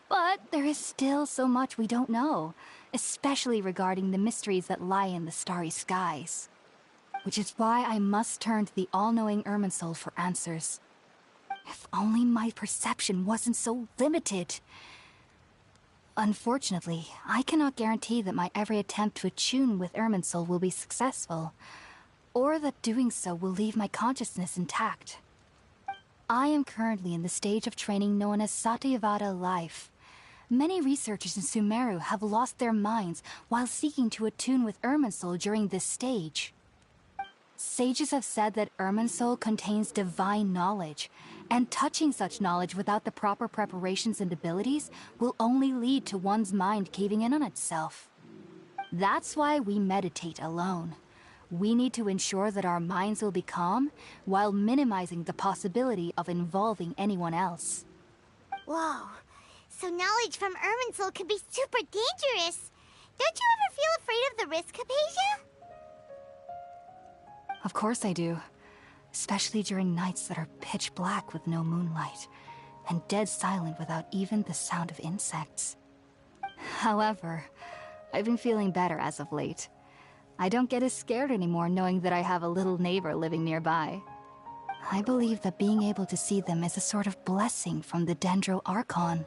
But there is still so much we don't know, especially regarding the mysteries that lie in the starry skies. Which is why I must turn to the all-knowing Irminsul for answers. If only my perception wasn't so limited. Unfortunately, I cannot guarantee that my every attempt to attune with Irminsul will be successful, or that doing so will leave my consciousness intact. I am currently in the stage of training known as Satyavada life. Many researchers in Sumeru have lost their minds while seeking to attune with Irminsul during this stage. Sages have said that Irminsul contains divine knowledge, and touching such knowledge without the proper preparations and abilities will only lead to one's mind caving in on itself. That's why we meditate alone. We need to ensure that our minds will be calm while minimizing the possibility of involving anyone else. Whoa, so knowledge from Irminsul can be super dangerous. Don't you ever feel afraid of the risk, Hypatia? Of course I do. Especially during nights that are pitch black with no moonlight, and dead silent without even the sound of insects. However, I've been feeling better as of late. I don't get as scared anymore knowing that I have a little neighbor living nearby. I believe that being able to see them is a sort of blessing from the Dendro Archon.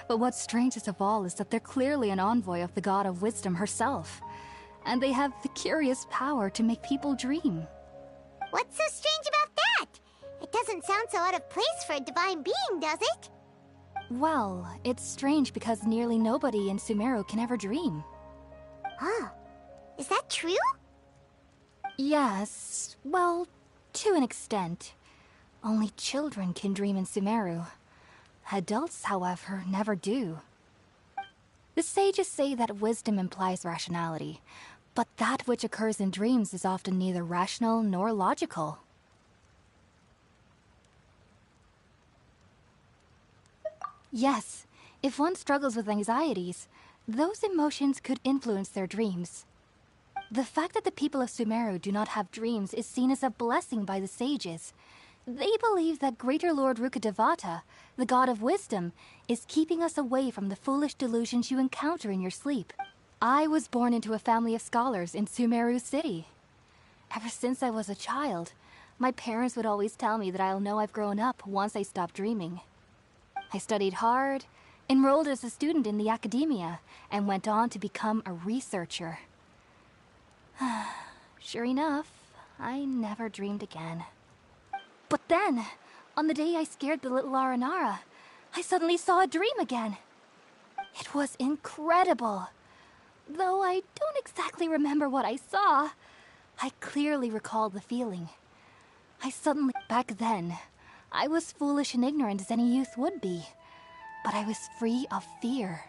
But what's strangest of all is that they're clearly an envoy of the God of Wisdom herself, and they have the curious power to make people dream. What's so strange about that? It doesn't sound so out of place for a divine being, does it? Well, it's strange because nearly nobody in Sumeru can ever dream. Huh. Is that true? Yes, well, to an extent. Only children can dream in Sumeru. Adults, however, never do. The sages say that wisdom implies rationality, but that which occurs in dreams is often neither rational nor logical. Yes, if one struggles with anxieties, those emotions could influence their dreams. The fact that the people of Sumeru do not have dreams is seen as a blessing by the sages. They believe that Greater Lord Rukkhadevata, the god of wisdom, is keeping us away from the foolish delusions you encounter in your sleep. I was born into a family of scholars in Sumeru City. Ever since I was a child, my parents would always tell me that I'll know I've grown up once I stop dreaming. I studied hard, enrolled as a student in the academia, and went on to become a researcher. Sure enough, I never dreamed again. But then, on the day I scared the little Aranara, I suddenly saw a dream again. It was incredible. Though I don't exactly remember what I saw, I clearly recall the feeling. Back then, I was foolish and ignorant as any youth would be, but I was free of fear.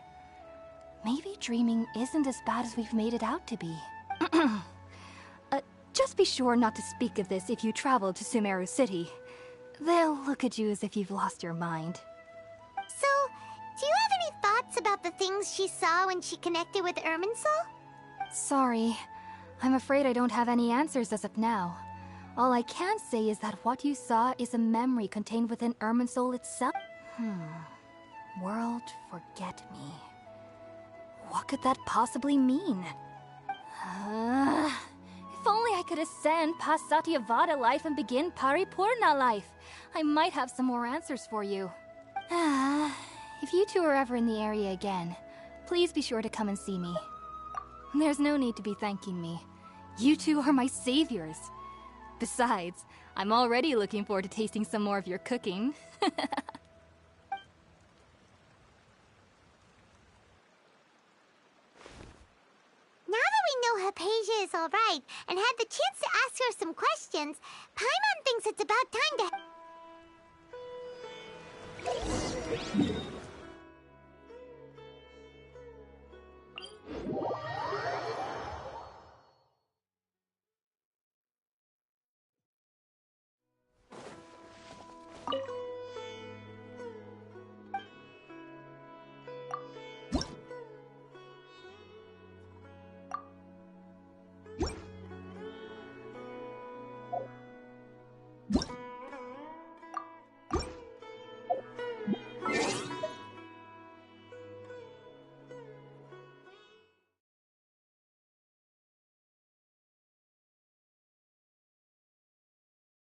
Maybe dreaming isn't as bad as we've made it out to be. Just be sure not to speak of this if you travel to Sumeru City. They'll look at you as if you've lost your mind. So, do you have any thoughts about the things she saw when she connected with Irminsul? Sorry. I'm afraid I don't have any answers as of now. All I can say is that what you saw is a memory contained within Irminsul itself. World forget me. What could that possibly mean? If only I could ascend past Satyavada life and begin Paripurna life. I might have some more answers for you. If you two are ever in the area again, please be sure to come and see me. There's no need to be thanking me. You two are my saviors. Besides, I'm already looking forward to tasting some more of your cooking. Now that we know Hypatia is alright and had the chance to ask her some questions, Paimon thinks it's about time to...